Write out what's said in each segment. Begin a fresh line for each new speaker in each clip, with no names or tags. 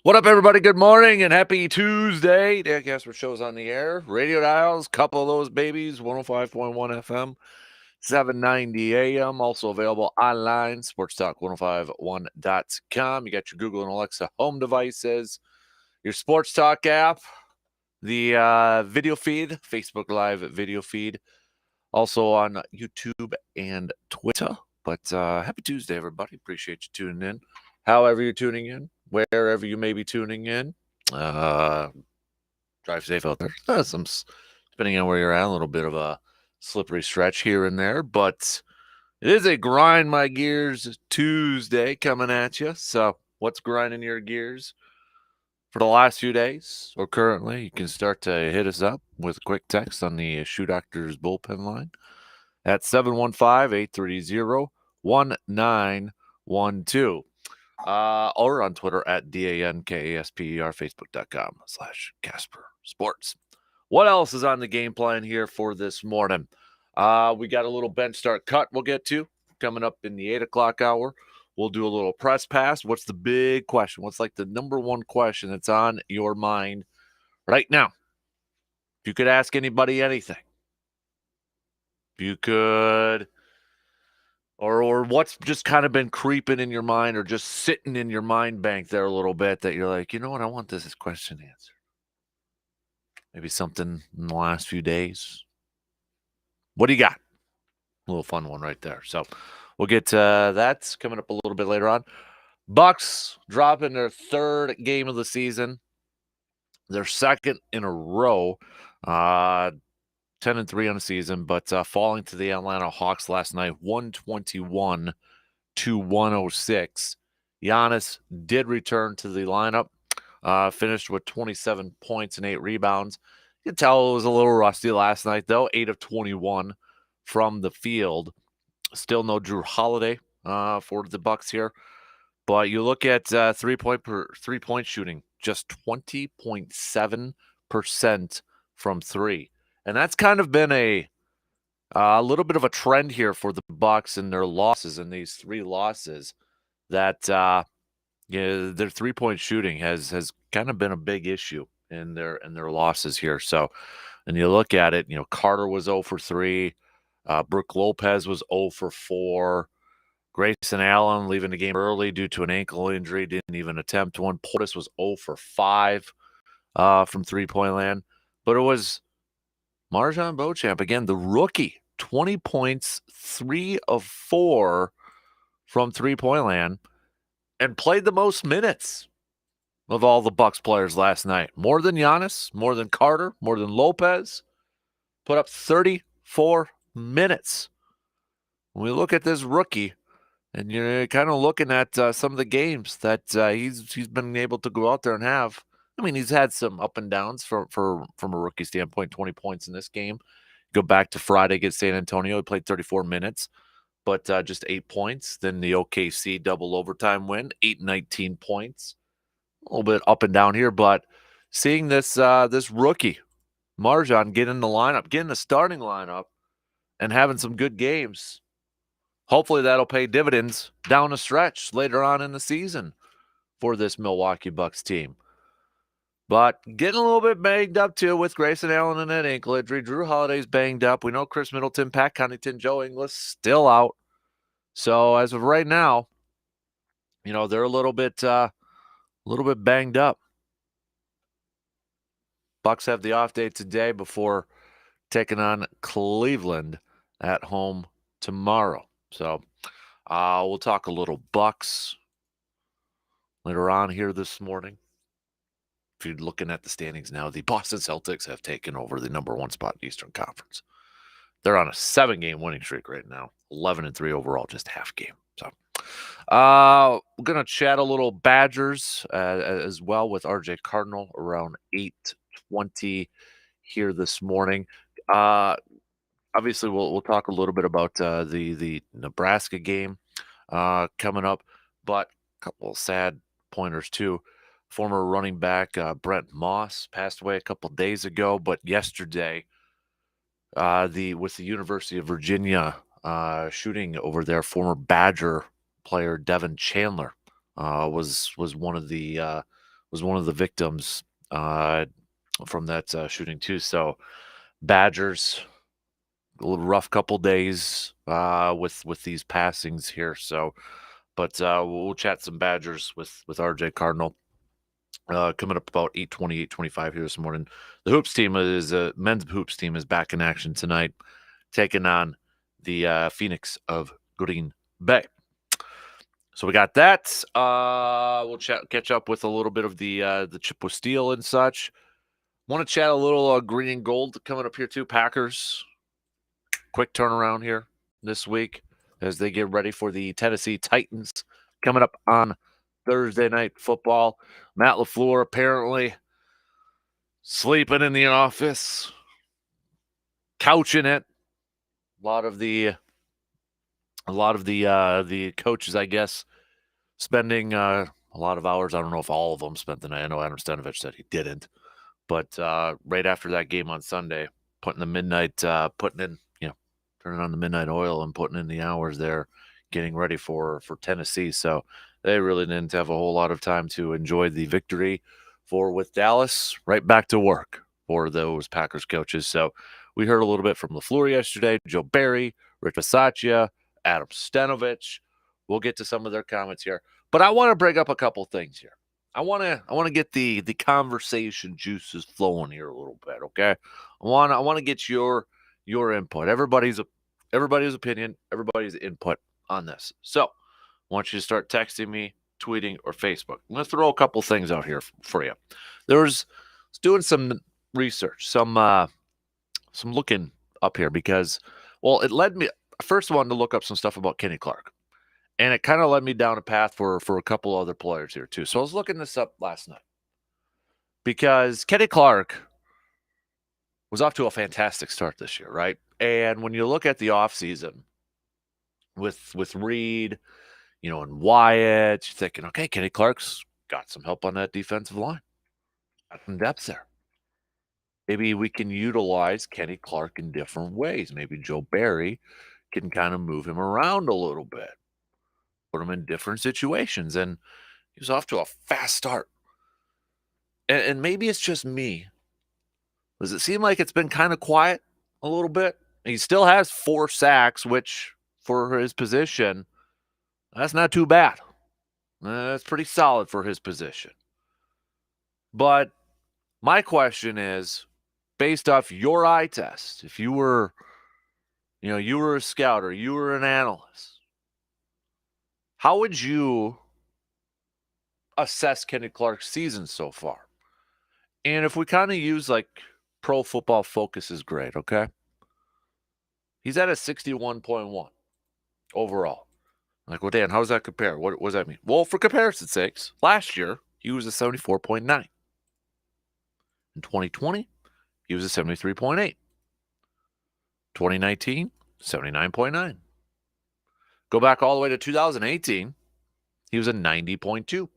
What up, everybody? Good morning and happy Tuesday. Dan Kasper Show's on the air. Radio dials, couple of those babies, 105.1 FM, 790 AM. Also available online, sportstalk1051.com. You got your Google and Alexa home devices, your Sports Talk app, the video feed, Facebook Live video feed, also on YouTube and Twitter. But happy Tuesday, everybody. Appreciate you tuning in. However you're tuning in, wherever you may be tuning in, drive safe out there. Depending on where you're at, a little bit of a slippery stretch here and there, but it is a grind my gears Tuesday coming at you. So what's grinding your gears for the last few days or currently? You can start to hit us up with a quick text on the Shoe Doctors bullpen line at 715-830-1912. Or on Twitter at DANKASPER, Facebook.com/Kasper Sports. What else is on the game plan here for this morning? We got a little bench start cut we'll get to coming up in the 8 o'clock hour. We'll do a little press pass. What's the big question? What's like the number one question that's on your mind right now? If you could ask anybody anything, if you could, or what's just kind of been creeping in your mind or just sitting in your mind bank there a little bit that you're like, you know what, I want this question answered. Maybe something in the last few days. What do you got? A little fun one right there. So we'll get to that's coming up a little bit later on. Bucks dropping their third game of the season, their second in a row. 10-3 on the season, but falling to the Atlanta Hawks last night, 121-106. Giannis did return to the lineup, finished with 27 points and 8 rebounds. You can tell it was a little rusty last night, though. 8 of 21 from the field. Still no Drew Holiday for the Bucks here. But you look at three-point shooting, just 20.7% from three. And that's kind of been a little bit of a trend here for the Bucks and their losses, and these 3 losses, that their three-point shooting has kind of been a big issue in their losses here. So, and you look at it, Carter was 0 for 3, Brook Lopez was 0 for 4, Grayson Allen leaving the game early due to an ankle injury, didn't even attempt one. Portis was 0 for 5 from three-point land, but it was MarJon Beauchamp, again, the rookie, 20 points, 3 of 4 from three-point land, and played the most minutes of all the Bucks players last night. More than Giannis, more than Carter, more than Lopez. Put up 34 minutes. When we look at this rookie, and you're kind of looking at some of the games that he's been able to go out there and have. I mean, he's had some up and downs from a rookie standpoint, 20 points in this game. Go back to Friday against San Antonio. He played 34 minutes, but just 8 points. Then the OKC double overtime win, 19 points. A little bit up and down here, but seeing this rookie, MarJon, get in the lineup, get in the starting lineup, and having some good games, hopefully that'll pay dividends down the stretch later on in the season for this Milwaukee Bucks team. But getting a little bit banged up, too, with Grayson Allen and that ankle injury. Drew Holiday's banged up. We know Chris Middleton, Pat Connaughton, Joe Ingles still out. So as of right now, they're a little bit banged up. Bucks have the off day today before taking on Cleveland at home tomorrow. So we'll talk a little Bucks later on here this morning. If you're looking at the standings now, the Boston Celtics have taken over the number 1 spot in the Eastern Conference. They're on a 7-game winning streak right now, 11-3 overall, just half game. So we're going to chat a little Badgers as well with RJ Cardinal around 8:20 here this morning. Obviously, we'll talk a little bit about the Nebraska game coming up, but a couple of sad pointers too. Former running back Brent Moss passed away a couple of days ago, but yesterday, with the University of Virginia shooting over there, former Badger player Devin Chandler was one of the was one of the victims from that shooting too. So Badgers, a little rough couple days with these passings here. So, but we'll chat some Badgers with RJ Cardinal. Coming up about 8:20, 8:25 here this morning. The hoops team is men's hoops team is back in action tonight, taking on the Phoenix of Green Bay. So we got that. We'll catch up with a little bit of the chip with steel and such. Want to chat a little green and gold coming up here too. Packers, quick turnaround here this week as they get ready for the Tennessee Titans coming up on Thursday Night Football. Matt LaFleur apparently sleeping in the office, couching it. A lot of the coaches, I guess, spending a lot of hours. I don't know if all of them spent the night. I know Adam Stenavich said he didn't, but right after that game on Sunday, putting in, turning on the midnight oil and putting in the hours there, getting ready for Tennessee. So they really didn't have a whole lot of time to enjoy the victory with Dallas. Right back to work for those Packers coaches. So we heard a little bit from LaFleur yesterday, Joe Barry, Rich Bisaccia, Adam Stenavich. We'll get to some of their comments here, but I want to bring up a couple things here. I want to get the conversation juices flowing here a little bit, okay? I want to get your input. Everybody's opinion, everybody's input on this. So, I want you to start texting me, tweeting, or Facebook. I'm going to throw a couple things out here for you. I was doing some research, some looking up here because, well, it led me. I first wanted to look up some stuff about Kenny Clark, and it kind of led me down a path for a couple other players here too. So I was looking this up last night because Kenny Clark was off to a fantastic start this year, right? And when you look at the offseason with Reed, and Wyatt, you're thinking, okay, Kenny Clark's got some help on that defensive line. Got some depth there. Maybe we can utilize Kenny Clark in different ways. Maybe Joe Barry can kind of move him around a little bit, put him in different situations. And he was off to a fast start. And maybe it's just me. Does it seem like it's been kind of quiet a little bit? He still has 4 sacks, which for his position, that's not too bad. That's pretty solid for his position. But my question is, based off your eye test, if you were, you were a scout or you were an analyst, how would you assess Kenny Clark's season so far? And if we kind of use like Pro Football Focus's grade, okay? He's at a 61.1 overall. Like, well, Dan, how does that compare? What does that mean? Well, for comparison's sakes, last year, he was a 74.9. In 2020, he was a 73.8. 2019, 79.9. Go back all the way to 2018, he was a 90.2.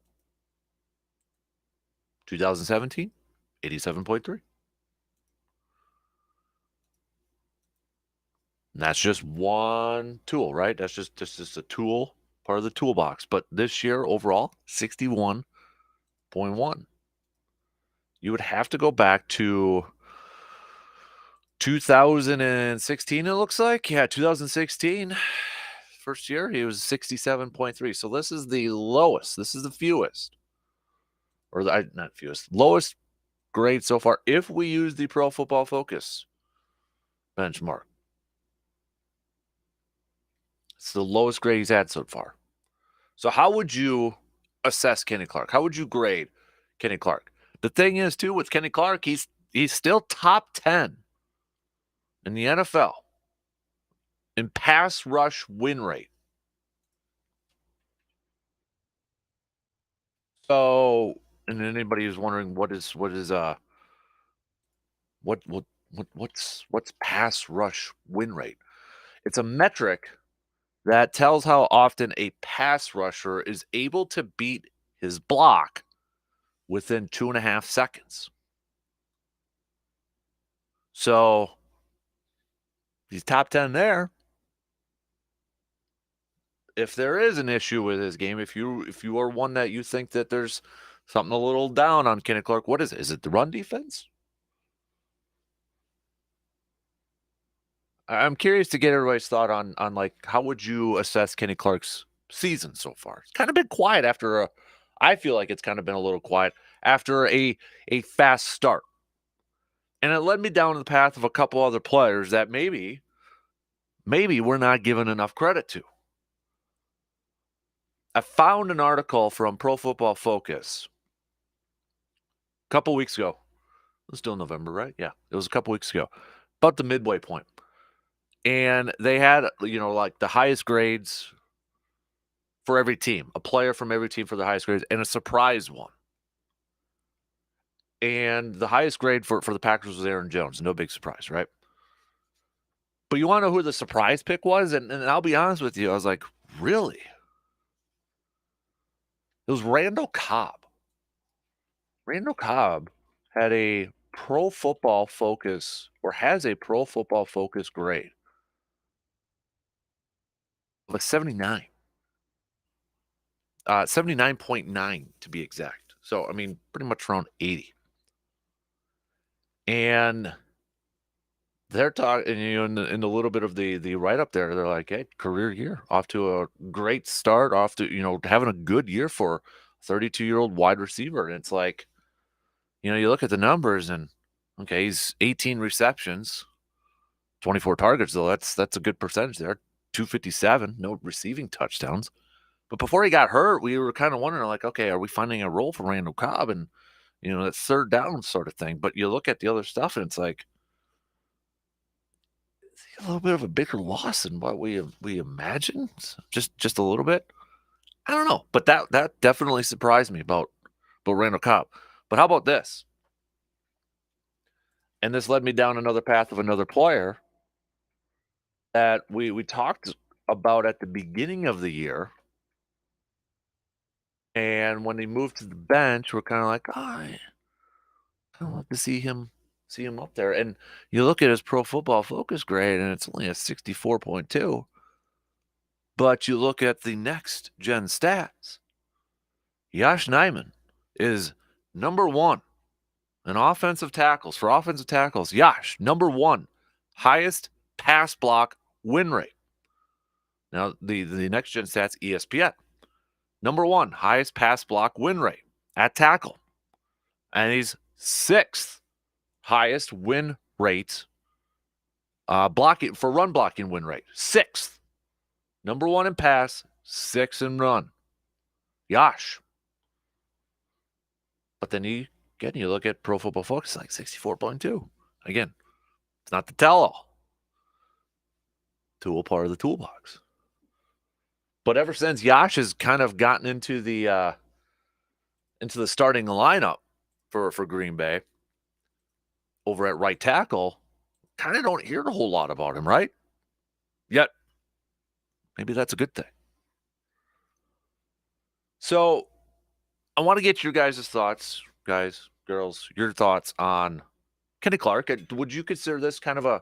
2017, 87.3. And that's just one tool, right? That's just a tool, part of the toolbox. But this year, overall, 61.1. You would have to go back to 2016, it looks like. Yeah, 2016. First year, he was 67.3. So this is the lowest. This is the fewest. Or not fewest. Lowest grade so far if we use the Pro Football Focus benchmark. It's the lowest grade he's had so far. So how would you assess Kenny Clark? How would you grade Kenny Clark? The thing is, too, with Kenny Clark, he's still top 10 in the NFL in pass rush win rate. So, and anybody who's wondering what's pass rush win rate? It's a metric that tells how often a pass rusher is able to beat his block within 2.5 seconds. So he's top 10 there. If there is an issue with his game, if you are one that you think that there's something a little down on Kenny Clark. What is it? Is it the run defense? I'm curious to get everybody's thought on like how would you assess Kenny Clark's season so far? It's kind of been quiet after a. I feel like it's kind of been a little quiet after a fast start, and it led me down the path of a couple other players that maybe we're not giving enough credit to. I found an article from Pro Football Focus a couple weeks ago. It was still November, right? Yeah, it was a couple weeks ago, about the midway point. And they had, like the highest grades for every team, a player from every team for the highest grades, and a surprise one. And the highest grade for the Packers was Aaron Jones. No big surprise, right? But you want to know who the surprise pick was? And I'll be honest with you, I was like, really? It was Randall Cobb. Randall Cobb had a Pro Football Focus, or has a Pro Football Focus grade of a 79. 79.9 to be exact. So, I mean, pretty much around 80. And they're talking, in a little bit of the write up there, they're like, hey, career year, off to a great start, off to, having a good year for a 32-year-old wide receiver. And it's like, you look at the numbers and, okay, he's 18 receptions, 24 targets, though. That's a good percentage there. 257, no receiving touchdowns. But before he got hurt, we were kind of wondering, like, okay, are we finding a role for Randall Cobb? And, that third down sort of thing. But you look at the other stuff and it's like, a little bit of a bigger loss than what we imagined, just a little bit. I don't know, but that definitely surprised me about Randall Cobb. But how about this? And this led me down another path of another player that we talked about at the beginning of the year, and when he moved to the bench, we're kind of like, oh, I don't want to see him up there. And you look at his Pro Football Focus grade, and it's only a 64.2. But you look at the next gen stats, Yosh Nijman is number one in offensive tackles. For offensive tackles, Yosh, number one, highest pass block win rate. Now, the next gen stats, ESPN, number one, highest pass block win rate at tackle. And he's sixth highest win rate blocking for run blocking win rate. Sixth. Number one in pass, sixth in run. Yosh. But then you look at Pro Football Focus, like 64.2. Again, it's not the tell-all. Tool part of the toolbox. But ever since Yosh has kind of gotten into the starting lineup for Green Bay over at right tackle, kind of don't hear a whole lot about him, right? Yet, maybe that's a good thing. So, I want to get your guys' thoughts, guys, girls, your thoughts on Kenny Clark. Would you consider this kind of a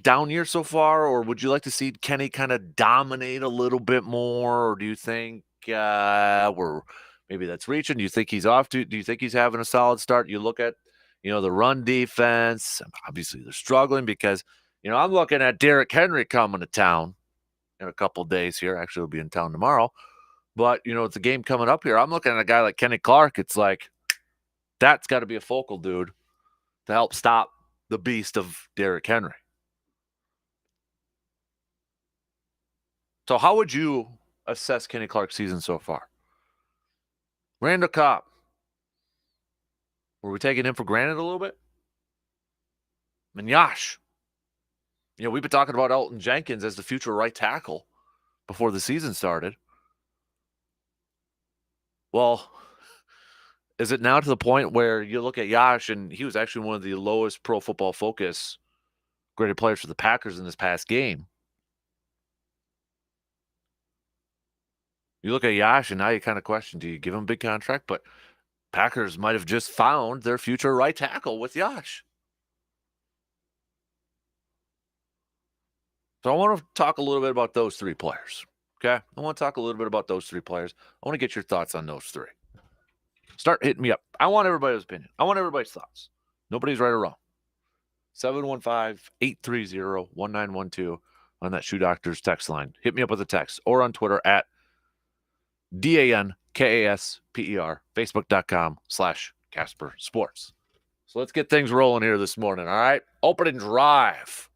down year so far, or would you like to see Kenny kind of dominate a little bit more, or do you think we're maybe that's reaching? Do you think he's off to? Do you think he's having a solid start? You look at the run defense. Obviously, they're struggling because I'm looking at Derrick Henry coming to town in a couple of days here. Actually, he'll be in town tomorrow. But, it's a game coming up here. I'm looking at a guy like Kenny Clark. It's like, that's got to be a focal dude to help stop the beast of Derrick Henry. So how would you assess Kenny Clark's season so far? Randall Cobb. Were we taking him for granted a little bit? And Yosh. We've been talking about Elton Jenkins as the future right tackle before the season started. Well, is it now to the point where you look at Yosh, and he was actually one of the lowest Pro Football Focus graded players for the Packers in this past game? You look at Yosh, and now you kind of question, do you give him a big contract? But Packers might have just found their future right tackle with Yosh. So I want to talk a little bit about those three players. Okay? I want to talk a little bit about those three players. I want to get your thoughts on those three. Start hitting me up. I want everybody's opinion. I want everybody's thoughts. Nobody's right or wrong. 715-830-1912 on that Shoe Doctors text line. Hit me up with a text or on Twitter at DANKASPER, Facebook.com/Kasper Sports. So let's get things rolling here this morning, all right? Opening drive.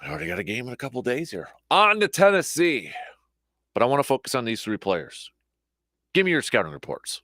We already got a game in a couple days here. On to Tennessee. But I want to focus on these three players. Give me your scouting reports.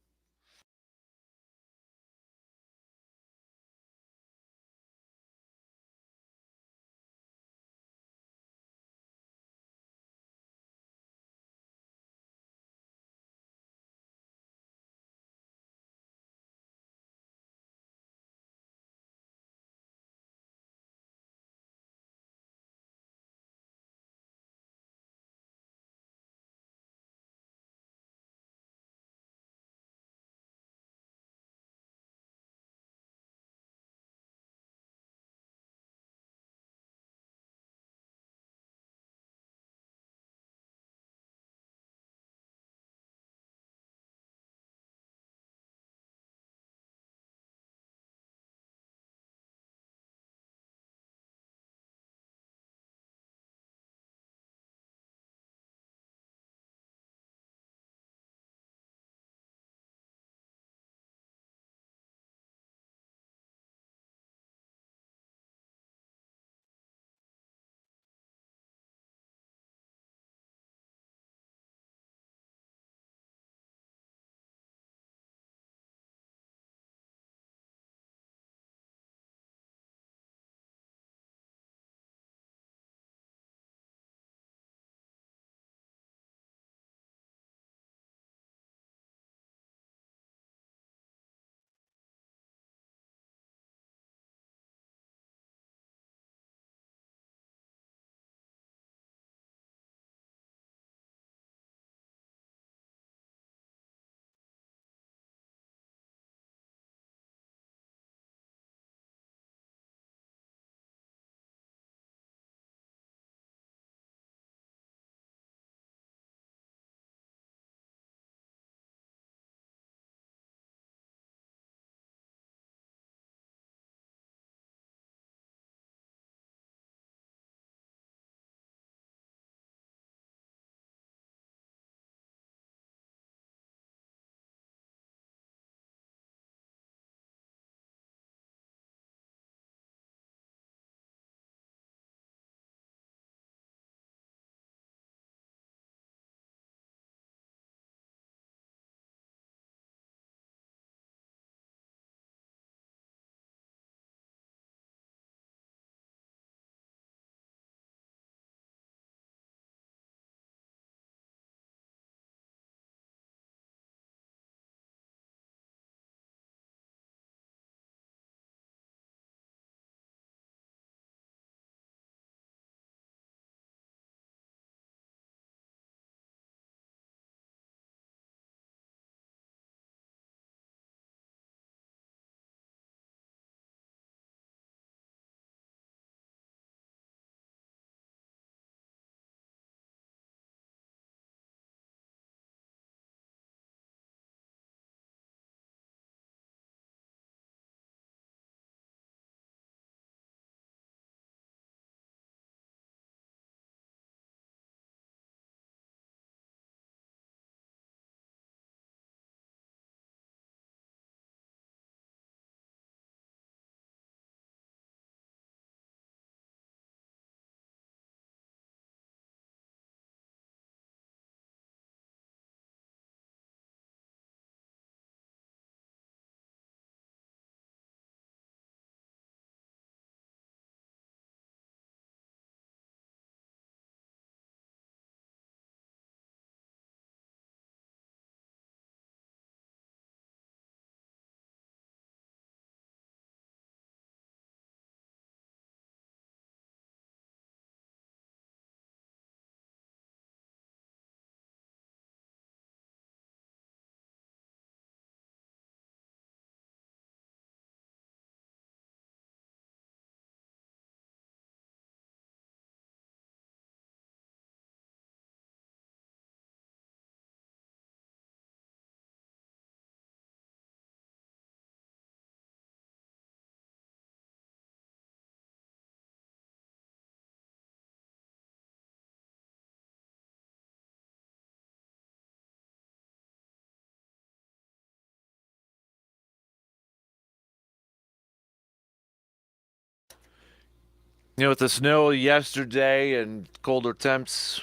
With the snow yesterday and colder temps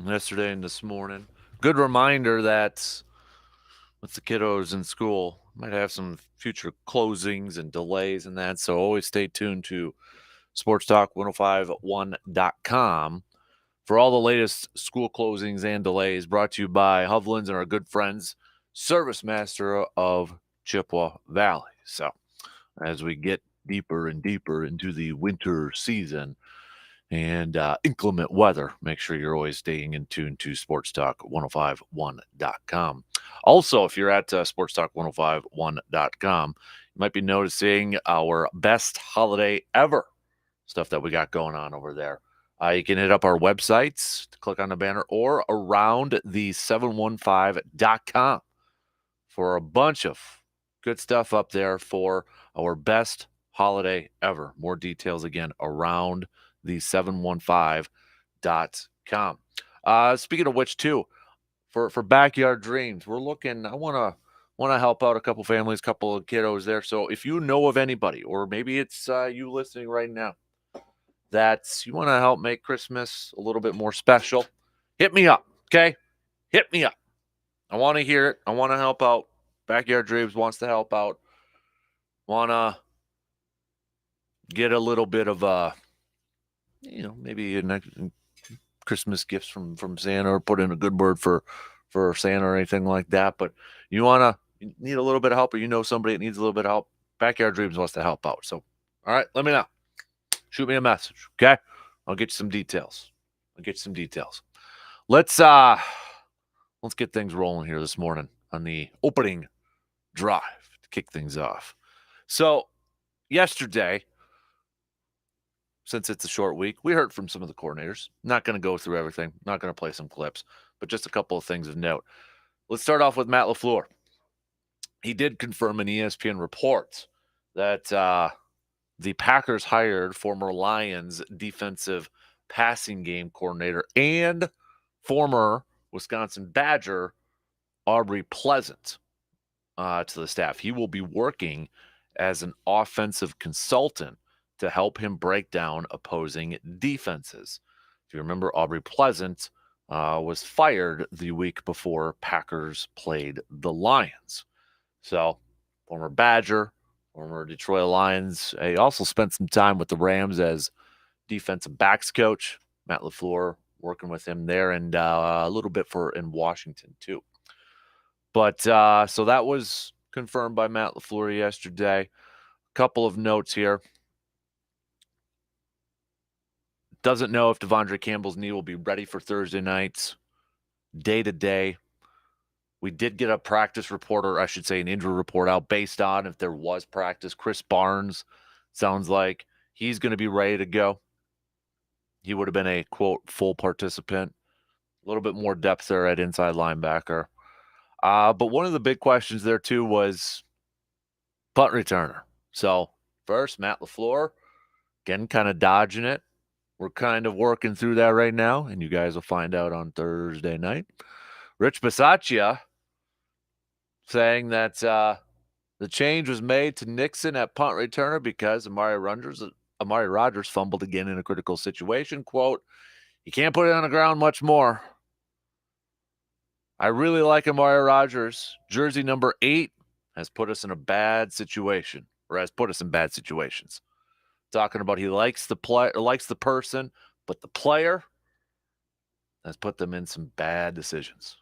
yesterday and this morning, good reminder that with the kiddos in school, might have some future closings and delays and that. So always stay tuned to sportstalk1051.com for all the latest school closings and delays, brought to you by Hovland's and our good friends, Service Master of Chippewa Valley. So as we get deeper and deeper into the winter season and inclement weather, make sure you're always staying in tune to sportstalk1051.com. Also, if you're at sportstalk1051.com, you might be noticing our best holiday ever stuff that we got going on over there. You can hit up our websites to click on the banner or around the 715.com for a bunch of good stuff up there for our best holiday ever. More details again around the 715.com. Speaking of which, too, for Backyard Dreams, we're looking. I want to help out a couple families, couple of kiddos there. So if you know of anybody, or maybe it's you listening right now, that you want to help make Christmas a little bit more special, hit me up, okay? Hit me up. I want to hear it. I want to help out. Backyard Dreams wants to help out. Want to get a little bit of maybe Christmas gifts from Santa, or put in a good word for Santa or anything like that. But you need a little bit of help, or you know somebody that needs a little bit of help. Backyard Dreams wants to help out. So, all right, let me know. Shoot me a message, okay? I'll get you some details. Let's get things rolling here this morning on the opening drive to kick things off. So, yesterday, since it's a short week, we heard from some of the coordinators. Not going to go through everything. Not going to play some clips, but just a couple of things of note. Let's start off with Matt LaFleur. He did confirm an ESPN report that the Packers hired former Lions defensive passing game coordinator and former Wisconsin Badger Aubrey Pleasant to the staff. He will be working as an offensive consultant to help him break down opposing defenses. If you remember, Aubrey Pleasant was fired the week before Packers played the Lions. So, former Badger, former Detroit Lions. He also spent some time with the Rams as defensive backs coach. Matt LaFleur working with him there, and a little bit in Washington too. But so that was confirmed by Matt LaFleur yesterday. A couple of notes here. Doesn't know if Devondre Campbell's knee will be ready for Thursday nights, day to day. We did get a practice report, or I should say an injury report out based on if there was practice. Chris Barnes sounds like he's going to be ready to go. He would have been a, quote, full participant. A little bit more depth there at inside linebacker. But one of the big questions there, too, was punt returner. So, first, Matt LaFleur, again, kind of dodging it. We're kind of working through that right now, and you guys will find out on Thursday night. Rich Bisaccia saying that the change was made to Nixon at punt returner because Amari Rodgers fumbled again in a critical situation. Quote, "You can't put it on the ground much more. I really like Amari Rodgers. Jersey number 8 has put us in a bad situation, or has put us in bad situations." Talking about he likes the person, but the player has put them in some bad decisions.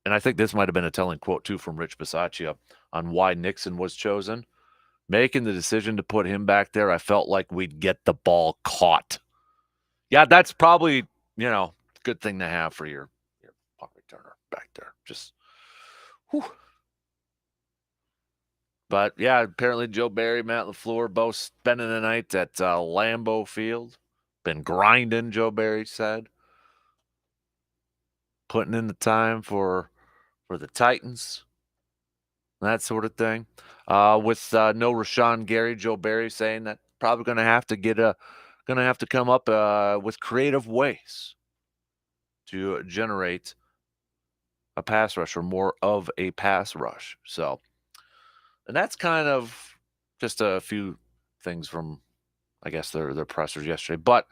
And I think this might have been a telling quote, too, from Rich Bisaccia on why Nixon was chosen. Making the decision to put him back there, I felt like we'd get the ball caught. Yeah, that's probably, a good thing to have for your punt returner back there. Just, whew. But, yeah, apparently Joe Barry, Matt LaFleur, both spending the night at Lambeau Field. Been grinding, Joe Barry said. Putting in the time for the Titans. That sort of thing. With no Rashawn Gary, Joe Barry saying that probably going to have to come up with creative ways to generate a pass rush, or more of a pass rush. So, and that's kind of just a few things from I guess their pressers yesterday. But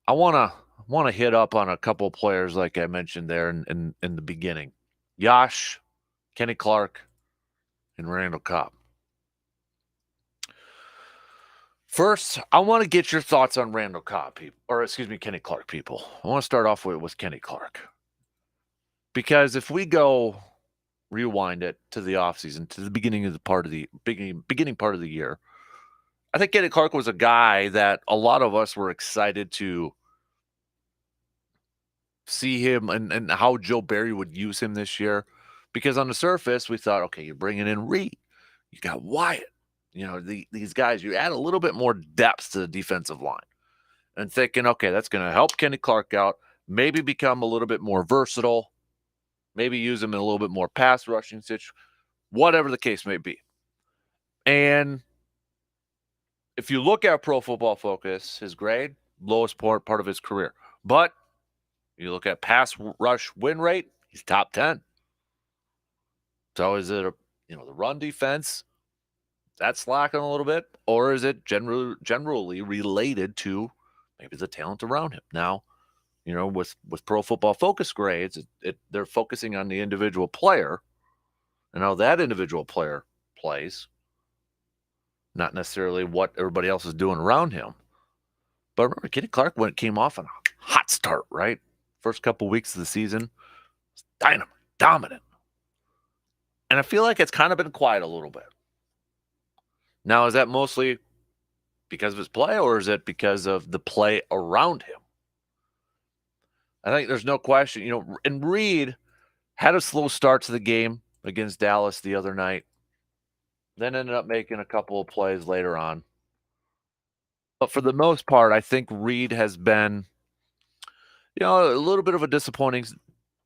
I wanna hit up on a couple of players like I mentioned there in the beginning. Yash, Kenny Clark, and Randall Cobb. First, I want to get your thoughts on Randall Cobb, people, or excuse me, Kenny Clark, people. I want to start off with Kenny Clark. Because if we go rewind it to the offseason, to the beginning of the part of the beginning part of the year, I think Kenny Clark was a guy that a lot of us were excited to see him and how Joe Barry would use him this year. Because on the surface, we thought, okay, you're bringing in Reed, you got Wyatt, these guys, you add a little bit more depth to the defensive line. And thinking, okay, that's going to help Kenny Clark out, maybe become a little bit more versatile, maybe use him in a little bit more pass rushing situation, whatever the case may be. And if you look at Pro Football Focus, his grade, lowest part of his career. But you look at pass rush win rate, he's top 10. So is it the run defense that's lacking a little bit, or is it generally related to maybe the talent around him? Now, with Pro Football Focus grades, they're focusing on the individual player and how that individual player plays, not necessarily what everybody else is doing around him. But remember, Kenny Clark came off on a hot start, right? First couple weeks of the season, dynamite, dominant. And I feel like it's kind of been quiet a little bit. Now, is that mostly because of his play, or is it because of the play around him? I think there's no question, and Reed had a slow start to the game against Dallas the other night, then ended up making a couple of plays later on. But for the most part, I think Reed has been, a little bit of a disappointing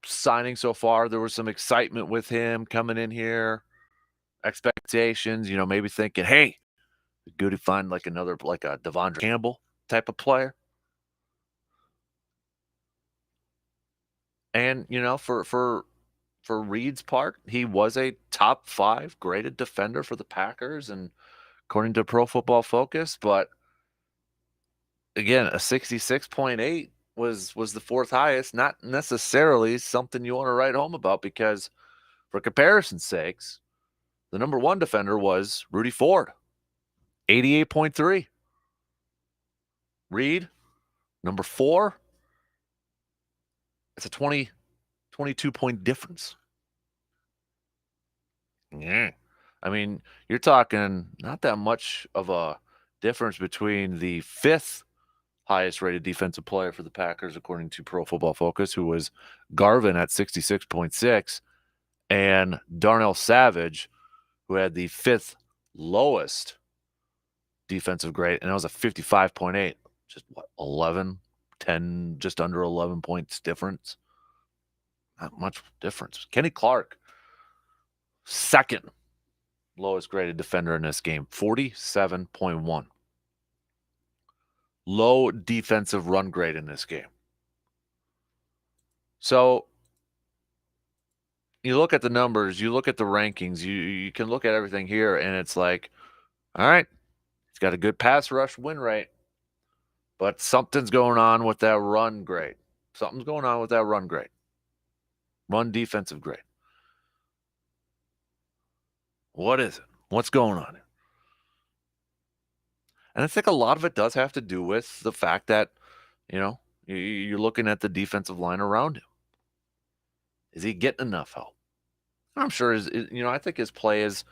signing so far. There was some excitement with him coming in here, expectations, maybe thinking, hey, good to find like a Devondre Campbell type of player. And, for Reed's part, he was a top 5 graded defender for the Packers, and according to Pro Football Focus, but again, a 66.8 was the 4th highest, not necessarily something you want to write home about, because for comparison's sakes, the number 1 defender was Rudy Ford, 88.3. Reed, number 4, it's a 22-point difference. Yeah. I mean, you're talking not that much of a difference between the 5th highest rated defensive player for the Packers, according to Pro Football Focus, who was Garvin at 66.6, and Darnell Savage, who had the 5th lowest defensive grade, and that was a 55.8. Just 10, just under 11 points difference. Not much difference. Kenny Clark, 2nd lowest graded defender in this game, 47.1. Low defensive run grade in this game. So you look at the numbers, you look at the rankings, you can look at everything here, and it's like, all right, he's got a good pass rush win rate, but something's going on with that run grade. Something's going on with that run grade. Run defensive grade. What is it? What's going on? And I think a lot of it does have to do with the fact that, you're looking at the defensive line around him. Is he getting enough help? I'm sure I think his play is,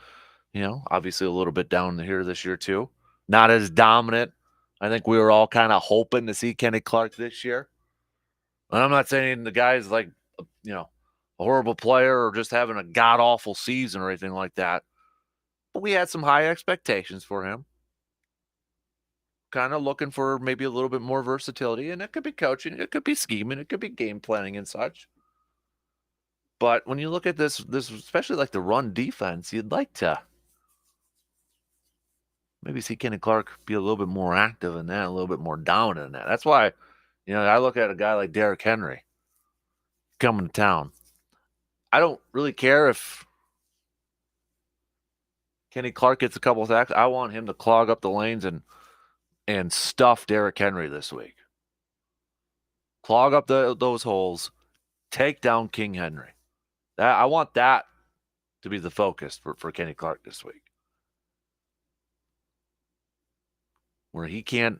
obviously a little bit down here this year too. Not as dominant. I think we were all kind of hoping to see Kenny Clark this year. And I'm not saying the guy's like, a horrible player or just having a god-awful season or anything like that. But we had some high expectations for him. Kind of looking for maybe a little bit more versatility. And it could be coaching. It could be scheming. It could be game planning and such. But when you look at this especially like the run defense, you'd like to maybe see Kenny Clark be a little bit more active in that, a little bit more dominant in that. That's why, I look at a guy like Derrick Henry coming to town. I don't really care if Kenny Clark gets a couple of sacks. I want him to clog up the lanes and and stuff Derrick Henry this week. Clog up those holes. Take down King Henry. I want that to be the focus for Kenny Clark this week. Where he can't,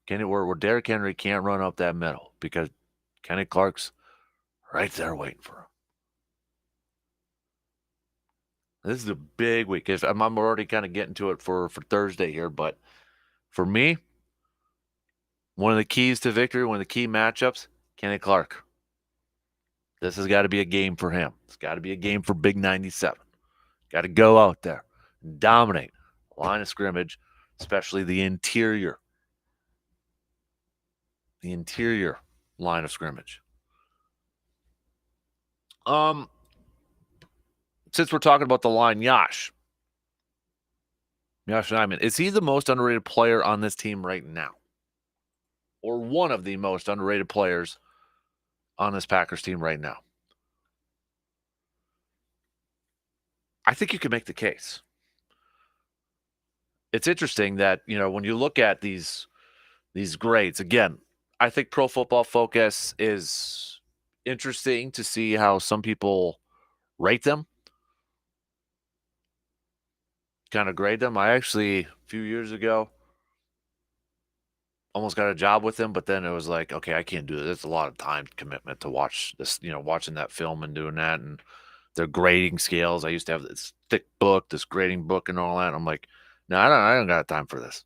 where Derrick Henry can't run up that middle because Kenny Clark's right there waiting for him. This is a big week. I'm already kind of getting to it for Thursday here, but for me, one of the keys to victory, one of the key matchups, Kenny Clark. This has got to be a game for him. It's got to be a game for Big 97. Got to go out there and dominate line of scrimmage, especially the interior line of scrimmage. Since we're talking about the line, Yosh Nijman, is he the most underrated player on this team right now? Or one of the most underrated players on this Packers team right now? I think you can make the case. It's interesting that, when you look at these grades, again, I think Pro Football Focus is interesting to see how some people rate them, kind of grade them. I actually, a few years ago, almost got a job with them, but then it was like, okay, I can't do this. It's a lot of time commitment to watch this, watching that film and doing that, and their grading scales. I used to have this thick book, this grading book and all that. And I'm like, no, I don't got time for this.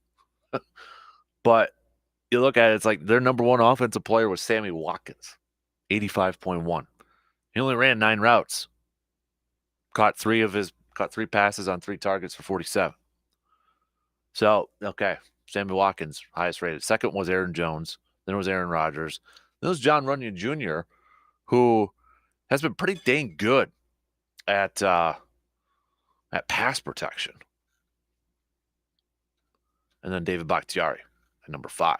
But you look at it, it's like their number one offensive player was Sammy Watkins, 85.1. He only ran 9 routes, caught 3 passes on 3 targets for 47. So, okay, Sammy Watkins, highest rated. Second was Aaron Jones. Then it was Aaron Rodgers. Then it was John Runyon Jr., who has been pretty dang good at pass protection. And then David Bakhtiari at number 5.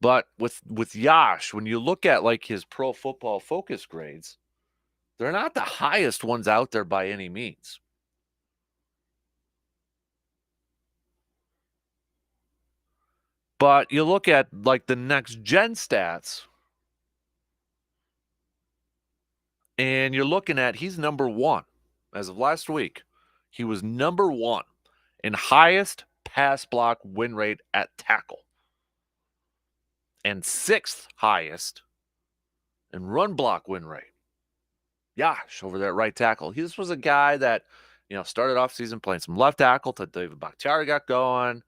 But with Yosh, when you look at like his Pro Football Focus grades, they're not the highest ones out there by any means. But you look at like the next gen stats, and you're looking at he's number 1. As of last week, he was number 1 in highest pass block win rate at tackle, and 6th highest in run block win rate. Yosh over there at right tackle. This was a guy that, started off season playing some left tackle till David Bakhtiari got going.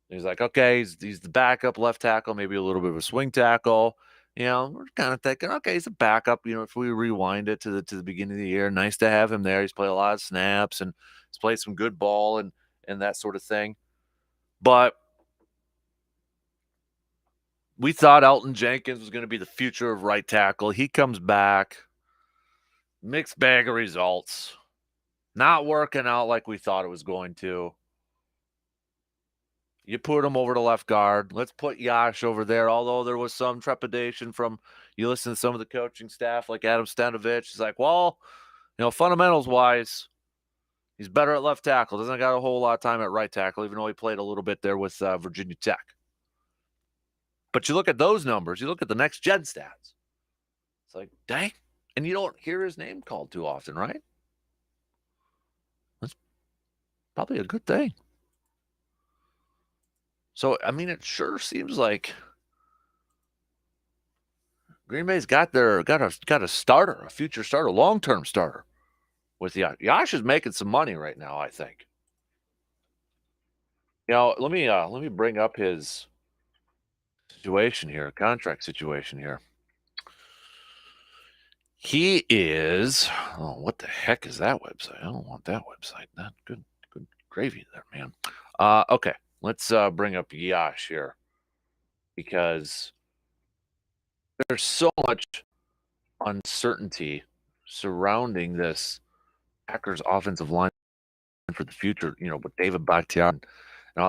He's like, okay, he's the backup left tackle, maybe a little bit of a swing tackle. We're kind of thinking, okay, he's a backup. If we rewind it to the beginning of the year, nice to have him there. He's played a lot of snaps and he's played some good ball and that sort of thing. But we thought Elton Jenkins was going to be the future of right tackle. He comes back, mixed bag of results, not working out like we thought it was going to. You put him over to left guard. Let's put Yosh over there, although there was some trepidation from, you listen to some of the coaching staff like Adam Stanovich. He's like, well, fundamentals-wise, he's better at left tackle. Doesn't got a whole lot of time at right tackle, even though he played a little bit there with Virginia Tech. But you look at those numbers. You look at the next gen stats. It's like, dang. And you don't hear his name called too often, right? That's probably a good thing. So, I mean, it sure seems like Green Bay's got a starter, a future starter, long-term starter with Yosh. Yosh is making some money right now, I think. Let me bring up his contract situation here. He is, what the heck is that website? I don't want that website. That good gravy there, man. Okay, let's bring up Yosh here because there's so much uncertainty surrounding this Packers offensive line for the future, with David Bakhtiari.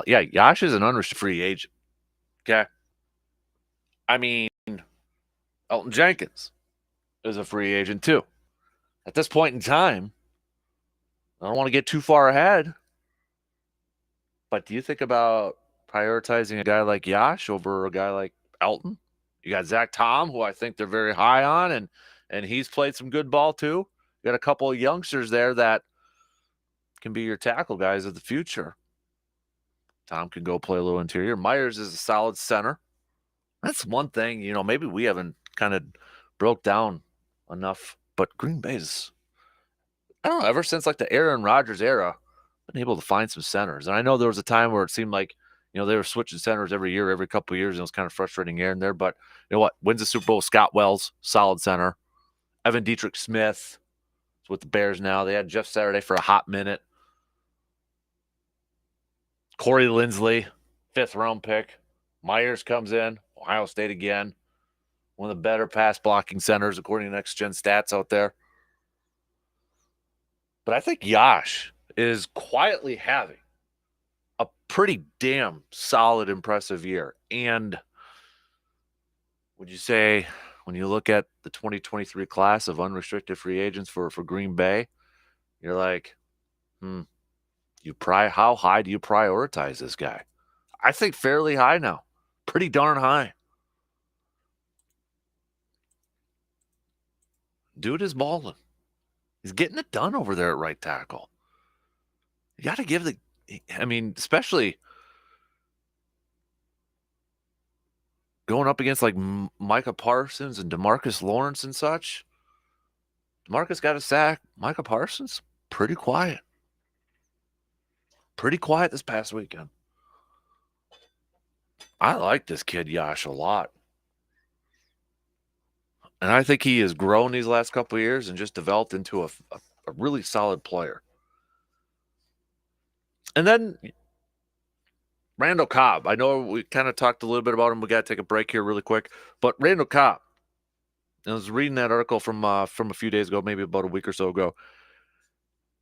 Yeah, Yosh is an unrestricted free agent. Okay. I mean, Elton Jenkins is a free agent too. At this point in time, I don't want to get too far ahead, but do you think about prioritizing a guy like Yash over a guy like Elton. You got Zach Tom, who I think they're very high on, and he's played some good ball too. You got a couple of youngsters there that can be your tackle guys of the future. Tom can go play a little interior. Myers is a solid center. That's one thing, maybe we haven't kind of broke down enough, but Green Bay's, I don't know, ever since like the Aaron Rodgers era, been able to find some centers. And I know there was a time where it seemed like, they were switching centers every year, every couple of years, and it was kind of frustrating here and there. But you know what? Wins the Super Bowl. Scott Wells, solid center. Evan Dietrich Smith is with the Bears now. They had Jeff Saturday for a hot minute. Corey Linsley, 5th-round pick. Myers comes in. Ohio State again. One of the better pass blocking centers according to Next Gen Stats out there. But I think Yash is quietly having a pretty damn solid, impressive year. And would you say, when you look at the 2023 class of unrestricted free agents for Green Bay, you're like, how high do you prioritize this guy? I think fairly high now. Pretty darn high. Dude is balling. He's getting it done over there at right tackle. You got to give especially going up against like Micah Parsons and DeMarcus Lawrence and such. DeMarcus got a sack. Micah Parsons, pretty quiet. Pretty quiet this past weekend. I like this kid Yash a lot. And I think he has grown these last couple of years and just developed into a really solid player. And then Randall Cobb. I know we kind of talked a little bit about him. We got to take a break here really quick. But Randall Cobb, I was reading that article from a few days ago, maybe about a week or so ago,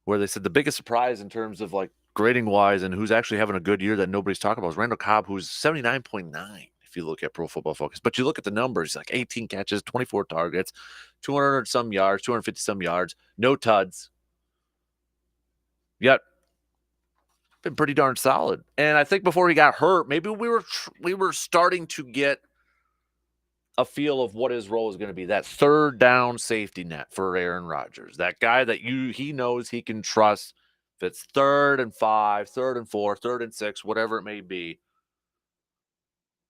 where they said the biggest surprise in terms of like grading wise and who's actually having a good year that nobody's talking about is Randall Cobb, who's 79.9 if you look at Pro Football Focus. But you look at the numbers, like 18 catches, 24 targets, 200 some yards, 250 some yards, no tuds. Yet been pretty darn solid. And I think before he got hurt, maybe we were starting to get a feel of what his role is going to be. That third down safety net for Aaron Rodgers. That guy that he knows he can trust. If it's 3rd and 5, 3rd and 4, 3rd and 6, whatever it may be,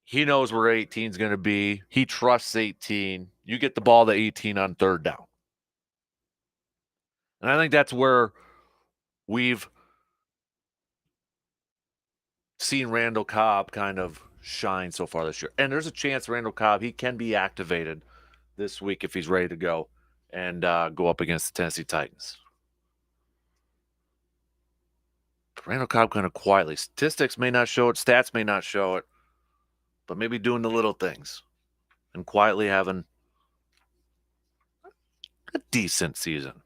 he knows where 18 is going to be. He trusts 18. You get the ball to 18 on 3rd down. And I think that's where we've seen Randall Cobb kind of shine so far this year. And there's a chance Randall Cobb, he can be activated this week if he's ready to go and go up against the Tennessee Titans. Randall Cobb kind of quietly. Statistics may not show it. Stats may not show it. But maybe doing the little things and quietly having a decent season.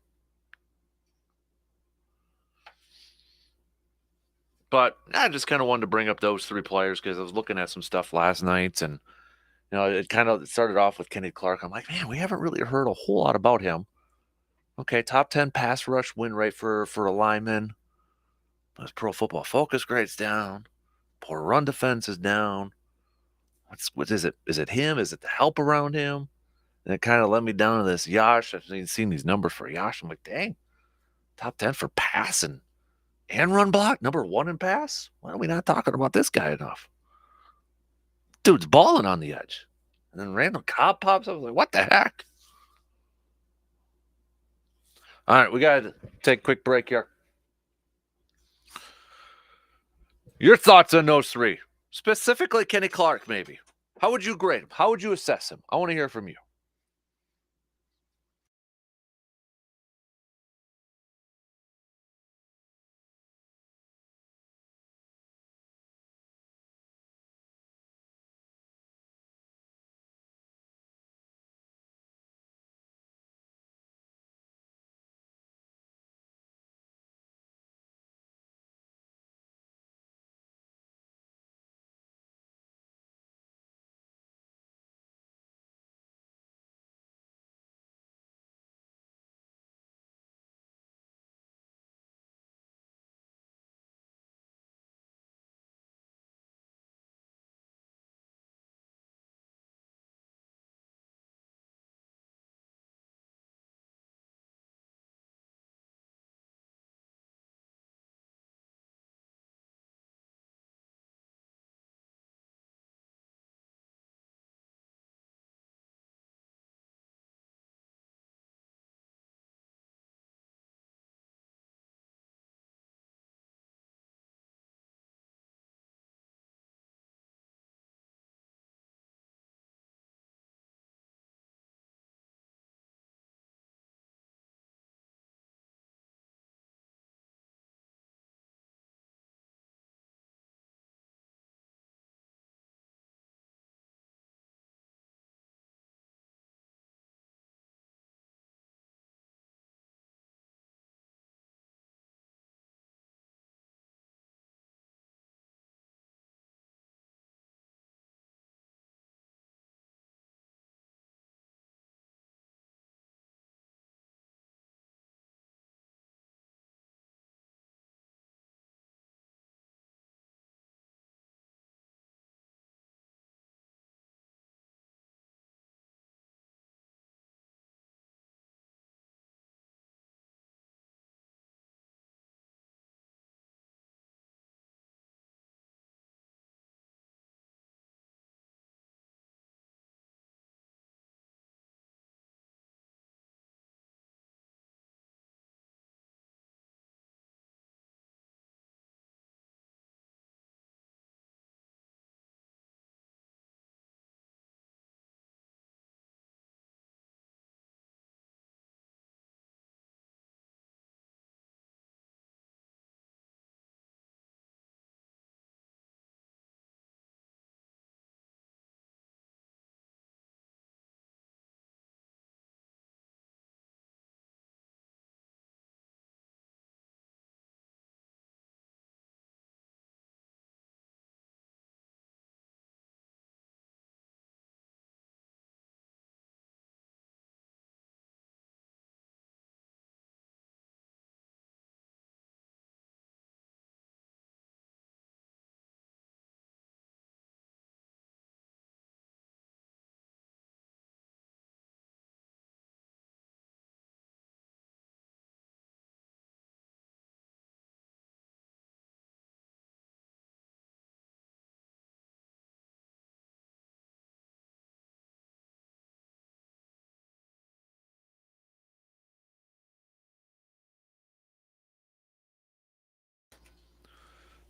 But I just kind of wanted to bring up those 3 players because I was looking at some stuff last night, and it kind of started off with Kenny Clark. I'm like, man, we haven't really heard a whole lot about him. Okay, top 10 pass rush win rate for a lineman. But his Pro Football Focus grade's down. Poor run defense is down. What is it? Is it him? Is it the help around him? And it kind of led me down to this Yash. I've seen these numbers for Yash. I'm like, dang, top 10 for passing and run block, number 1 in pass. Why are we not talking about this guy enough? Dude's balling on the edge. And then Randall Cobb pops up. I was like, what the heck? All right, we got to take a quick break here. Your thoughts on those 3, specifically Kenny Clark, maybe. How would you grade him? How would you assess him? I want to hear from you.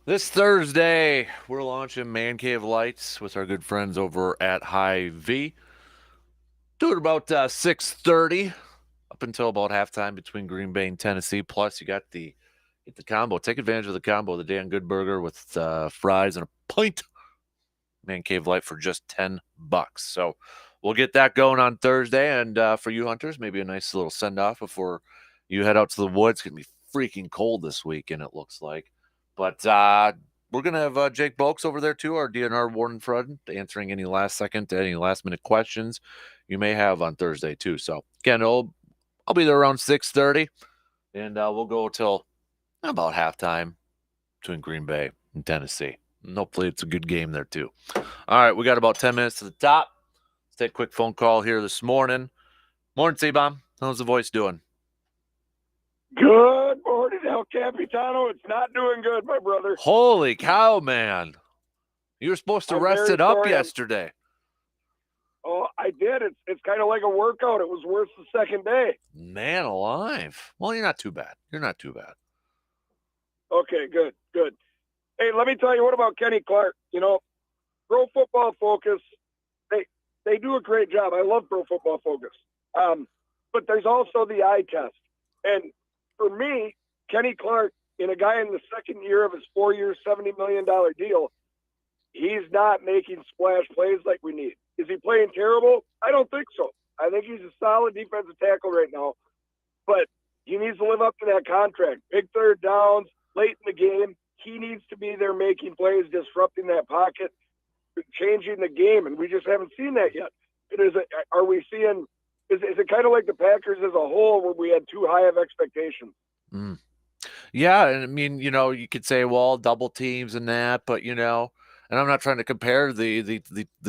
This Thursday, we're launching Man Cave Lights with our good friends over at High V. Do it about 6:30 up until about halftime between Green Bay and Tennessee. Plus, you got the combo. Take advantage of the combo, the Dan Good Burger with fries and a pint. Man Cave Light for just $10. So we'll get that going on Thursday. And for you hunters, maybe a nice little send off before you head out to the woods. It's going to be freaking cold this weekend, it looks like. But we're going to have Jake Bulks over there too, our DNR warden friend, answering any last minute questions you may have on Thursday too. So again, I'll be there around 6:30, and we'll go till about halftime between Green Bay and Tennessee. And hopefully it's a good game there too. All right, we got about 10 minutes to the top. Let's take a quick phone call here this morning. Morning, C-Bomb. How's the voice doing?
Good morning, El Capitano. It's not doing good, my brother.
Holy cow, man. You were supposed to rest it up yesterday.
Oh, I did. It's kind of like a workout. It was worse the second day.
Man alive. Well, you're not too bad.
Okay, good. Hey, let me tell you, what about Kenny Clark? You know, Pro Football Focus, they do a great job. I love Pro Football Focus. But there's also the eye test. And for me, Kenny Clark, in a guy in the second year of his 4-year, $70 million deal, he's not making splash plays like we need. Is he playing terrible? I don't think so. I think he's a solid defensive tackle right now. But he needs to live up to that contract. Big third downs, late in the game. He needs to be there making plays, disrupting that pocket, changing the game, and we just haven't seen that yet. Are we seeing – is it kind of like the Packers as a whole where we had too high of expectations?
Yeah, and I mean, you could say, well, double teams and that, but, and I'm not trying to compare the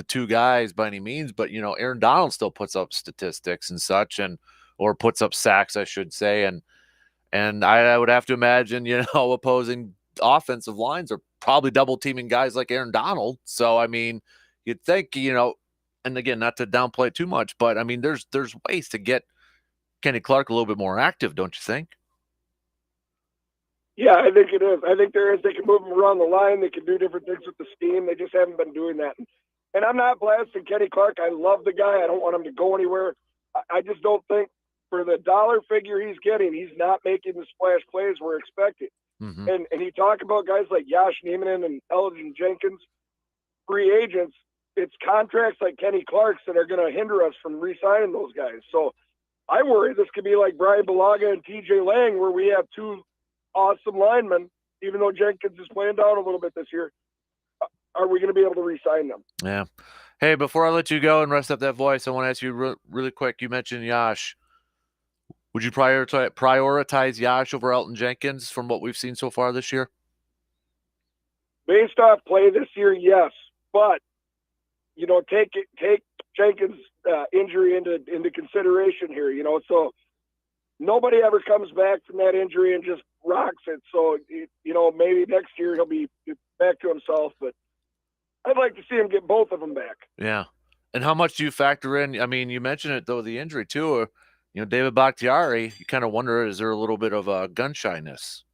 two guys by any means, but, Aaron Donald still puts up statistics and such, or puts up sacks, I should say, and I would have to imagine, opposing offensive lines are probably double teaming guys like Aaron Donald. So, I mean, you'd think, and again, not to downplay it too much, but I mean, there's ways to get Kenny Clark a little bit more active, don't you think?
Yeah, I think it is. I think there is. They can move him around the line. They can do different things with the scheme. They just haven't been doing that. And I'm not blasting Kenny Clark. I love the guy. I don't want him to go anywhere. I just don't think for the dollar figure he's getting, he's not making the splash plays we're expecting.
Mm-hmm.
And he talked about guys like Josh Neiman and Elgin Jenkins, free agents. It's contracts like Kenny Clark's that are going to hinder us from re-signing those guys. So I worry this could be like Brian Bulaga and TJ Lang, where we have two awesome linemen, even though Jenkins is playing down a little bit this year. Are we going to be able to re-sign them?
Yeah. Hey, before I let you go and rest up that voice, I want to ask you really quick. You mentioned Josh. Would you prioritize Josh over Elgton Jenkins from what we've seen so far this year?
Based off play this year, yes. But, take Jenkins' injury into consideration here, so nobody ever comes back from that injury and just rocks it. So, maybe next year he'll be back to himself, but I'd like to see him get both of them back.
Yeah. And how much do you factor in? I mean, you mentioned it, though, the injury, too. David Bakhtiari, you kind of wonder, is there a little bit of gun shyness?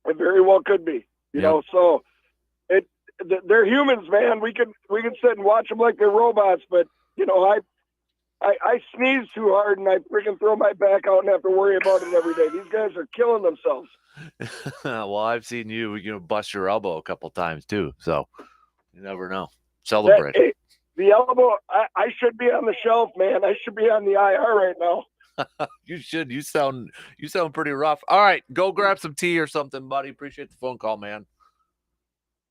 It very well could be, so they're humans, man. We can sit and watch them like they're robots, but, I sneeze too hard and I freaking throw my back out and have to worry about it every day. These guys are killing themselves.
Well, I've seen you bust your elbow a couple times too, so you never know. Celebrate.
The elbow, I should be on the shelf, man. I should be on the IR right now.
You should. You sound pretty rough. All right, go grab some tea or something, buddy. Appreciate the phone call, man.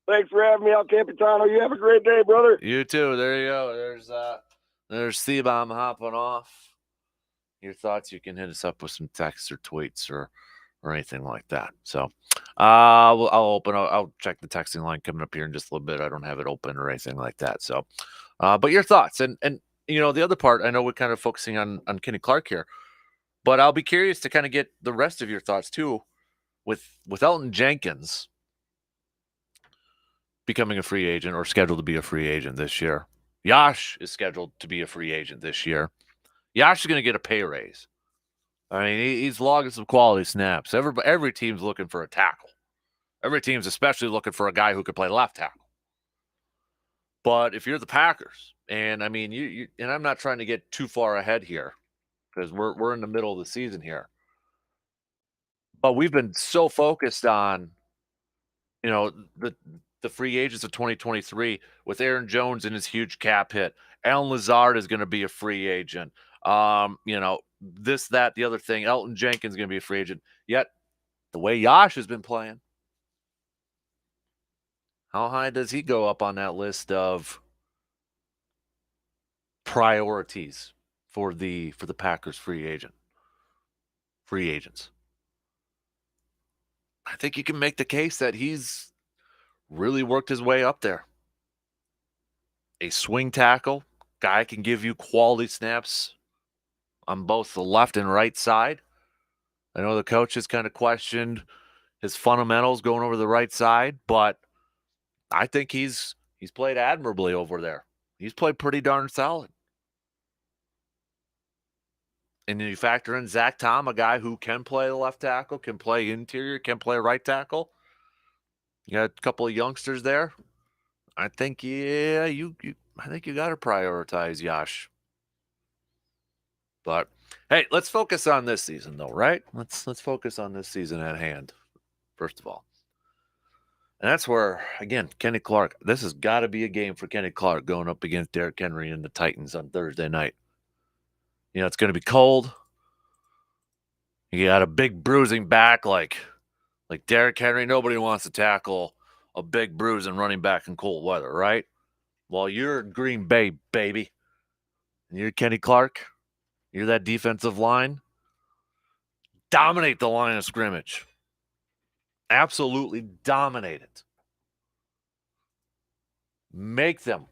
Thanks for having me out, Capitano. You have a great day, brother.
You too. There you go. There's C-Bomb hopping off. Your thoughts, you can hit us up with some texts or tweets or anything like that. So I'll check the texting line coming up here in just a little bit. I don't have it open or anything like that. So, but your thoughts and the other part, I know we're kind of focusing on Kenny Clark here, but I'll be curious to kind of get the rest of your thoughts too with Elgton Jenkins becoming a free agent or scheduled to be a free agent this year. Josh is scheduled to be a free agent this year. Josh is going to get a pay raise. I mean, he's logging some quality snaps. Every team's looking for a tackle. Every team's especially looking for a guy who could play left tackle. But if you're the Packers, and I mean, you and I'm not trying to get too far ahead here because we're in the middle of the season here. But we've been so focused on, the free agents of 2023 with Aaron Jones and his huge cap hit. Alan Lazard is going to be a free agent. This, that, the other thing. Elton Jenkins is going to be a free agent. Yet, the way Yash has been playing, how high does he go up on that list of priorities for the Packers free agents? I think you can make the case that he's really worked his way up there. A swing tackle, guy can give you quality snaps on both the left and right side. I know the coach has kind of questioned his fundamentals going over the right side, but I think he's played admirably over there. He's played pretty darn solid. And then you factor in Zach Tom, a guy who can play left tackle, can play interior, can play right tackle. You got a couple of youngsters there. I think, I think you got to prioritize Yash. But hey, let's focus on this season, though, right? Let's focus on this season at hand, first of all. And that's where, again, Kenny Clark. This has got to be a game for Kenny Clark going up against Derrick Henry and the Titans on Thursday night. It's going to be cold. You got a big bruising back like Derrick Henry. Nobody wants to tackle a big bruising running back in cold weather, right? Well, you're Green Bay, baby. And you're Kenny Clark. You're that defensive line. Dominate the line of scrimmage. Absolutely dominate it. Make them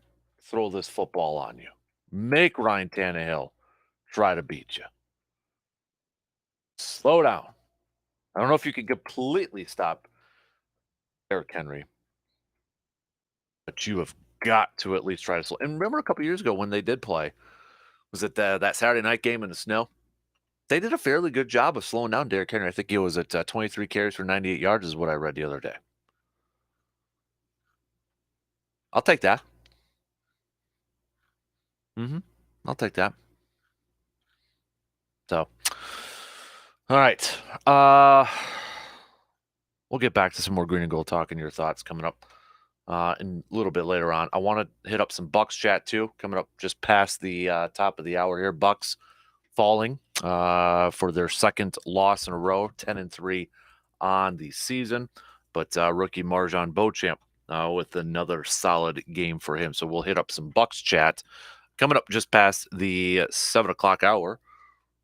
throw this football on you. Make Ryan Tannehill try to beat you. Slow down. I don't know if you can completely stop Derrick Henry, but you have got to at least try to slow. And remember a couple years ago when they did play, was it that Saturday night game in the snow? They did a fairly good job of slowing down Derrick Henry. I think he was at 23 carries for 98 yards is what I read the other day. I'll take that. I'll take that. So, all right. We'll get back to some more green and gold talk and your thoughts coming up in a little bit later on. I want to hit up some Bucks chat too, coming up just past the top of the hour here. Bucks falling for their second loss in a row, 10-3 on the season. But rookie Marjan Beauchamp with another solid game for him. So we'll hit up some Bucks chat coming up just past the 7 o'clock hour.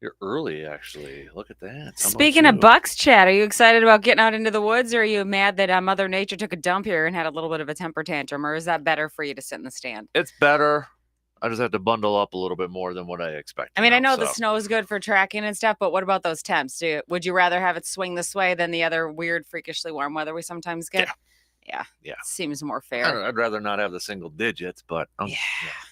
You're early, actually. Look at that.
Speaking of Bucks chat, are you excited about getting out into the woods, or are you mad that Mother Nature took a dump here and had a little bit of a temper tantrum, or is that better for you to sit in the stand?
It's better. I just have to bundle up a little bit more than what I expected.
I mean, I know the snow is good for tracking and stuff, but what about those temps? Would you rather have it swing this way than the other weird, freakishly warm weather we sometimes get? Yeah. Seems more fair.
I'd rather not have the single digits, but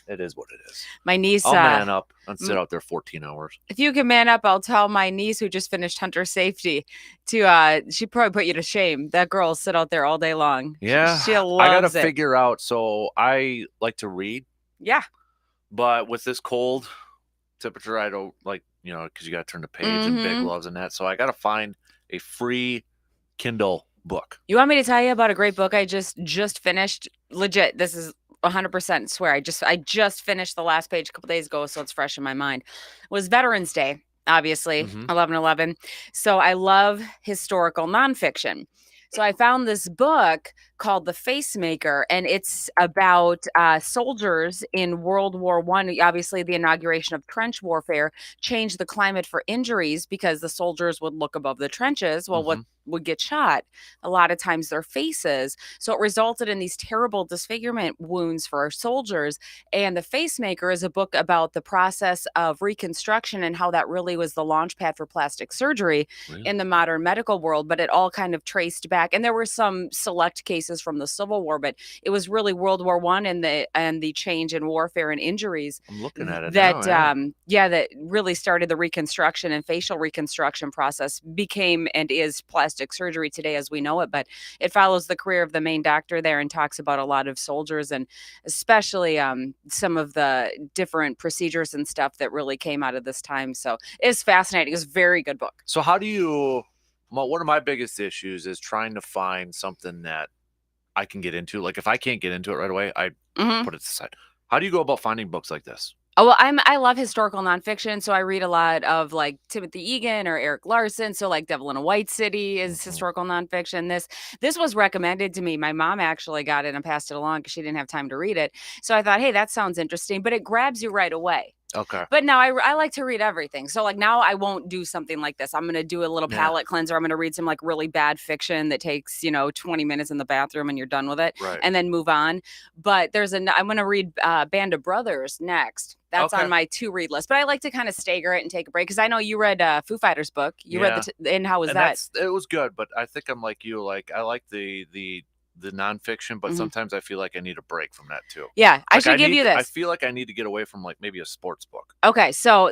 it is what it is.
My niece,
I'll man up and sit out there 14 hours.
If you can man up, I'll tell my niece who just finished hunter safety to she'd probably put you to shame. That girl will sit out there all day long.
Yeah,
she loves
I gotta
it.
figure out. So I like to read.
Yeah,
but with this cold temperature, I don't like, because you got to turn the page and big gloves and that. So I got to find a free Kindle book.
You want me to tell you about a great book I just finished? Legit, this is 100% swear. I just finished the last page a couple days ago, so it's fresh in my mind. It was Veterans Day, obviously, 11/11. So I love historical nonfiction. So I found this book called The Facemaker, and it's about soldiers in World War I. Obviously, the inauguration of trench warfare changed the climate for injuries because the soldiers would look above the trenches. Well, what would get shot? A lot of times their faces. So it resulted in these terrible disfigurement wounds for our soldiers. And The Facemaker is a book about the process of reconstruction and how that really was the launch pad for plastic surgery in the modern medical world. But it all kind of traced back. And there were some select cases pieces from the Civil War, but it was really World War I and the change in warfare and injuries
I'm looking at it
that
now. Yeah.
that really started the reconstruction and facial reconstruction process, became and is plastic surgery today as we know it. But it follows the career of the main doctor there and talks about a lot of soldiers, and especially some of the different procedures and stuff that really came out of this time. So it's fascinating. It's a very good book.
So how do you? One of my biggest issues is trying to find something that I can get into. Like if I can't get into it right away, I put it aside. How do you go about finding books like this?
Oh, well, I love historical nonfiction, so I read a lot of like Timothy Egan or Eric Larson. So like Devil in a White City is historical nonfiction. This was recommended to me. My mom actually got it and passed it along because she didn't have time to read it. So I thought, hey, that sounds interesting, but it grabs you right away.
Okay.
But now I like to read everything. So like now I won't do something like this. I'm going to do a little palate cleanser. I'm going to read some like really bad fiction that takes, 20 minutes in the bathroom and you're done with it,
Right.
and then move on. But I'm going to read Band of Brothers next. That's on my to read list. But I like to kind of stagger it and take a break because I know you read Foo Fighters book. You read and how was that?
It was good, but I think I'm like you. Like I like the nonfiction, but sometimes I feel like I need a break from that too.
Yeah, I
Like,
should give you this.
I feel like I need to get away from like maybe a sports book.
Okay, so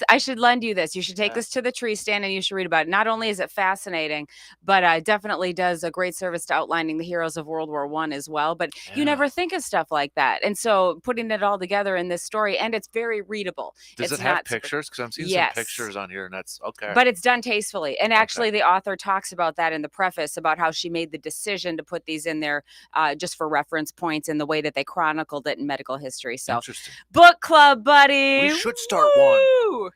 I should lend you this. You should take this to the tree stand and you should read about it. Not only is it fascinating, but it definitely does a great service to outlining the heroes of World War I as well. But you never think of stuff like that. And so putting it all together in this story, and it's very readable.
Does it have pictures? Because I'm seeing some pictures on here, and that's okay.
But it's done tastefully. And actually, the author talks about that in the preface, about how she made the decision to put these in there just for reference points and the way that they chronicled it in medical history. So,
interesting.
Book club, buddy.
We should start one.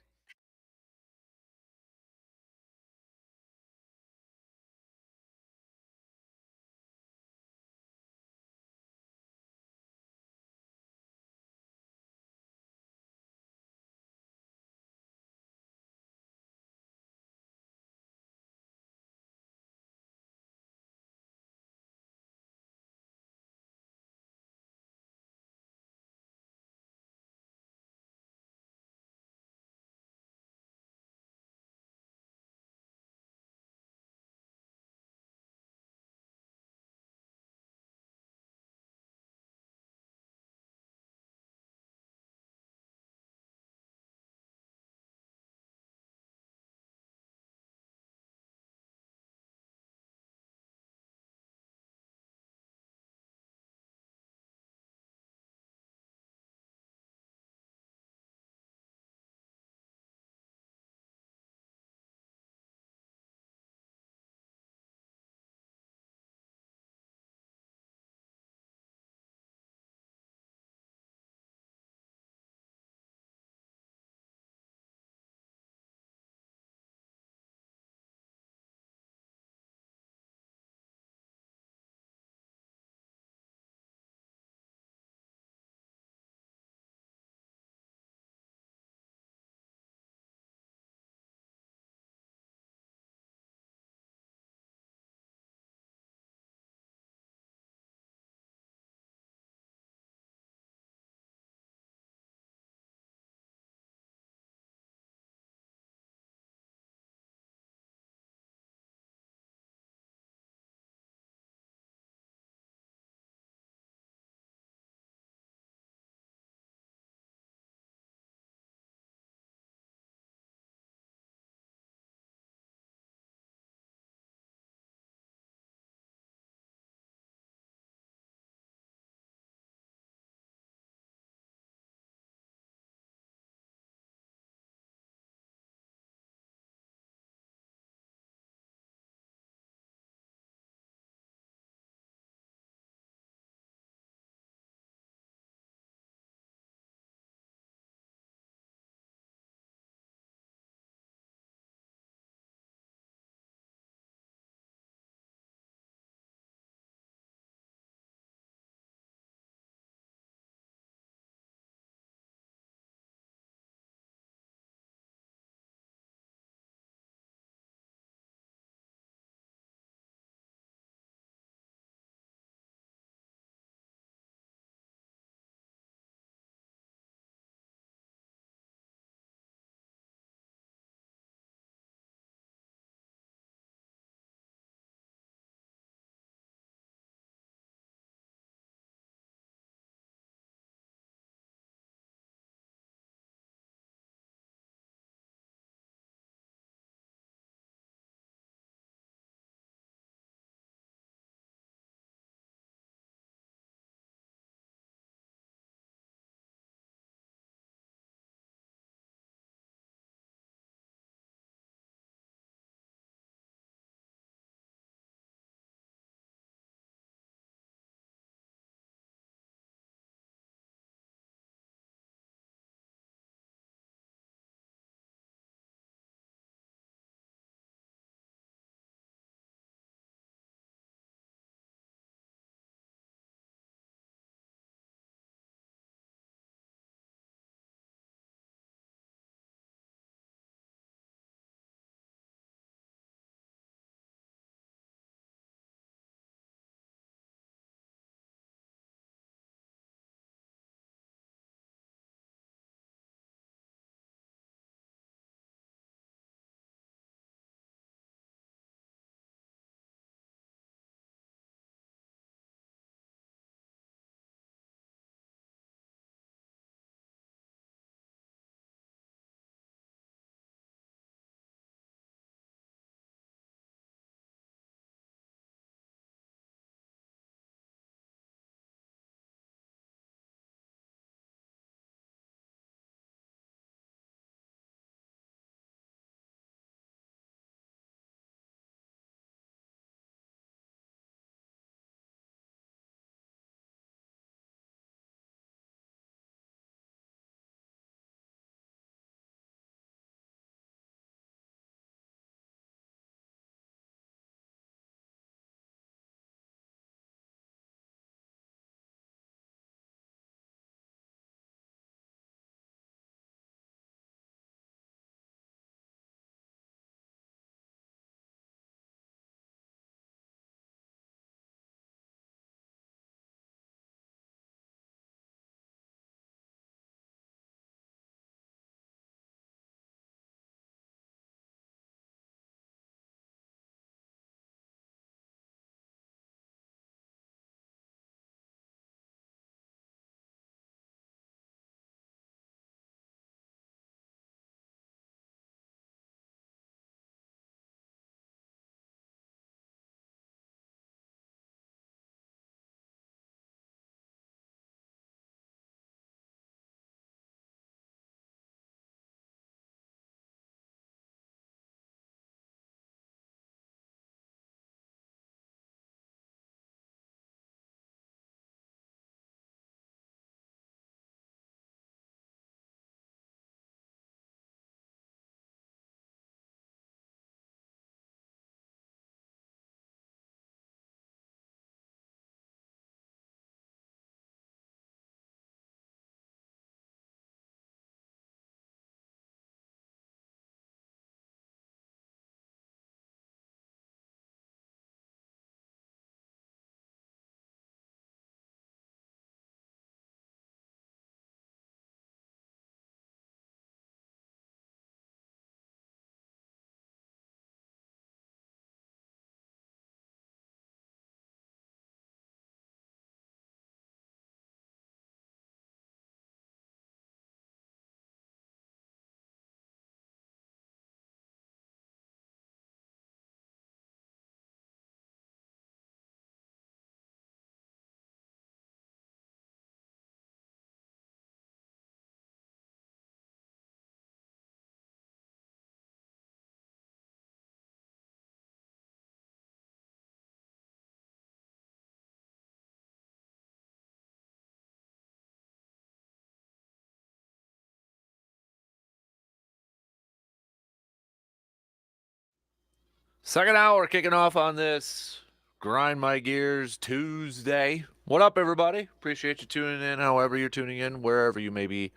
Second hour kicking off on this Grind My Gears Tuesday. What up, everybody? Appreciate you tuning in, however you're tuning in, wherever you may be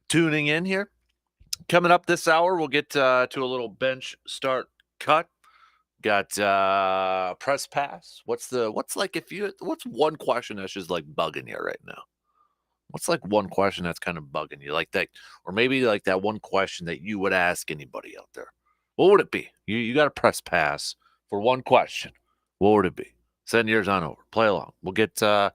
tuning in here. Coming up this hour, we'll get to a little bench start cut. Got press pass. What's one question that's just like bugging you right now? What's like one question that's kind of bugging you like that, or maybe like that one question that you would ask anybody out there? What would it be? You got to press pass for one question. What would it be? Send yours on over. Play along. We'll get to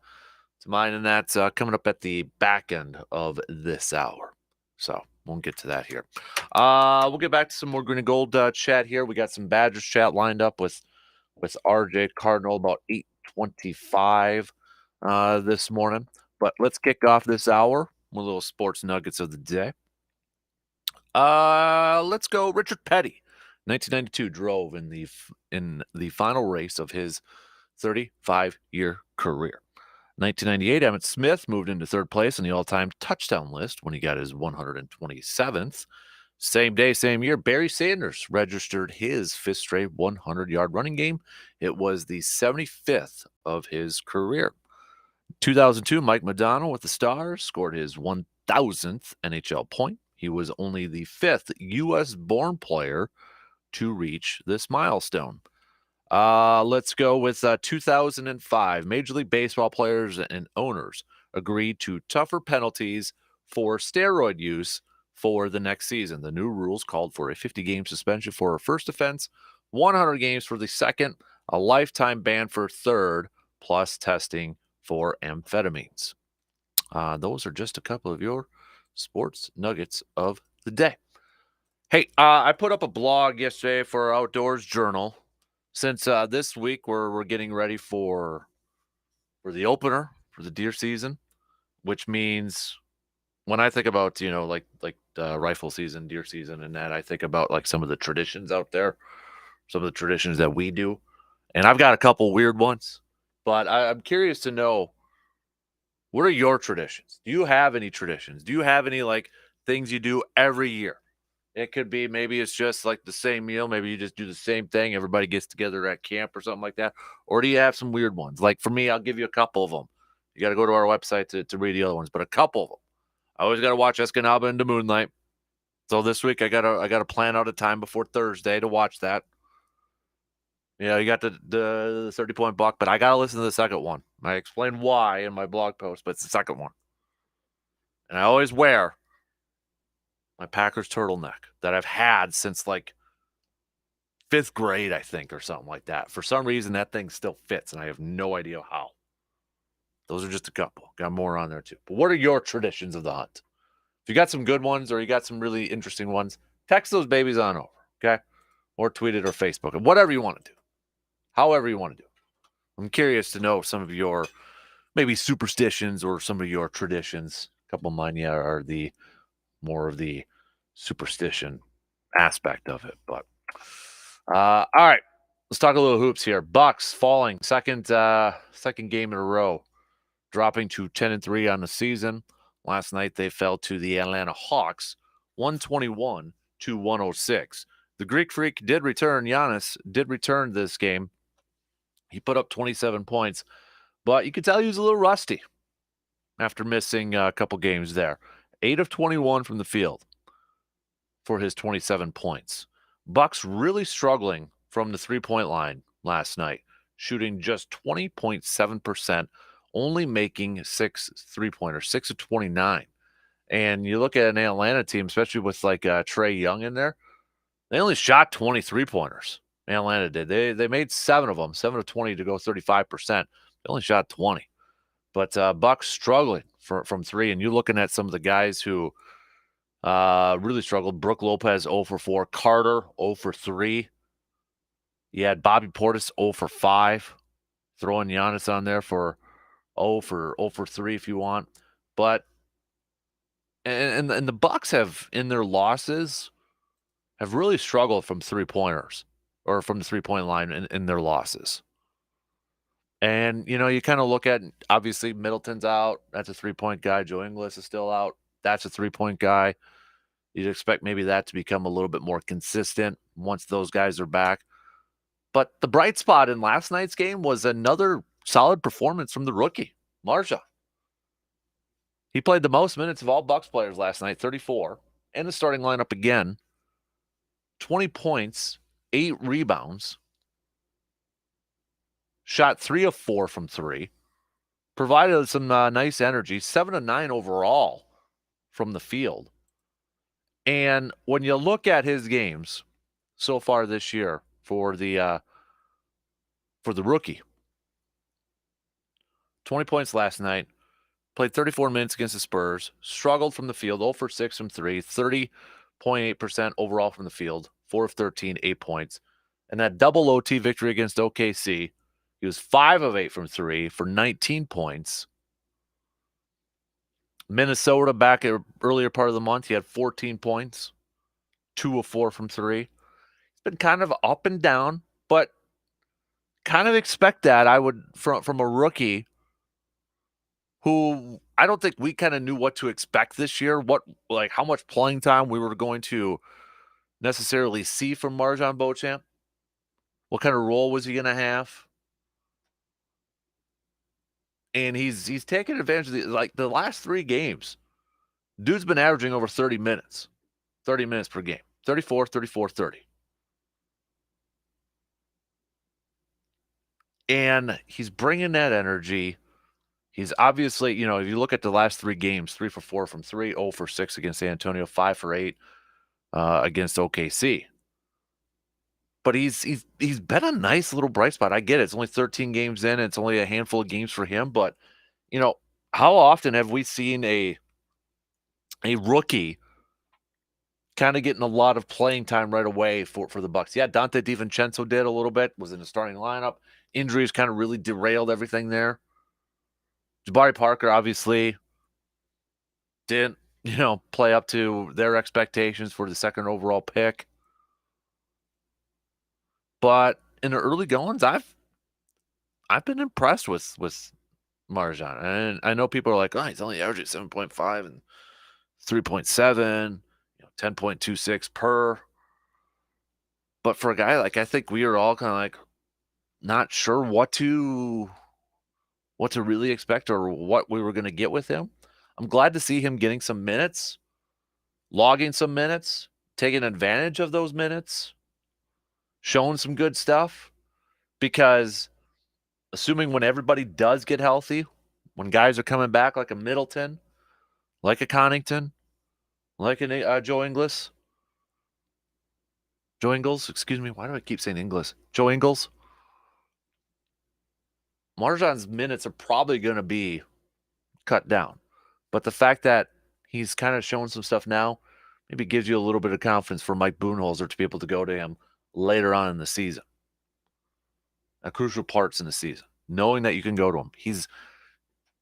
mine and that coming up at the back end of this hour. So we'll get to that here. We'll get back to some more green and gold chat here. We got some Badgers chat lined up with RJ Cardinal about 8:25 this morning. But let's kick off this hour with little sports nuggets of the day. Let's go. Richard Petty, 1992, drove in the final race of his 35-year career. 1998, Emmitt Smith moved into third place on the all-time touchdown list when he got his 127th. Same day, same year, Barry Sanders registered his fifth straight 100-yard running game. It was the 75th of his career. 2002, Mike Madonna with the Stars scored his 1,000th NHL point. He was only the fifth U.S.-born player to reach this milestone. Let's go with 2005. Major League Baseball players and owners agreed to tougher penalties for steroid use for the next season. The new rules called for a 50-game suspension for a first offense, 100 games for the second, a lifetime ban for third, plus testing for amphetamines. Those are just a couple of your sports nuggets of the day. Hey, I put up a blog yesterday for our Outdoors Journal. Since this week we're getting ready for the opener for the deer season, which means when I think about like rifle season, deer season, and that, I think about like some of the traditions out there, some of the traditions that we do, and I've got a couple weird ones. But I'm curious to know, what are your traditions? Do you have any traditions? Do you have any like things you do every year? It could be maybe it's just like the same meal. Maybe you just do the same thing. Everybody gets together at camp or something like that. Or do you have some weird ones? Like for me, I'll give you a couple of them. You got to go to our website to read the other ones, but a couple of them. I always got to watch Escanaba into Moonlight. So this week I gotta plan out a time before Thursday to watch that. Yeah, you got the 30-point buck, but I got to listen to the second one. I explain why in my blog post, but it's the second one. And I always wear my Packers turtleneck that I've had since like 5th grade, I think, or something like that. For some reason, that thing still fits, and I have no idea how. Those are just a couple. Got more on there, too. But what are your traditions of the hunt? If you got some good ones or you got some really interesting ones, text those babies on over, okay? Or tweet it or Facebook it, whatever you want to do. However you want to do. I'm curious to know some of your maybe superstitions or some of your traditions. A couple of mine, are the more of the superstition aspect of it. But all right, let's talk a little hoops here. Bucks falling second game in a row, dropping to 10-3 on the season. Last night they fell to the Atlanta Hawks, 121-106. The Greek Freak did return. Giannis did return this game. He put up 27 points, but you could tell he was a little rusty after missing a couple games there. 8 of 21 from the field for his 27 points. Bucks really struggling from the three-point line last night, shooting just 20.7%, only making 6 three-pointers, 6 of 29. And you look at an Atlanta team, especially with like Trae Young in there, they only shot 23 pointers. Atlanta did. They made 7 of them, 7 of 20 to go 35%. They only shot 20. But Bucks struggling from 3. And you're looking at some of the guys who really struggled. Brook Lopez 0 for 4. Carter 0 for 3. You had Bobby Portis 0 for 5. Throwing Giannis on there for 0 for 3 if you want. But and the Bucks have, in their losses, have really struggled from three-pointers or from the three-point line in their losses. And, you kind of look at, obviously, Middleton's out. That's a three-point guy. Joe Ingles is still out. That's a three-point guy. You'd expect maybe that to become a little bit more consistent once those guys are back. But the bright spot in last night's game was another solid performance from the rookie, Marja. He played the most minutes of all Bucks players last night, 34, in the starting lineup again. 20 points, 8 rebounds, shot 3 of 4 from 3, provided some nice energy, 7 of 9 overall from the field. And when you look at his games so far this year for the rookie, 20 points last night, played 34 minutes against the Spurs, struggled from the field, 0 for 6 from 3, 30.8% overall from the field, 4 of 13, 8 points. And that double OT victory against OKC, he was 5 of 8 from 3 for 19 points. Minnesota back at earlier part of the month, he had 14 points, 2 of 4 from 3. It's been kind of up and down, but kind of expect that I would from a rookie who I don't think we kind of knew what to expect this year, how much playing time we were going to necessarily see from Marjan Beauchamp. What kind of role was he going to have? And he's taken advantage of the last 3 games. Dude's been averaging over 30 minutes per game, 34, 34, 30. And he's bringing that energy. He's obviously, if you look at the last 3 games, 3 for 4 from 3, 0 for 6 against San Antonio, 5 for 8 against OKC. But he's been a nice little bright spot. I get it. It's only 13 games in. It's only a handful of games for him. But, how often have we seen a rookie kind of getting a lot of playing time right away for the Bucks? Yeah, Dante DiVincenzo did a little bit, was in the starting lineup. Injuries kind of really derailed everything there. Jabari Parker obviously didn't, play up to their expectations for the second overall pick. But in the early goings, I've been impressed with Marjan. And I know people are like, oh, he's only averaging 7.5 and 3.7, 10.26 per. But for a guy, I think we are all kind of not sure what to really expect or what we were going to get with him. I'm glad to see him getting some minutes, logging some minutes, taking advantage of those minutes, showing some good stuff, because assuming when everybody does get healthy, when guys are coming back like a Middleton, like a Connington, like a Joe Ingles, excuse me, why do I keep saying Ingles? Joe Ingles. Marjan's minutes are probably going to be cut down. But the fact that he's kind of showing some stuff now maybe gives you a little bit of confidence for Mike Budenholzer to be able to go to him later on in the season. At crucial parts in the season. Knowing that you can go to him. He's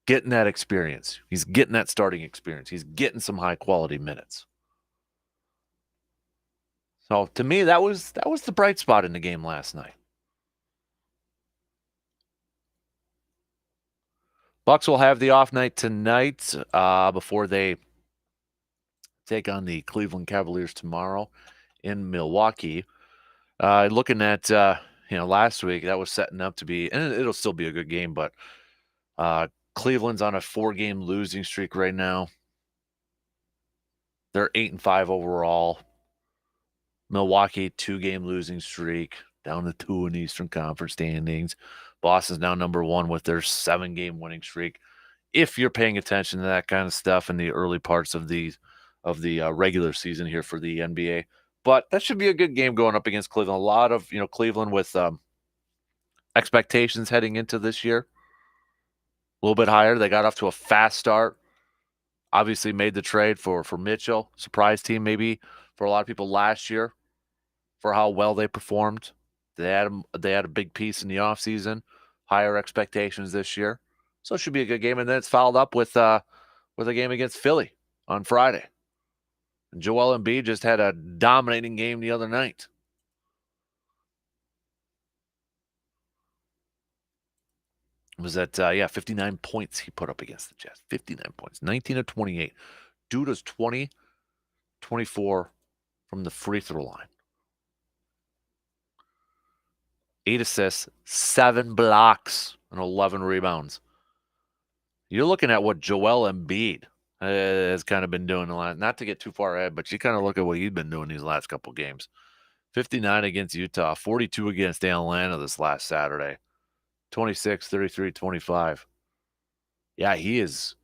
getting that experience. He's getting that starting experience. He's getting some high-quality minutes. So, to me, that was the bright spot in the game last night. Bucks will have the off night tonight before they take on the Cleveland Cavaliers tomorrow in Milwaukee. Looking at last week, that was setting up to be, and it'll still be a good game, but Cleveland's on a 4-game losing streak right now. They're 8-5 overall. Milwaukee, 2-game losing streak, down to 2 in the Eastern Conference standings. Boston's now number 1 with their 7-game winning streak. If you're paying attention to that kind of stuff in the early parts of the regular season here for the NBA. But that should be a good game going up against Cleveland. A lot of, Cleveland with expectations heading into this year. A little bit higher. They got off to a fast start. Obviously made the trade for Mitchell. Surprise team maybe for a lot of people last year for how well they performed. They had a big piece in the offseason. Higher expectations this year. So it should be a good game. And then it's followed up with a game against Philly on Friday. And Joel Embiid just had a dominating game the other night. It was at 59 points he put up against the Jazz. 59 points. 19 of 28. Dude was 20, 24 from the free throw line. 8 assists, 7 blocks, and 11 rebounds. You're looking at what Joel Embiid has kind of been doing a lot. Not to get too far ahead, but you kind of look at what he's been doing these last couple games. 59 against Utah, 42 against Atlanta this last Saturday, 26, 33, 25. Yeah, he is.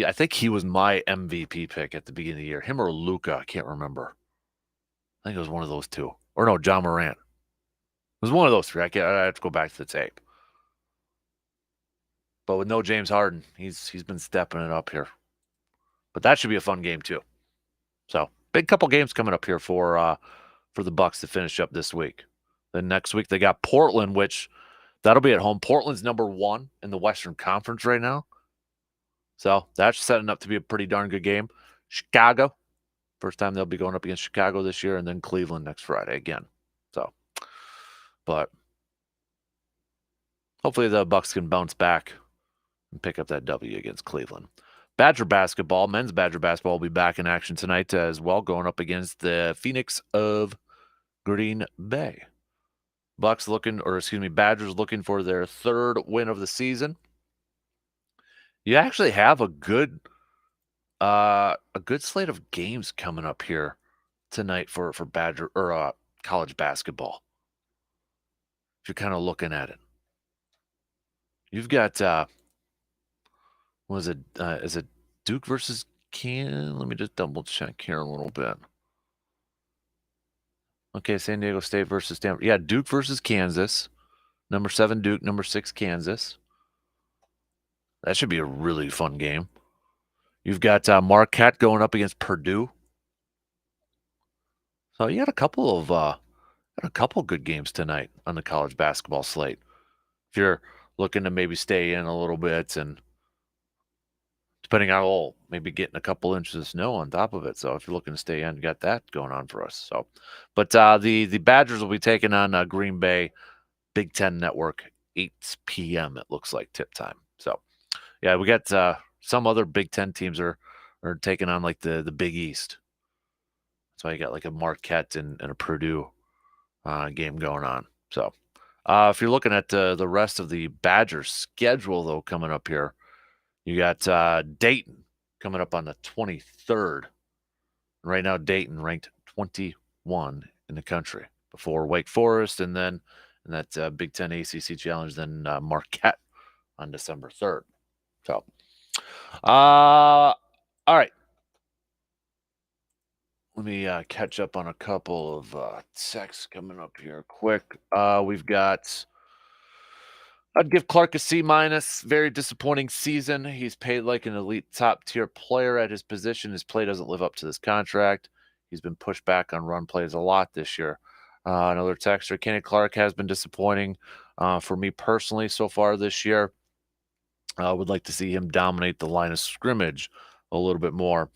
I think he was my MVP pick at the beginning of the year. Him or Luka, I can't remember. I think it was one of those two. Or no, John Morant. It was one of those three. I have to go back to the tape. But with no James Harden, he's been stepping it up here. But that should be a fun game too. So big couple games coming up here for the Bucks to finish up this week. Then next week they got Portland, which that'll be at home. Portland's number 1 in the Western Conference right now. So that's setting up to be a pretty darn good game. Chicago, first time they'll be going up against Chicago this year, and then Cleveland next Friday again. So, but hopefully the Bucks can bounce back and pick up that W against Cleveland. Badger basketball, men's Badger basketball will be back in action tonight as well, going up against the Phoenix of Green Bay. Badgers looking for their 3rd win of the season. You actually have a good slate of games coming up here tonight for Badger or college basketball. If you're kind of looking at it, you've got is it Duke versus Kansas? Let me just double check here a little bit. Okay, San Diego State versus Stanford. Yeah, Duke versus Kansas. Number 7 Duke, number 6 Kansas. That should be a really fun game. You've got Marquette going up against Purdue. So you got a couple of good games tonight on the college basketball slate. If you're looking to maybe stay in a little bit and depending on maybe getting a couple inches of snow on top of it. So if you're looking to stay in, you got that going on for us. So, but the Badgers will be taking on Green Bay, Big Ten Network, 8 p.m. It looks like tip time. So, yeah, we got some other Big Ten teams are taking on like the Big East. So you got like a Marquette and a Purdue game going on. So, if you're looking at the rest of the Badgers schedule though coming up here. You got Dayton coming up on the 23rd. Right now, Dayton ranked 21 in the country before Wake Forest, and then in that Big Ten ACC Challenge, then Marquette on December 3rd. So, all right. Let me catch up on a couple of texts coming up here quick. We've got... I'd give Clark a C-. Very disappointing season. He's paid like an elite top-tier player at his position. His play doesn't live up to this contract. He's been pushed back on run plays a lot this year. Another texter, Kenny Clark has been disappointing for me personally so far this year. I would like to see him dominate the line of scrimmage a little bit more.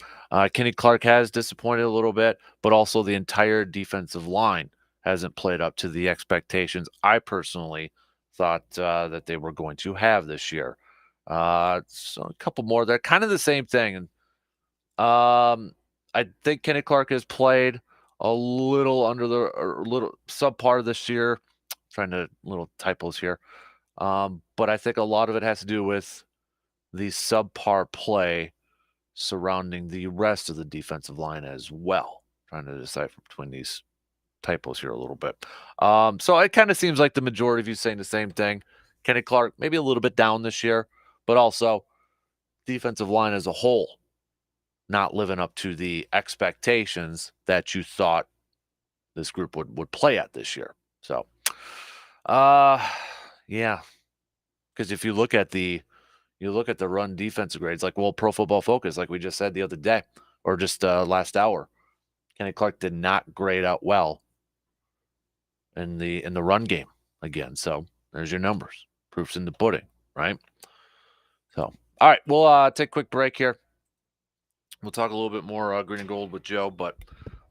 Kenny Clark has disappointed a little bit, but also the entire defensive line hasn't played up to the expectations I personally thought that they were going to have this year. So a couple more. They're kind of the same thing. And I think Kenny Clark has played a little under a little subpar this year. Little typos here. But I think a lot of it has to do with the subpar play surrounding the rest of the defensive line as well. Trying to decipher between these typos here a little bit. So it kind of seems like the majority of you saying the same thing. Kenny Clark, maybe a little bit down this year, but also defensive line as a whole not living up to the expectations that you thought this group would play at this year. So, yeah, because if you look at the run defensive grades, like Pro Football Focus, like we just said the other day, or just last hour, Kenny Clark did not grade out well in the run game again. So there's your numbers. Proof's in the pudding, right? So, all right, we'll take a quick break here. We'll talk a little bit more green and gold with Joe, but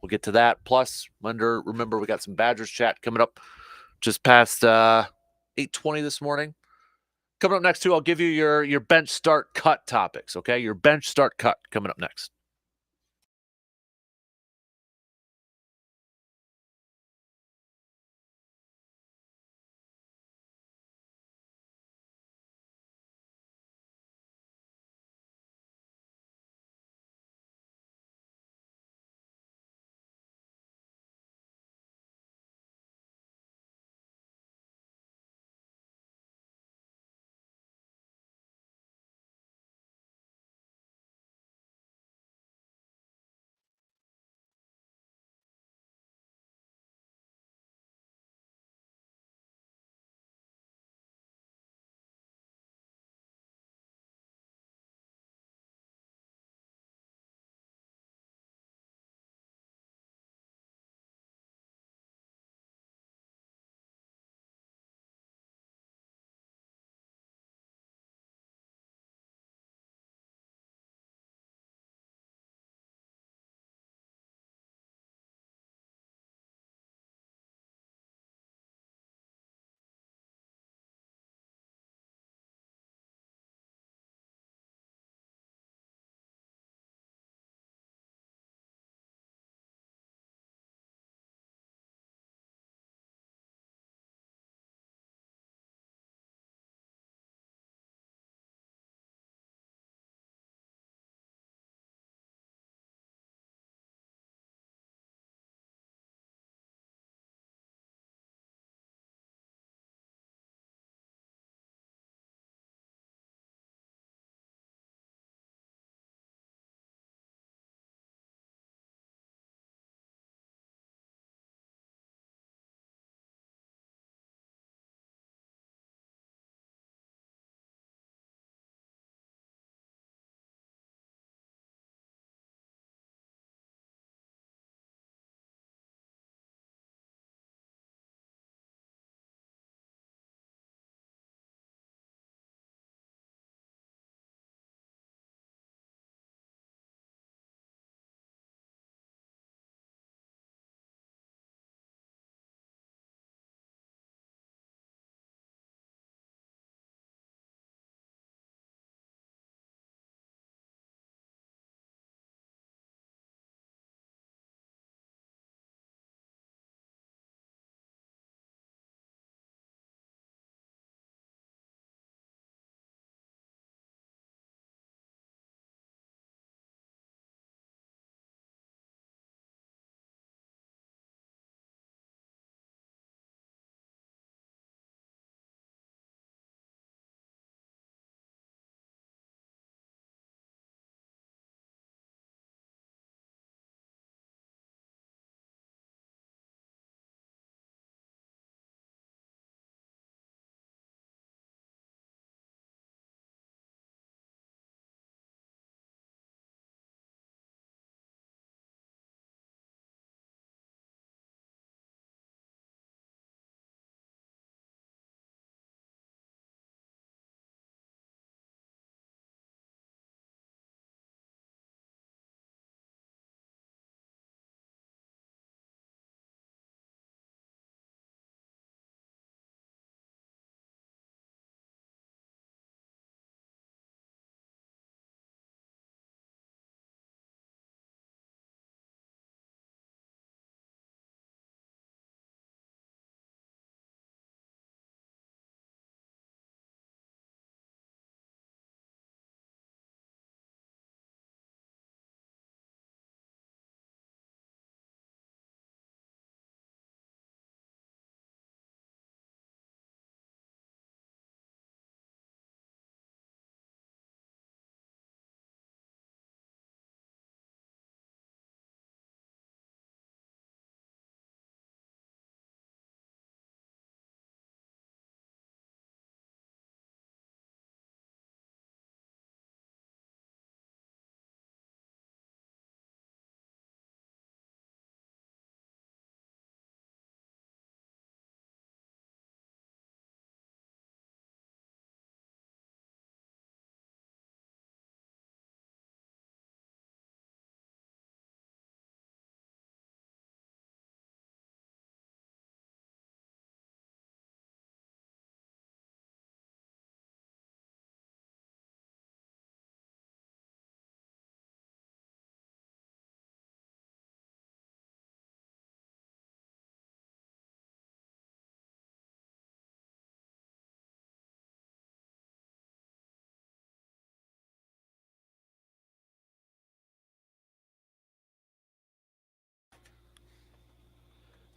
we'll get to that. Plus, remember we got some Badgers chat coming up just past 8:20 this morning. Coming up next, too, I'll give you your bench start cut topics, okay? Your bench start cut coming up next.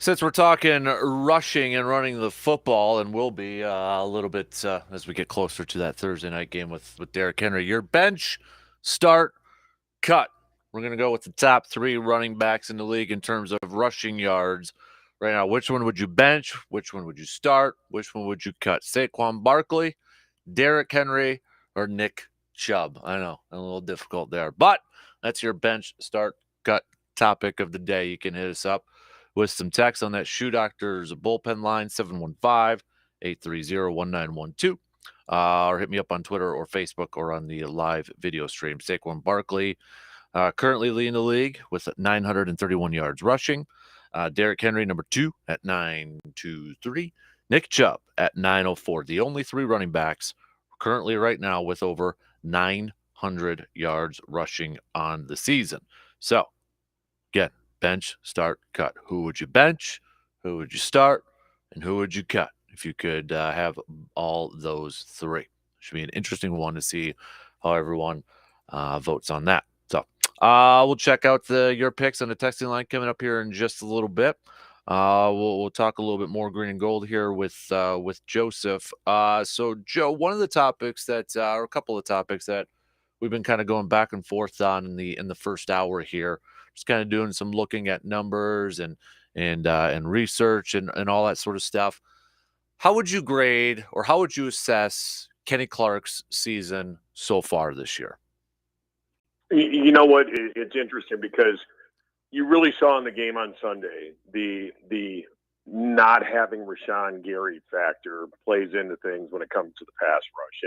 Since we're talking rushing and running the football, and will be a little bit as we get closer to that Thursday night game with Derrick Henry, your bench, start, cut. We're going to go with the top 3 running backs in the league in terms of rushing yards. Right now, which one would you bench? Which one would you start? Which one would you cut? Saquon Barkley, Derrick Henry, or Nick Chubb? I know, a little difficult there. But that's your bench, start, cut topic of the day. You can hit us up with some text on that Shoe Doctors bullpen line, 715-830-1912. Or hit me up on Twitter or Facebook or on the live video stream. Saquon Barkley currently leading the league with 931 yards rushing. Derrick Henry, number 2 at 923. Nick Chubb at 904. The only 3 running backs currently right now with over 900 yards rushing on the season. So, again, bench, start, cut. Who would you bench? Who would you start? And who would you cut if you could have all those 3? Should be an interesting one to see how everyone votes on that. So we'll check out your picks on the texting line coming up here in just a little bit. We'll talk a little bit more green and gold here with Joseph. So Joe, one of the topics that, or a couple of topics that we've been kind of going back and forth on in the first hour here, just kind of doing some looking at numbers and research and all that sort of stuff. How would you grade or how would you assess Kenny Clark's season so far this year?
You know what? It's interesting because you really saw in the game on Sunday the not having Rashawn Gary factor plays into things when it comes to the pass rush.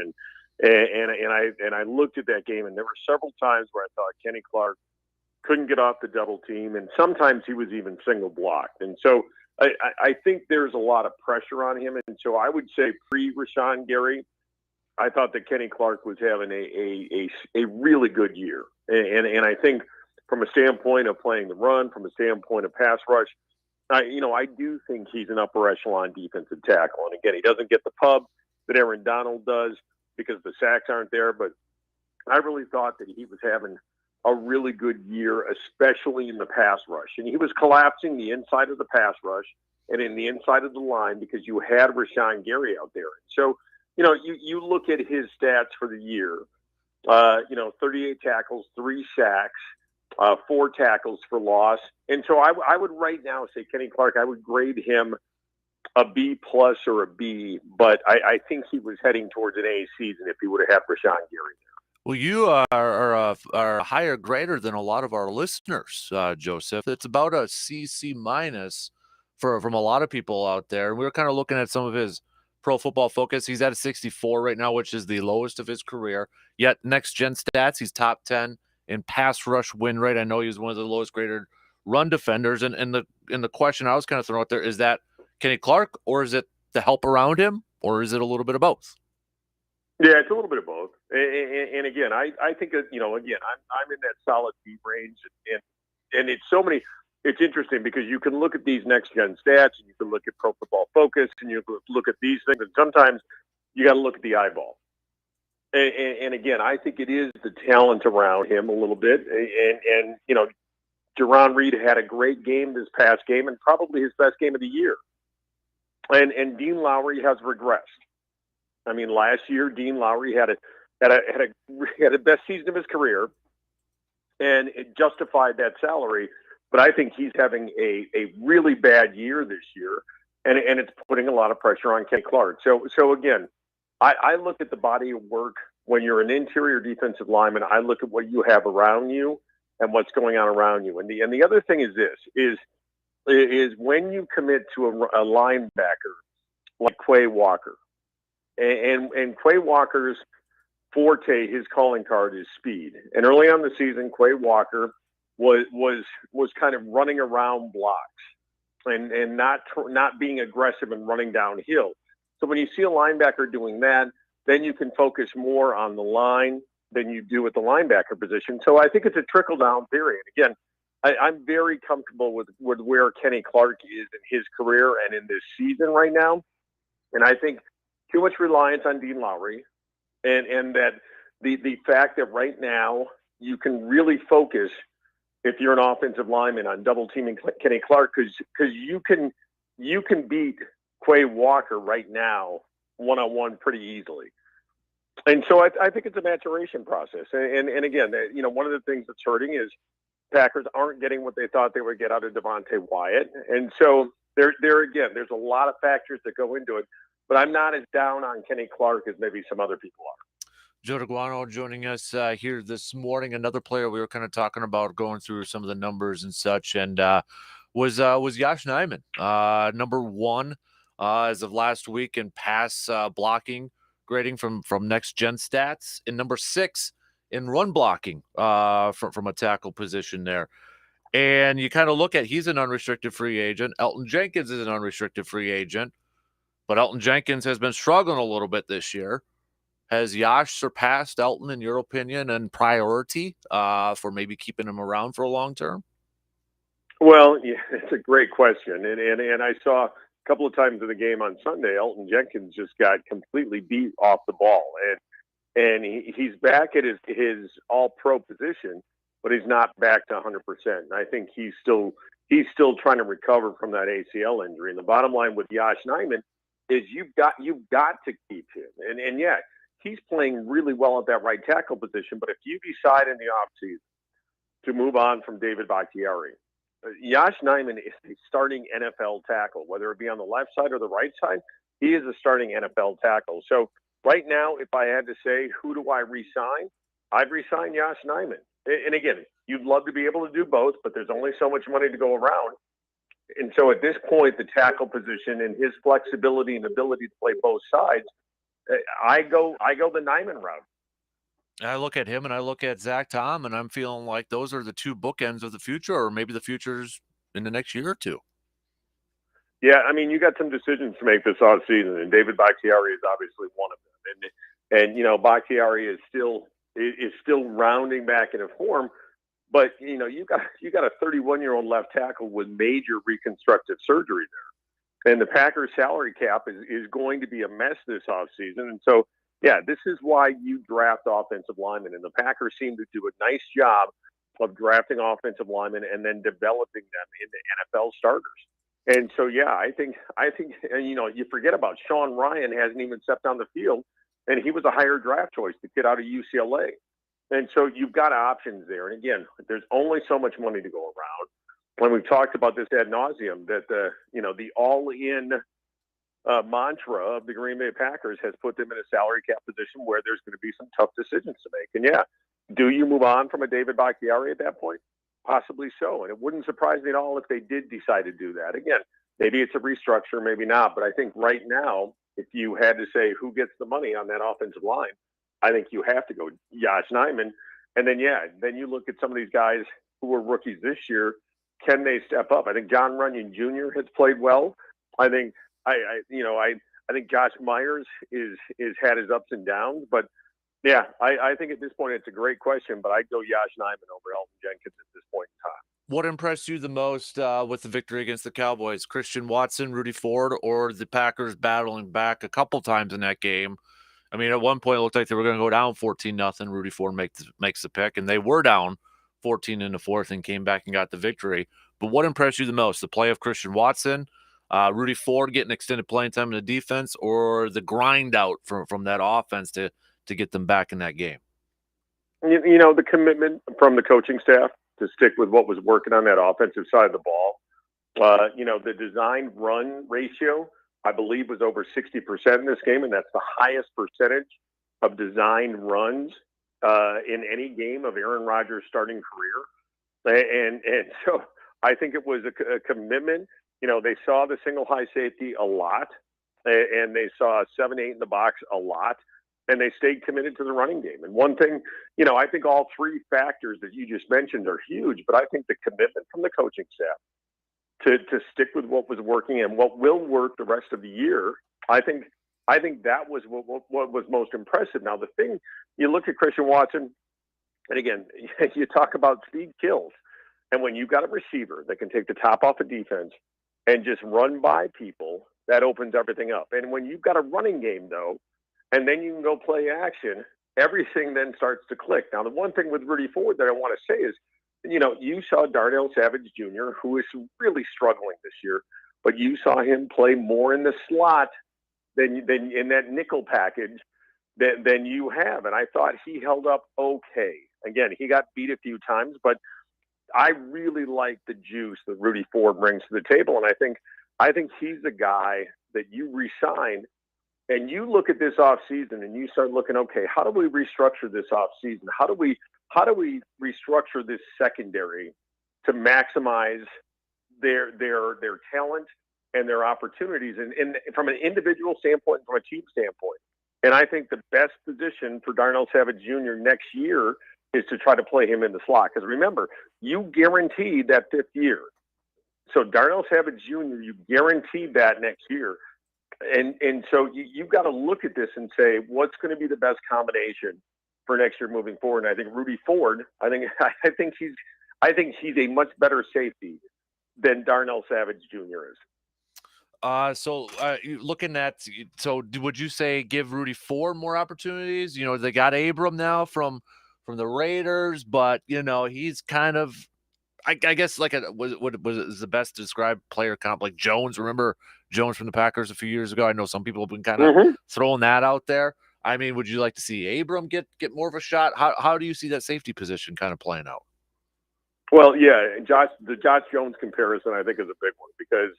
And I looked at that game, and there were several times where I thought Kenny Clark couldn't get off the double team, and sometimes he was even single blocked. And so I think there's a lot of pressure on him. And so I would say pre-Rashawn Gary, I thought that Kenny Clark was having a really good year. And I think from a standpoint of playing the run, from a standpoint of pass rush, I do think he's an upper echelon defensive tackle. And again, he doesn't get the pub that Aaron Donald does because the sacks aren't there. But I really thought that he was having a really good year, especially in the pass rush. And he was collapsing the inside of the pass rush and in the inside of the line because you had Rashawn Gary out there. So, you look at his stats for the year, 38 tackles, 3 sacks, 4 tackles for loss. And so I would right now say Kenny Clark, I would grade him a B+ or a B, but I think he was heading towards an A season if he would have had Rashawn Gary there.
Well, you are a higher grader than a lot of our listeners, Joseph. It's about a C minus from a lot of people out there. And we were kind of looking at some of his Pro Football Focus. He's at a 64 right now, which is the lowest of his career. Yet next gen stats, he's top 10 in pass rush win rate. I know he was one of the lowest graded run defenders. And the question I was kind of throwing out there is that Kenny Clark, or is it the help around him, or is it a little bit of both?
Yeah, it's a little bit of both. And again, I think that, I'm in that solid B range, and it's so many. It's interesting because you can look at these next gen stats, and you can look at Pro Football Focus, and you can look at these things, and sometimes you got to look at the eyeball. And again, I think it is the talent around him a little bit. And Jerron Reed had a great game this past game, and probably his best game of the year. And Dean Lowry has regressed. I mean, last year Dean Lowry had a best season of his career, and it justified that salary. But I think he's having a really bad year this year, and it's putting a lot of pressure on Kenny Clark. So again, I look at the body of work when you're an interior defensive lineman. I look at what you have around you and what's going on around you. And the other thing is this is when you commit to a linebacker like Quay Walker, and Quay Walker's forte, his calling card is speed. And early on in the season, Quay Walker was kind of running around blocks and not being aggressive and running downhill. So when you see a linebacker doing that, then you can focus more on the line than you do at the linebacker position. So I think it's a trickle-down theory. And again, I'm very comfortable with where Kenny Clark is in his career and in this season right now. And I think too much reliance on Dean Lowry and that the fact that right now you can really focus if you're an offensive lineman on double teaming Kenny Clark, because you can beat Quay Walker right now one-on-one pretty easily. And so I think it's a maturation process. And again, one of the things that's hurting is Packers aren't getting what they thought they would get out of Devontae Wyatt. And so there again, there's a lot of factors that go into it, but I'm not as down on Kenny Clark as maybe some other people are.
Joe DeGuano joining us here this morning. Another player we were kind of talking about, going through some of the numbers and such, and was Yosh Nijman, number one as of last week in pass blocking grading from Next Gen Stats, and number 6 in run blocking from a tackle position there. And you kind of look at, he's an unrestricted free agent. Elton Jenkins is an unrestricted free agent, but Elton Jenkins has been struggling a little bit this year. Has Yosh surpassed Elton, in your opinion, and priority for maybe keeping him around for a long term?
Well, yeah, it's a great question. And I saw a couple of times in the game on Sunday, Elton Jenkins just got completely beat off the ball. And he's back at his all-pro position, but he's not back to 100%. And I think he's still trying to recover from that ACL injury. And the bottom line with Yosh Nijman is you've got to keep him. And yeah, he's playing really well at that right tackle position. But if you decide in the offseason to move on from David Bakhtiari, Yosh Nijman is a starting NFL tackle, whether it be on the left side or the right side. He is a starting NFL tackle. So right now, if I had to say, who do I re-sign? I'd re-sign Yosh Nijman. And again, you'd love to be able to do both, but there's only so much money to go around. And so at this point, the tackle position and his flexibility and ability to play both sides, I go the Nijman route.
I look at him and I look at Zach Tom, and I'm feeling like those are the two bookends of the future, or maybe the future's in the next year or two.
Yeah, I mean, you got some decisions to make this offseason, and David Bakhtiari is obviously one of them. And Bakhtiari is still rounding back into form, but you got a 31-year-old left tackle with major reconstructive surgery there, and the Packers' salary cap is going to be a mess this offseason. And so, yeah, this is why you draft offensive linemen, and the Packers seem to do a nice job of drafting offensive linemen and then developing them into NFL starters. And so, yeah, I think, you forget about Sean Ryan hasn't even stepped on the field, and he was a higher draft choice, the kid out of UCLA. And so you've got options there. And again, there's only so much money to go around. When we've talked about this ad nauseum, that the all-in mantra of the Green Bay Packers has put them in a salary cap position where there's going to be some tough decisions to make. And yeah, do you move on from a David Bakhtiari at that point? Possibly so. And it wouldn't surprise me at all if they did decide to do that. Again, maybe it's a restructure, maybe not. But I think right now, if you had to say who gets the money on that offensive line, I think you have to go Yosh Nijman. And then, then you look at some of these guys who were rookies this year. Can they step up? I think John Runyon Jr. has played well. I think I think Josh Myers is had his ups and downs, but yeah, I think at this point it's a great question, but I'd go Yosh Nijman over Elton Jenkins at this point in time.
What impressed you the most with the victory against the Cowboys? Christian Watson, Rudy Ford, or the Packers battling back a couple times in that game? I mean, at one point it looked like they were going to go down 14-0. Rudy Ford makes the pick, and they were down 14 in the fourth and came back and got the victory. But what impressed you the most? The play of Christian Watson, Rudy Ford getting extended playing time in the defense, or the grind out from that offense to get them back in that game?
The commitment from the coaching staff to stick with what was working on that offensive side of the ball. The design run ratio, I believe, was over 60% in this game, and that's the highest percentage of designed runs in any game of Aaron Rodgers' starting career. And so I think it was a commitment. They saw the single high safety a lot, and they saw 7-8 in the box a lot, and they stayed committed to the running game. And one thing, I think all three factors that you just mentioned are huge, but I think the commitment from the coaching staff to stick with what was working and what will work the rest of the year, I think that was what was most impressive. Now, the thing, you look at Christian Watson, and again, you talk about speed kills. And when you've got a receiver that can take the top off of defense and just run by people, that opens everything up. And when you've got a running game, though, and then you can go play action, everything then starts to click. Now, the one thing with Rudy Ford that I want to say is, you saw Darnell Savage Jr., who is really struggling this year, but you saw him play more in the slot than in that nickel package than you have. And I thought he held up okay. Again, he got beat a few times, but I really like the juice that Rudy Ford brings to the table. And I think he's the guy that you re-sign, and you look at this offseason and you start looking, okay, how do we restructure this offseason? How do we restructure this secondary to maximize their talent and their opportunities, and from an individual standpoint, from a team standpoint. And I think the best position for Darnell Savage Jr. next year is to try to play him in the slot. Because remember, you guaranteed that 5th year. So Darnell Savage Jr., you guaranteed that next year. And so you've got to look at this and say, what's going to be the best combination for next year moving forward? And I think Rudy Ford, I think he's a much better safety than Darnell Savage Jr. is.
So looking at, would you say give Rudy Ford more opportunities? They got Abram now from the Raiders, but he's kind of, I guess, like what was the best described player comp, like Jones. Remember Jones from the Packers a few years ago? I know some people have been kind of throwing that out there. I mean, would you like to see Abram get more of a shot? How do you see that safety position kind of playing out?
Well, yeah, the Josh Jones comparison I think is a big one, because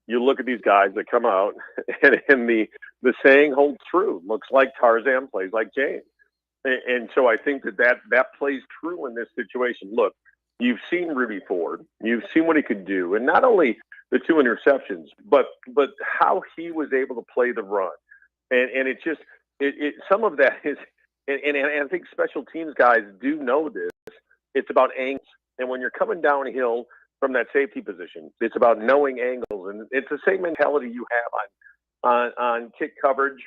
you look at these guys that come out, and the saying holds true. Looks like Tarzan, plays like James. And so I think that plays true in this situation. Look, you've seen Rudy Ford. You've seen what he could do. And not only the 2 interceptions, but how he was able to play the run. And it's just some of that is, and I think special teams guys do know this, it's about angles. And when you're coming downhill from that safety position, it's about knowing angles. And it's the same mentality you have on kick coverage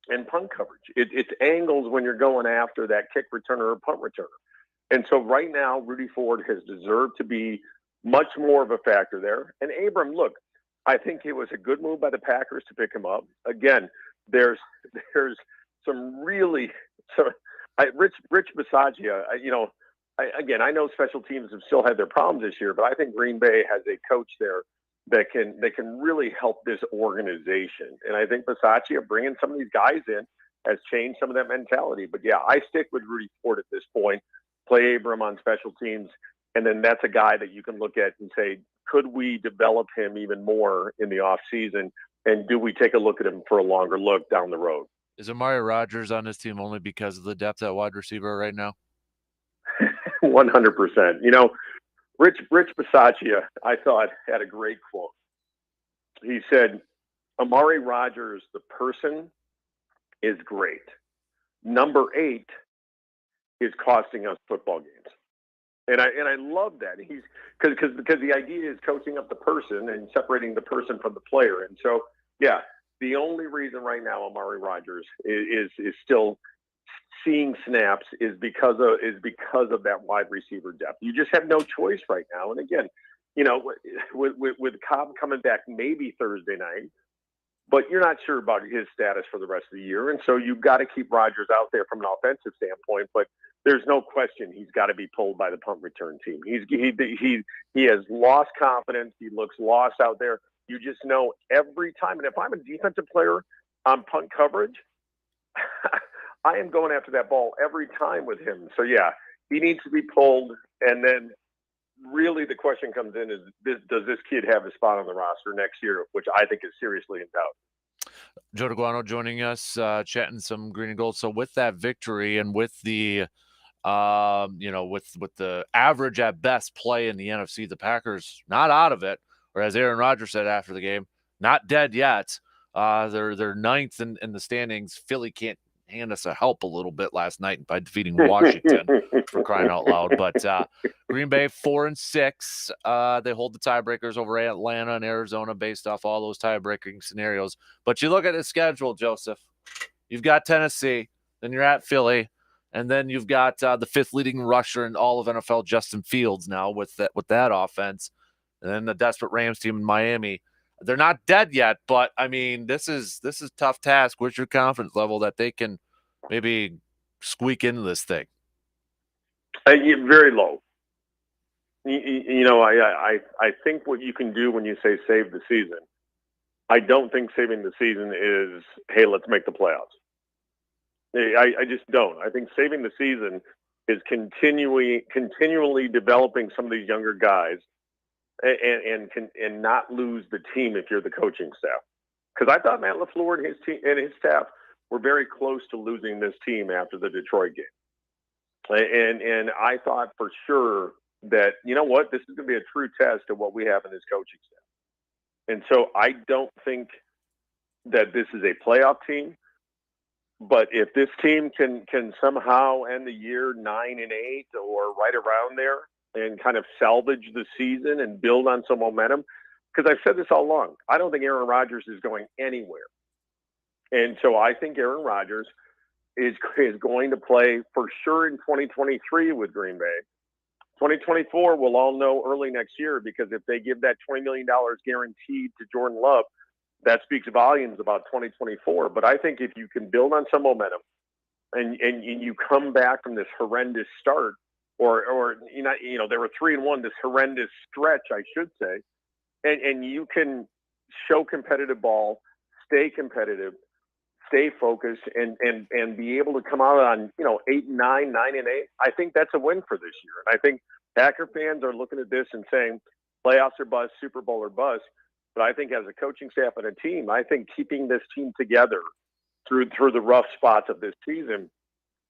and punt coverage. It's angles when you're going after that kick returner or punt returner. And so right now, Rudy Ford has deserved to be much more of a factor there. And Abram, look, I think it was a good move by the Packers to pick him up. Again, there's some really Rich Bisaccia, I know special teams have still had their problems this year, but I think Green Bay has a coach there that can really help this organization. And I think Bisaccia, bringing some of these guys in, has changed some of that mentality. But yeah, I stick with Rudy Ford at this point. Play Abram on special teams, and then that's a guy that you can look at and say, could we develop him even more in the off season, and do we take a look at him for a longer look down the road?
Is Amari Rodgers on this team only because of the depth at wide receiver right now?
100%. Rich Bisaccia, I thought, had a great quote. He said, Amari Rodgers, the person, is great. Number 8 is costing us football games. And I love that. He's because the idea is coaching up the person and separating the person from the player. And so, yeah, the only reason right now Amari Rodgers is still seeing snaps is because of that wide receiver depth. You just have no choice right now. And again, with Cobb coming back maybe Thursday night, but you're not sure about his status for the rest of the year. And so you've got to keep Rodgers out there from an offensive standpoint, but there's no question he's got to be pulled by the punt return team. He has lost confidence. He looks lost out there. You just know every time. And if I'm a defensive player on punt coverage, I am going after that ball every time with him. So yeah, he needs to be pulled. And then really the question comes in is, does this kid have a spot on the roster next year, which I think is seriously in doubt.
Joe DeGuano joining us, chatting some green and gold. So with that victory and with the, with the average at best play in the NFC, the Packers not out of it, or as Aaron Rodgers said after the game, not dead yet. They're ninth in the standings. Philly can't hand us a help a little bit last night by defeating Washington for crying out loud. But Green Bay 4-6. They hold the tiebreakers over Atlanta and Arizona based off all those tiebreaking scenarios. But you look at the schedule, Joseph. You've got Tennessee, then you're at Philly, and then you've got the 5th leading rusher in all of NFL, Justin Fields, now with that offense, and then the desperate Rams team in Miami. They're not dead yet, but I mean, this is a tough task. What's your confidence level that they can maybe squeak into this thing?
Very low. I think what you can do when you say save the season, I don't think saving the season is, hey, let's make the playoffs. I just don't. I think saving the season is continually developing some of these younger guys and not lose the team if you're the coaching staff. Because I thought Matt LaFleur and his team and his staff were very close to losing this team after the Detroit game. And I thought for sure that, you know what, this is going to be a true test of what we have in this coaching staff. And so I don't think that this is a playoff team. But if this team can somehow end the year 9-8 or right around there and kind of salvage the season and build on some momentum, because I've said this all along, I don't think Aaron Rodgers is going anywhere. And so I think Aaron Rodgers is going to play for sure in 2023 with Green Bay. 2024, we'll all know early next year, because if they give that $20 million guaranteed to Jordan Love, that speaks volumes about 2024. But I think if you can build on some momentum and you come back from this horrendous start, or they were 3-1, this horrendous stretch, I should say, and you can show competitive ball, stay competitive, stay focused, and be able to come out on 8-9, 9-8. I think that's a win for this year. And I think Packer fans are looking at this and saying playoffs are bust, Super Bowl or bust. But I think as a coaching staff and a team, I think keeping this team together through the rough spots of this season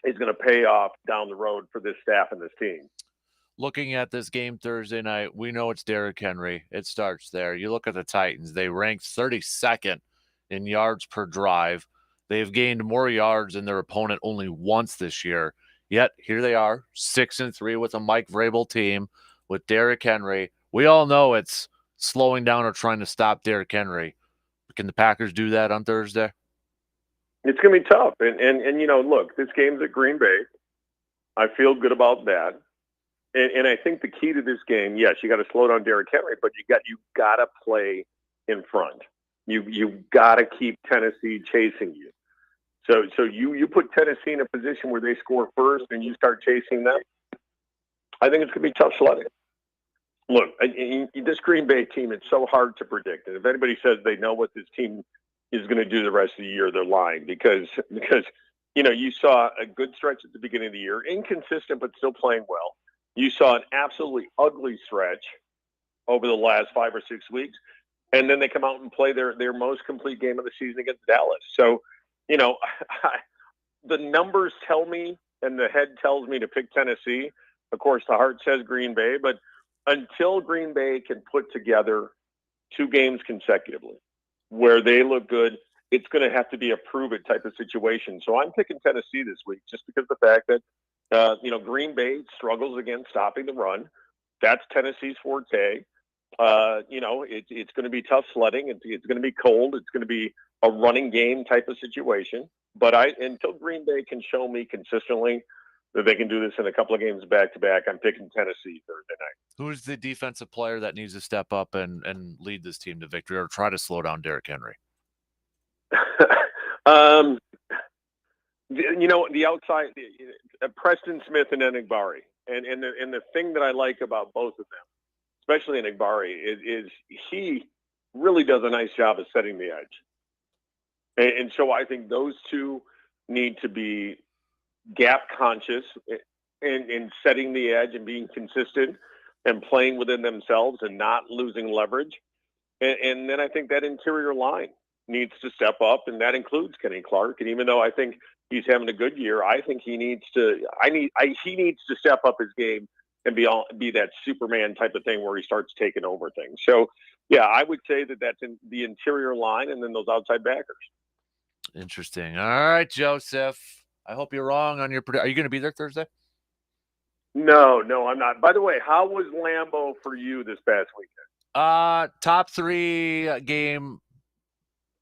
is going to pay off down the road for this staff and this team.
Looking at this game Thursday night, we know it's Derrick Henry. It starts there. You look at the Titans. They ranked 32nd in yards per drive. They've gained more yards than their opponent only once this year. Yet, here they are, 6-3 with a Mike Vrabel team with Derrick Henry. We all know it's slowing down or trying to stop Derrick Henry. Can the Packers do that on Thursday?
It's going to be tough. And look, this game's at Green Bay. I feel good about that. And I think the key to this game, yes, you got to slow down Derrick Henry, but you got to play in front. You got to keep Tennessee chasing you. So you put Tennessee in a position where they score first and you start chasing them. I think it's going to be tough sledding. Look, this Green Bay team, it's so hard to predict. And if anybody says they know what this team is going to do the rest of the year, they're lying because you saw a good stretch at the beginning of the year, inconsistent but still playing well. You saw an absolutely ugly stretch over the last 5 or 6 weeks, and then they come out and play their most complete game of the season against Dallas. So, the numbers tell me and the head tells me to pick Tennessee. Of course, the heart says Green Bay, but until Green Bay can put together 2 games consecutively where they look good, it's going to have to be a prove-it type of situation. So I'm picking Tennessee this week just because of the fact that, Green Bay struggles against stopping the run. That's Tennessee's forte. It's going to be tough sledding. It's going to be cold. It's going to be a running game type of situation. But until Green Bay can show me consistently that they can do this in a couple of games back-to-back, I'm picking Tennessee Thursday night.
Who's the defensive player that needs to step up and lead this team to victory or try to slow down Derrick Henry?
The outside, Preston Smith and Enagbari. And the thing that I like about both of them, especially Enagbari, is he really does a nice job of setting the edge. And so I think those two need to be gap conscious in setting the edge and being consistent and playing within themselves and not losing leverage. And then I think that interior line needs to step up, and that includes Kenny Clark. And even though I think he's having a good year, I think he needs to step up his game and be that Superman type of thing where he starts taking over things. So, yeah, I would say that's in the interior line and then those outside backers.
Interesting. All right, Joseph. I hope you're wrong on your prediction. Are you going to be there Thursday?
No, I'm not. By the way, how was Lambeau for you this past weekend?
Top 3 game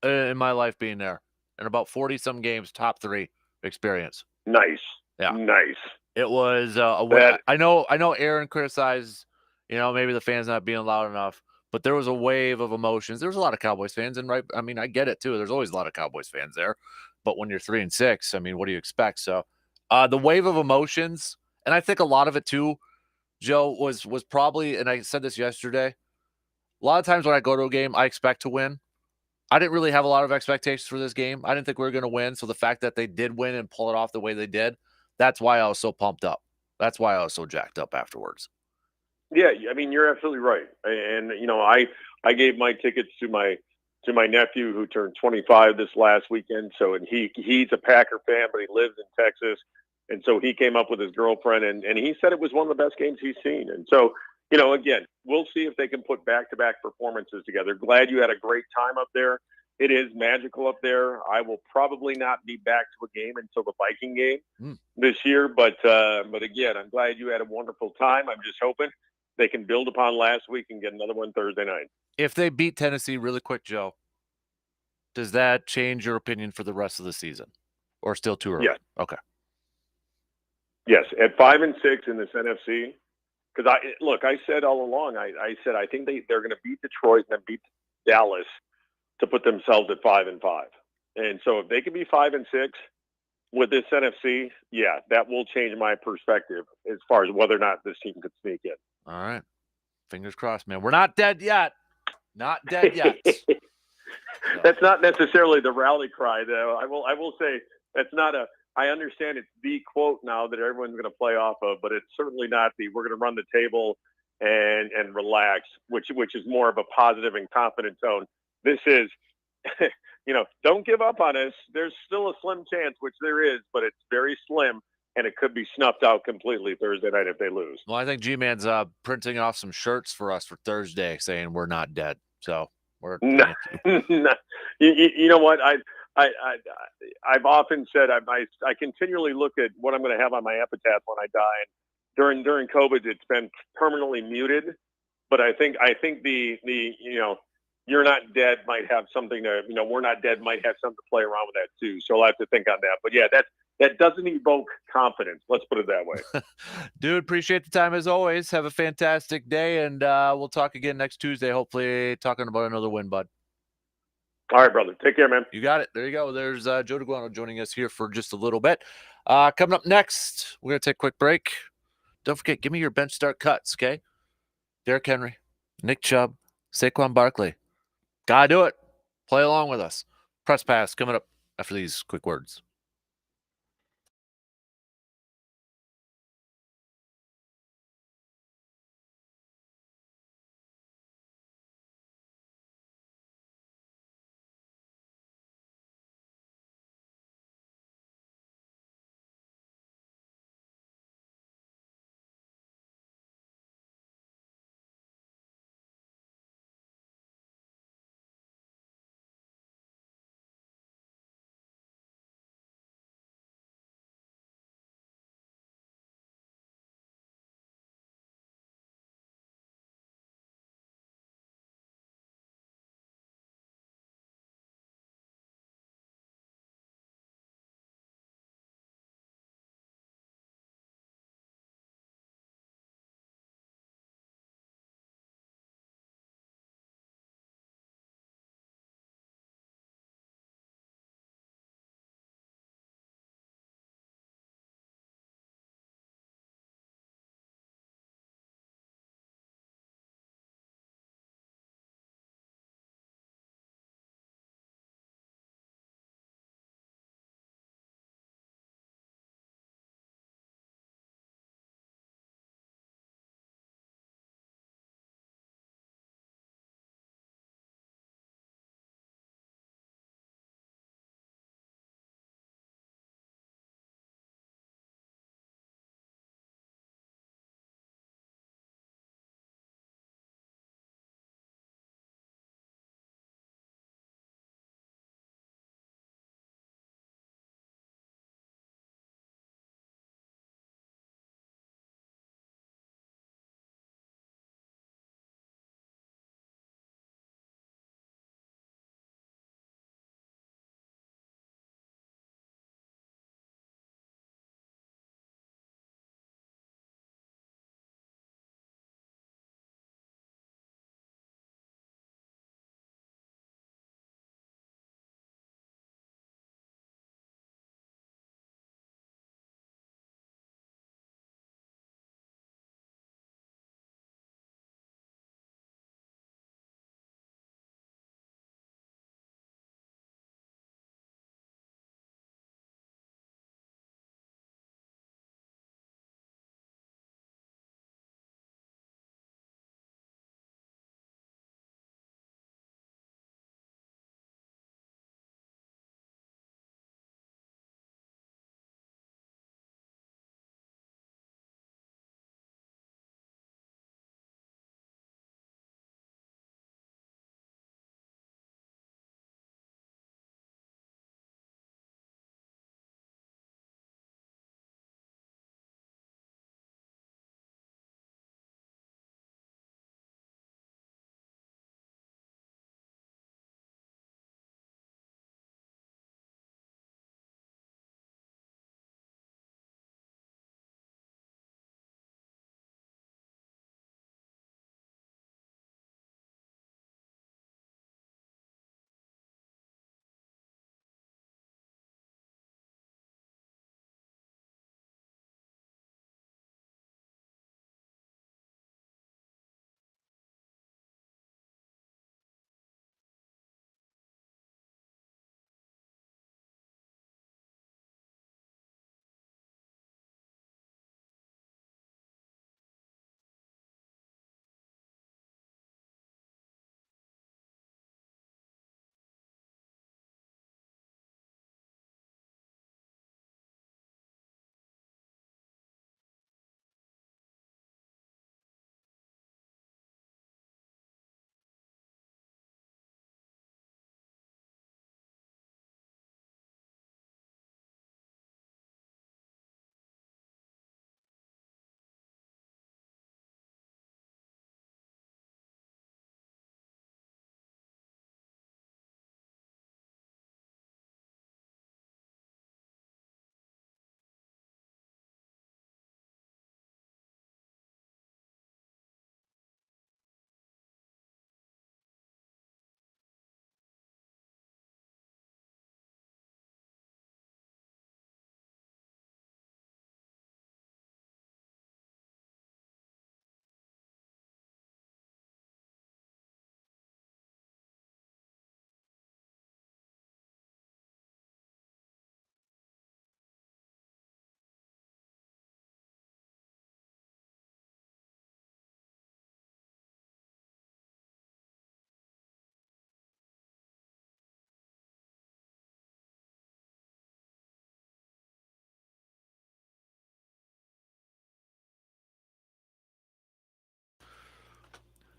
in my life being there. In about 40-some games, top 3 experience.
Nice.
Yeah.
Nice.
It was a win. I know Aaron criticized, maybe the fans not being loud enough, but there was a wave of emotions. There was a lot of Cowboys fans, and right, I mean, I get it too. There's always a lot of Cowboys fans there, but when you're 3-6, I mean, what do you expect? So, the wave of emotions, and I think a lot of it too, Joe, was probably, and I said this yesterday, a lot of times when I go to a game, I expect to win. I didn't really have a lot of expectations for this game. I didn't think we were going to win. So the fact that they did win and pull it off the way they did, that's why I was so pumped up. That's why I was so jacked up afterwards.
Yeah, I mean, you're absolutely right. And I gave my tickets to my nephew who turned 25 this last weekend. So, and he's a Packer fan, but he lives in Texas, and so he came up with his girlfriend, and he said it was one of the best games he's seen. And so, again, we'll see if they can put back-to-back performances together. Glad you had a great time up there. It is magical up there. I will probably not be back to a game until the Viking game this year, but again, I'm glad you had a wonderful time. I'm just hoping they can build upon last week and get another one Thursday night.
If they beat Tennessee really quick, Joe, does that change your opinion for the rest of the season, or still too early?
Yes.
Okay.
Yes, at 5-6 in this NFC. Because I said all along, I said I think they're going to beat Detroit and then beat Dallas to put themselves at 5-5. And so if they can be 5-6 with this NFC, yeah, that will change my perspective as far as whether or not this team could sneak in.
All right. Fingers crossed, man. We're not dead yet. Not dead yet.
That's not necessarily the rally cry, though. I will say that's not a. I understand it's the quote now that everyone's going to play off of, but it's certainly not the we're going to run the table and relax, which is more of a positive and confident tone. This is, don't give up on us. There's still a slim chance, which there is, but it's very slim, and it could be snuffed out completely Thursday night if they lose.
Well, I think G-Man's printing off some shirts for us for Thursday saying we're not dead. So we're
no. You know what? I've often said I continually look at what I'm going to have on my epitaph when I die. And during COVID, it's been permanently muted. But I think the you're not dead might have something to we're not dead might have something to play around with that too. So I'll have to think on that. But yeah, that doesn't evoke confidence. Let's put it that way.
Dude, appreciate the time as always. Have a fantastic day, and we'll talk again next Tuesday. Hopefully, talking about another win, bud.
All right, brother. Take care, man.
You got it. There you go. There's Joe DeGuano joining us here for just a little bit. Coming up next, we're going to take a quick break. Don't forget, give me your bench start cuts, okay? Derrick Henry, Nick Chubb, Saquon Barkley. Gotta do it. Play along with us. Press pass coming up after these quick words.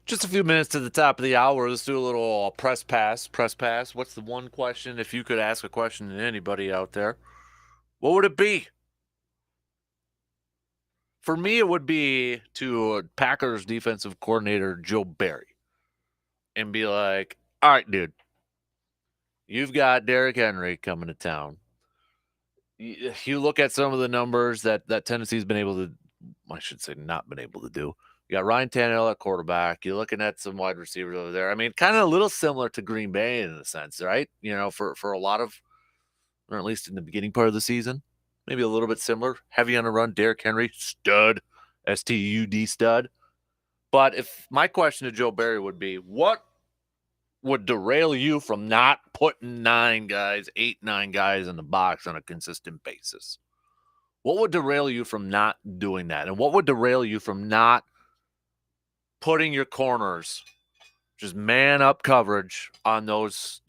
Just a few minutes to the top of the hour. Let's do a little press pass. Press pass. What's the one question? If you could ask a question to anybody out there, what would it be? For me, it would be to Packers defensive coordinator Joe Barry and be like, all right, dude, you've got Derrick Henry coming to town. You look at some of the numbers that Tennessee's been able to, I should say not been able to do. You got Ryan Tannehill at quarterback. You're looking at some wide receivers over there. I mean, kind of a little similar to Green Bay in a sense, right? You know, for a lot of, or at least in the beginning part of the season, maybe a little bit similar. Heavy on the run, Derrick Henry, stud, STUD stud. But if my question to Joe Barry would be, what would derail you from not putting 9 guys, 8, 9 guys in the box on a consistent basis? What would derail you from not doing that? And what would derail you from not putting your corners, just man up coverage on those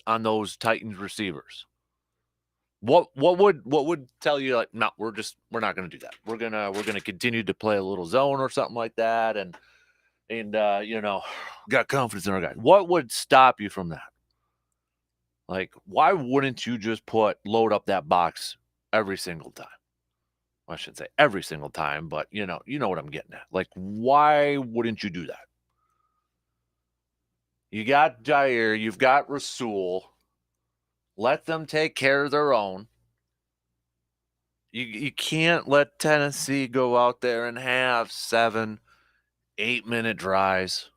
Titans receivers? What would tell you like, no, we're not going to do that. We're gonna continue to play a little zone or something like that, and you know, got confidence in our guys. What would stop you from that? Like, why wouldn't you just load up that box every single time? I shouldn't say every single time, but you know what I'm getting at. Like, why wouldn't you do that? You got Jair, you've got Rasul. Let them take care of their own. You can't let Tennessee go out there and have 7, 8-minute drives.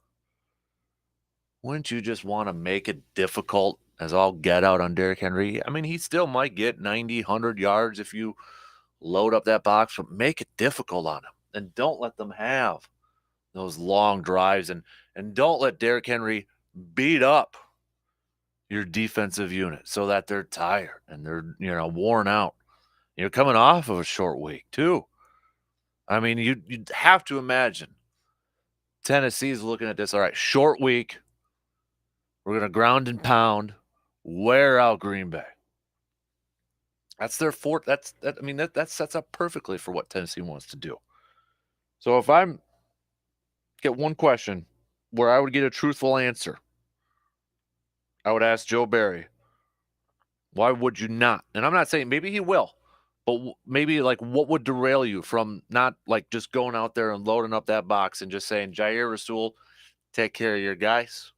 Wouldn't you just want to make it difficult as all get out on Derrick Henry? I mean, he still might get 90, 100 yards if you load up that box, but make it difficult on him. And don't let them have those long drives. And don't let Derrick Henry beat up your defensive unit so that they're tired and they're worn out. You're coming off of a short week, too. I mean, you'd have to imagine Tennessee's looking at this. All right, short week. We're going to ground and pound, wear out Green Bay. That's their fort. That sets up perfectly for what Tennessee wants to do. So if I'm get one question where I would get a truthful answer, I would ask Joe Barry, why would you not? And I'm not saying maybe he will, but maybe like what would derail you from not like just going out there and loading up that box and just saying, Jair Rasul, take care of your guys.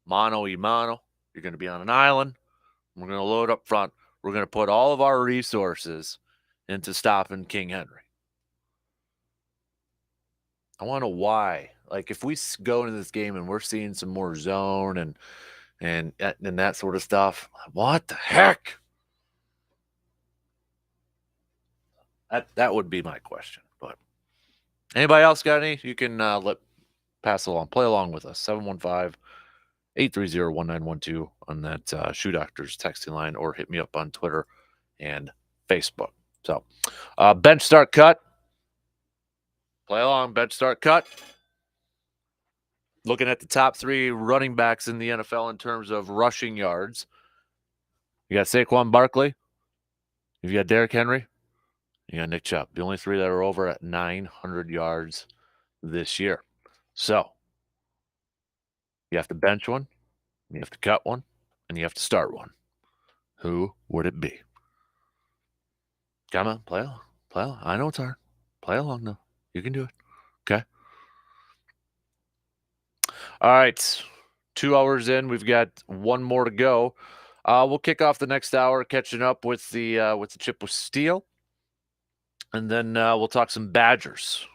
Mano y mano. You're going to be on an island. We're going to load up front. We're going to put all of our resources into stopping King Henry. I want to know why. Like, if we go into this game and we're seeing some more zone and that sort of stuff, what the heck? That would be my question. But anybody else got any? You can pass along, play along with us. 715-830-1912 on that Shoe Doctors texting line, or hit me up on Twitter and Facebook. So, bench start cut. Play along, bench start cut. Looking at the top 3 running backs in the NFL in terms of rushing yards. You got Saquon Barkley. You've got Derrick Henry. You got Nick Chubb. The only 3 that are over at 900 yards this year. So, you have to bench one, you have to cut one, and you have to start one. Who would it be? Come on, play along. Play along. I know it's hard. Play along now. You can do it. Okay. All right. 2 hours in. We've got one more to go. We'll kick off the next hour catching up with the Chip with Steel. And then we'll talk some Badgers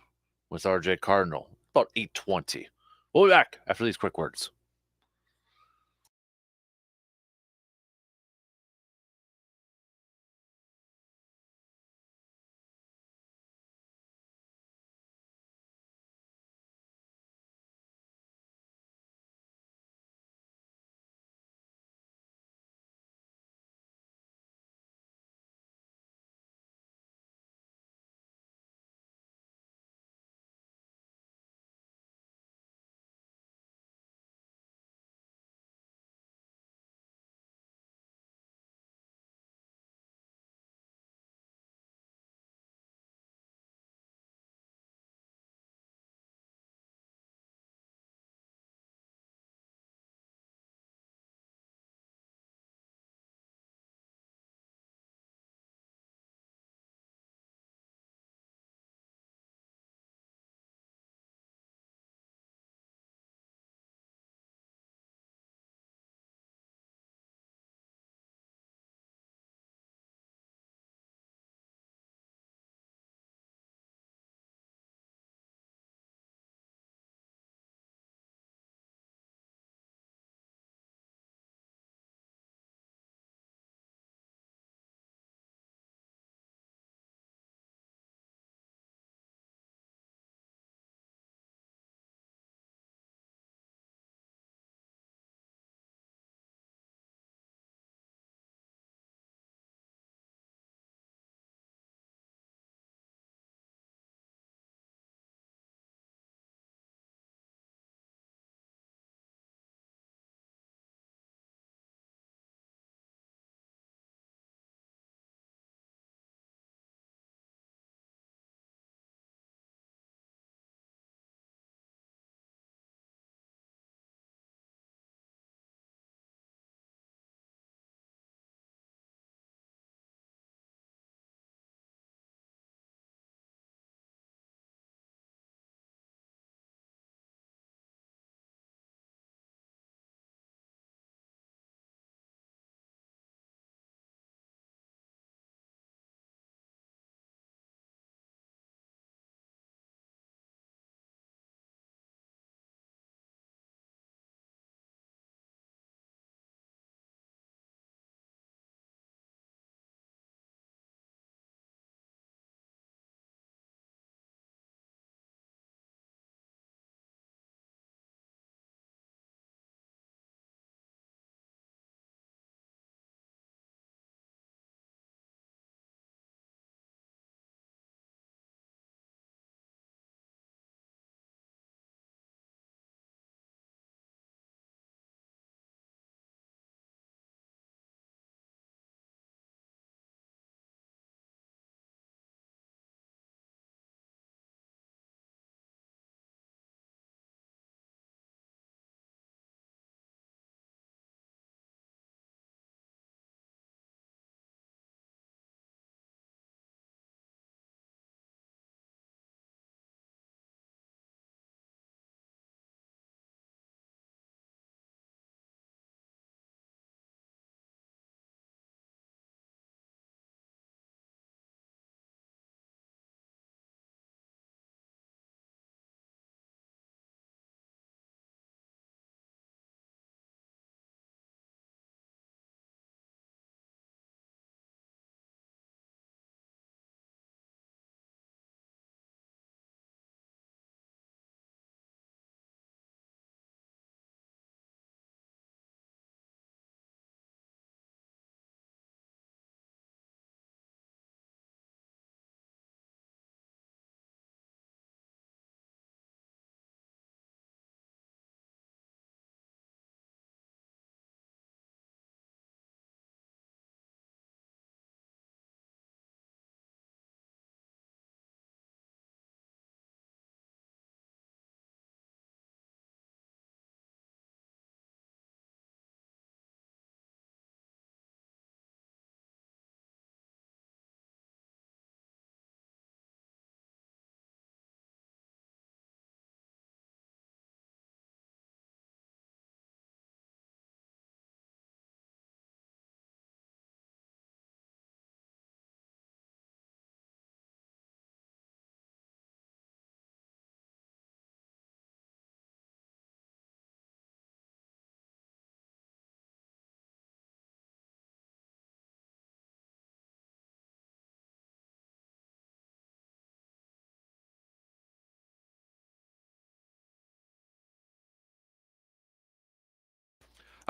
with RJ Cardinal about 8:20. We'll be back after these quick words.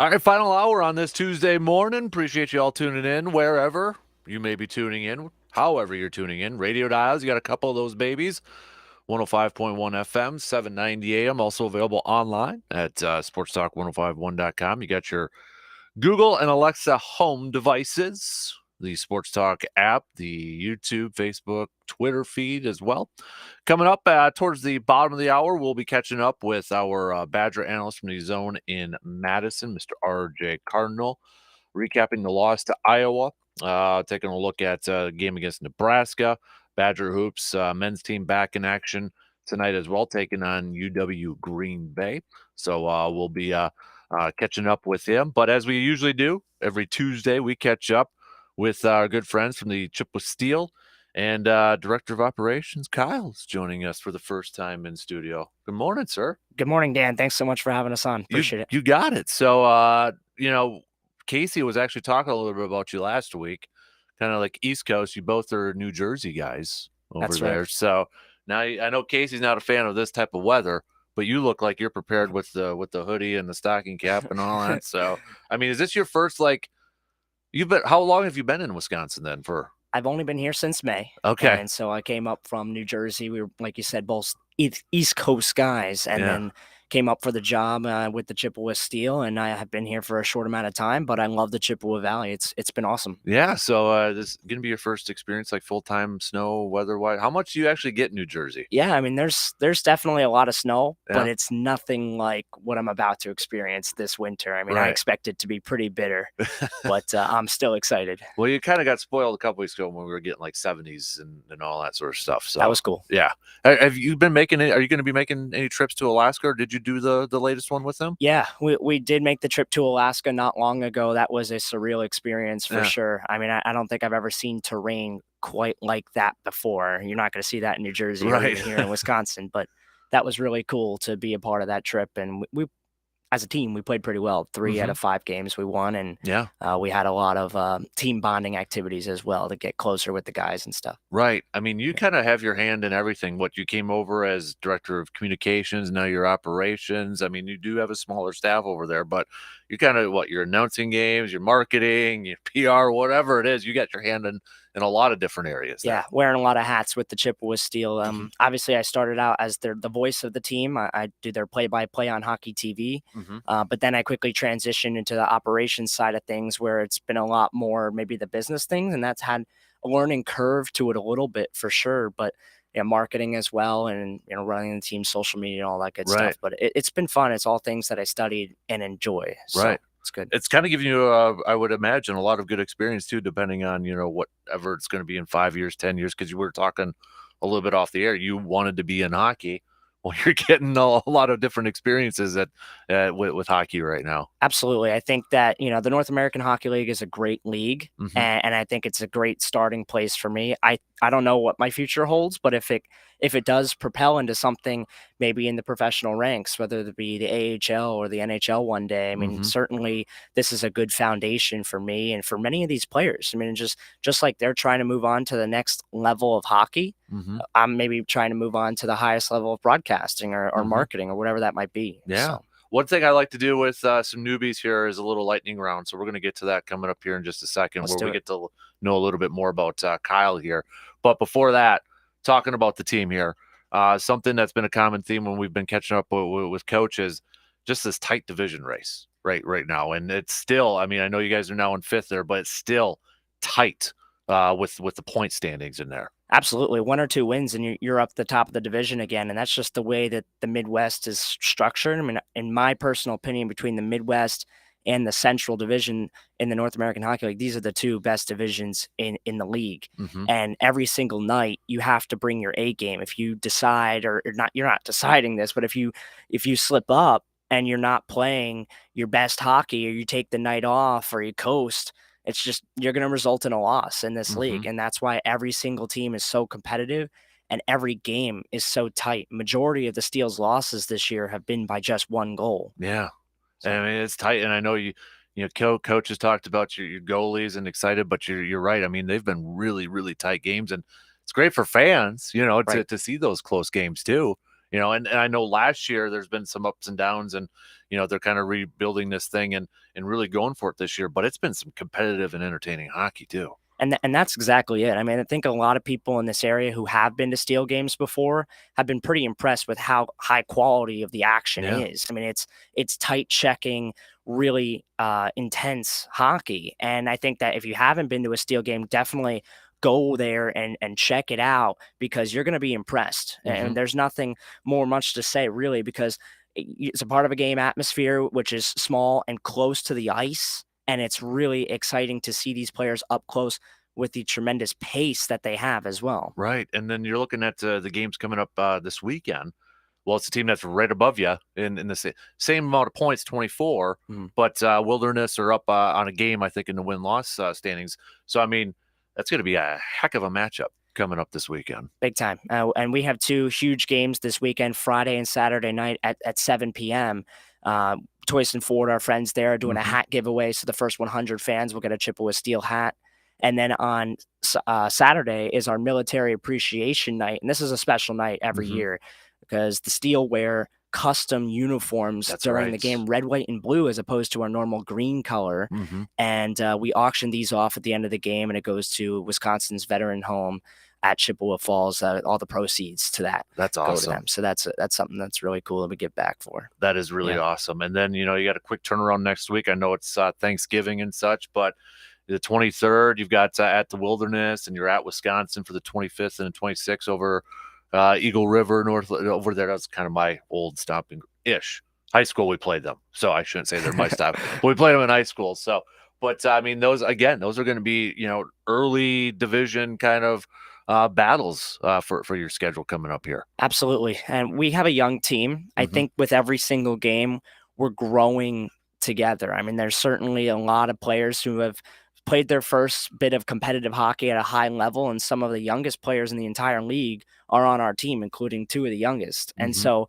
All right, final hour on this Tuesday morning. Appreciate you all tuning in wherever you may be tuning in, however you're tuning in. Radio dials, you got a couple of those babies. 105.1 FM, 790 AM, also available online at sportstalk1051.com. You got your Google and Alexa home devices, the Sports Talk app, the YouTube, Facebook, Twitter feed as well. Coming up towards the bottom of the hour, we'll be catching up with our Badger analyst from the zone in Madison, Mr. R.J. Cardinal, recapping the loss to Iowa, taking a look at the game against Nebraska. Badger Hoops men's team back in action tonight as well, taking on UW Green Bay. So we'll be catching up with him. But as we usually do, every Tuesday we catch up with our good friends from the Chip with Steel. And Director of Operations, Kyle's joining us for the first time in studio. Good morning, sir.
Good morning, Dan. Thanks so much for having us on. Appreciate it.
You got it. So, Casey was actually talking a little bit about you last week, kind of like East Coast. You both are New Jersey guys over
That's
there.
right.
So now I know Casey's not a fan of this type of weather, but you look like you're prepared with the hoodie and the stocking cap and all that. So, I mean, is this your first how long have you been in Wisconsin then for?
I've only been here since May.
Okay.
And so I came up from New Jersey. We were, like you said, both East Coast guys, and then came up for the job with the Chippewa Steel, and I have been here for a short amount of time, but I love the Chippewa Valley. It's been awesome.
Yeah, so this is going to be your first experience, like full-time snow, weather-wise. How much do you actually get in New Jersey?
Yeah, I mean, there's definitely a lot of snow, but it's nothing like what I'm about to experience this winter. I mean, I expect it to be pretty bitter, but I'm still excited.
Well, you kind of got spoiled a couple weeks ago when we were getting like 70s and all that sort of stuff. So
that was cool.
Yeah. Have you been making it? Are you going to be making any trips to Alaska, or did you do the latest one with them?
Yeah, we did make the trip to Alaska not long ago. That was a surreal experience for sure. I mean, I don't think I've ever seen terrain quite like that before. You're not going to see that in New Jersey or even here in Wisconsin, but that was really cool to be a part of that trip. And we as a team, we played pretty well. 3 out of 5 games we won, and we had a lot of team bonding activities as well to get closer with the guys and stuff.
Right. I mean, you kind of have your hand in everything. What you came over as director of communications, now your operations. I mean, you do have a smaller staff over there, but you kind of you're announcing games, your marketing, your PR, whatever it is. You got your hand in a lot of different areas.
Yeah, wearing a lot of hats with the Chippewa Steel. Obviously, I started out as the voice of the team. I do their play-by-play on Hockey TV, but then I quickly transitioned into the operations side of things, where it's been a lot more maybe the business things, and that's had a learning curve to it a little bit for sure. But marketing as well, and running the team's social media and all that good stuff. But it's been fun. It's all things that I studied and enjoy. So it's good.
It's kind of giving you, I would imagine, a lot of good experience too, depending on whatever it's going to be in 5 years, 10 years. Because you were talking a little bit off the air, you wanted to be in hockey. Well, you're getting a lot of different experiences with hockey right now.
Absolutely. I think that, the North American Hockey League is a great league, and I think it's a great starting place for me. I don't know what my future holds, but if it does propel into something maybe in the professional ranks, whether it be the AHL or the NHL one day, I mean, certainly this is a good foundation for me and for many of these players. I mean, just like they're trying to move on to the next level of hockey, I'm maybe trying to move on to the highest level of broadcasting or marketing or whatever that might be.
Yeah.
So.
One thing I like to do with some newbies here is a little lightning round. So we're going to get to that coming up here in just a second, where we get to know a little bit more about Kyle here. But before that, talking about the team here, something that's been a common theme when we've been catching up with coaches, just this tight division race right now. And it's still, I mean, I know you guys are now in 5th there, but it's still tight with the point standings in there.
Absolutely. 1 or 2 wins and you're up the top of the division again. And that's just the way that the Midwest is structured. I mean, in my personal opinion, between the Midwest and the Central Division in the North American Hockey League, these are the 2 best divisions in the league. And every single night you have to bring your A game. If you decide, or not, you're not deciding this, but if you slip up and you're not playing your best hockey, or you take the night off, or you coast, it's just, you're going to result in a loss in this league. And that's why every single team is so competitive and every game is so tight. Majority of the Steel's losses this year have been by just 1 goal.
Yeah. So, I mean, it's tight. And I know coach has talked about your goalies and excited, but you're right. I mean, they've been really, really tight games, and it's great for fans, to see those close games too. And I know last year there's been some ups and downs, and they're kind of rebuilding this thing and really going for it this year. But it's been some competitive and entertaining hockey too.
And that's exactly it. I mean, I think a lot of people in this area who have been to Steel games before have been pretty impressed with how high quality of the action is. I mean, it's tight checking, really intense hockey. And I think that if you haven't been to a Steel game, definitely go there and check it out, because you're going to be impressed. And there's nothing much to say really, because it's a part of a game atmosphere, which is small and close to the ice. And it's really exciting to see these players up close with the tremendous pace that they have as well.
Right. And then you're looking at the games coming up this weekend. Well, it's a team that's right above you in the same amount of points, 24, but Wilderness are up on a game, I think, in the win-loss standings. So, I mean, that's going to be a heck of a matchup coming up this weekend.
Big time. And we have two huge games this weekend, Friday and Saturday night at 7 p.m. Toyston Ford, our friends there, are doing a hat giveaway. So the first 100 fans will get a Chippewa Steel hat. And then on Saturday is our military appreciation night. And this is a special night every year, because the Steel wear custom uniforms during the game, red, white, and blue, as opposed to our normal green color. And we auction these off at the end of the game, and it goes to Wisconsin's veteran home at Chippewa Falls. All the proceeds to that
go to them.
So that's something that's really cool that we give back for.
That is really awesome. And then you got a quick turnaround next week. I know it's Thanksgiving and such, but the 23rd you've got at the Wilderness, and you're at Wisconsin for the 25th and the 26th over Eagle River North over there. That's kind of my old stomping ish. High school we played them, so I shouldn't say they're my stop. But we played them in high school. So, but I mean, those are going to be early division kind of battles for your schedule coming up here.
Absolutely. And we have a young team. I think with every single game, we're growing together. I mean, there's certainly a lot of players who have played their first bit of competitive hockey at a high level, and some of the youngest players in the entire league are on our team, including two of the youngest. And so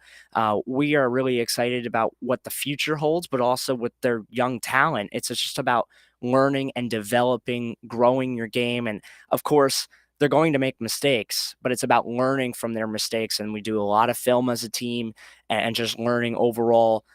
we are really excited about what the future holds, but also with their young talent. It's just about learning and developing, growing your game. And of course, they're going to make mistakes, but it's about learning from their mistakes. And we do a lot of film as a team and just learning overall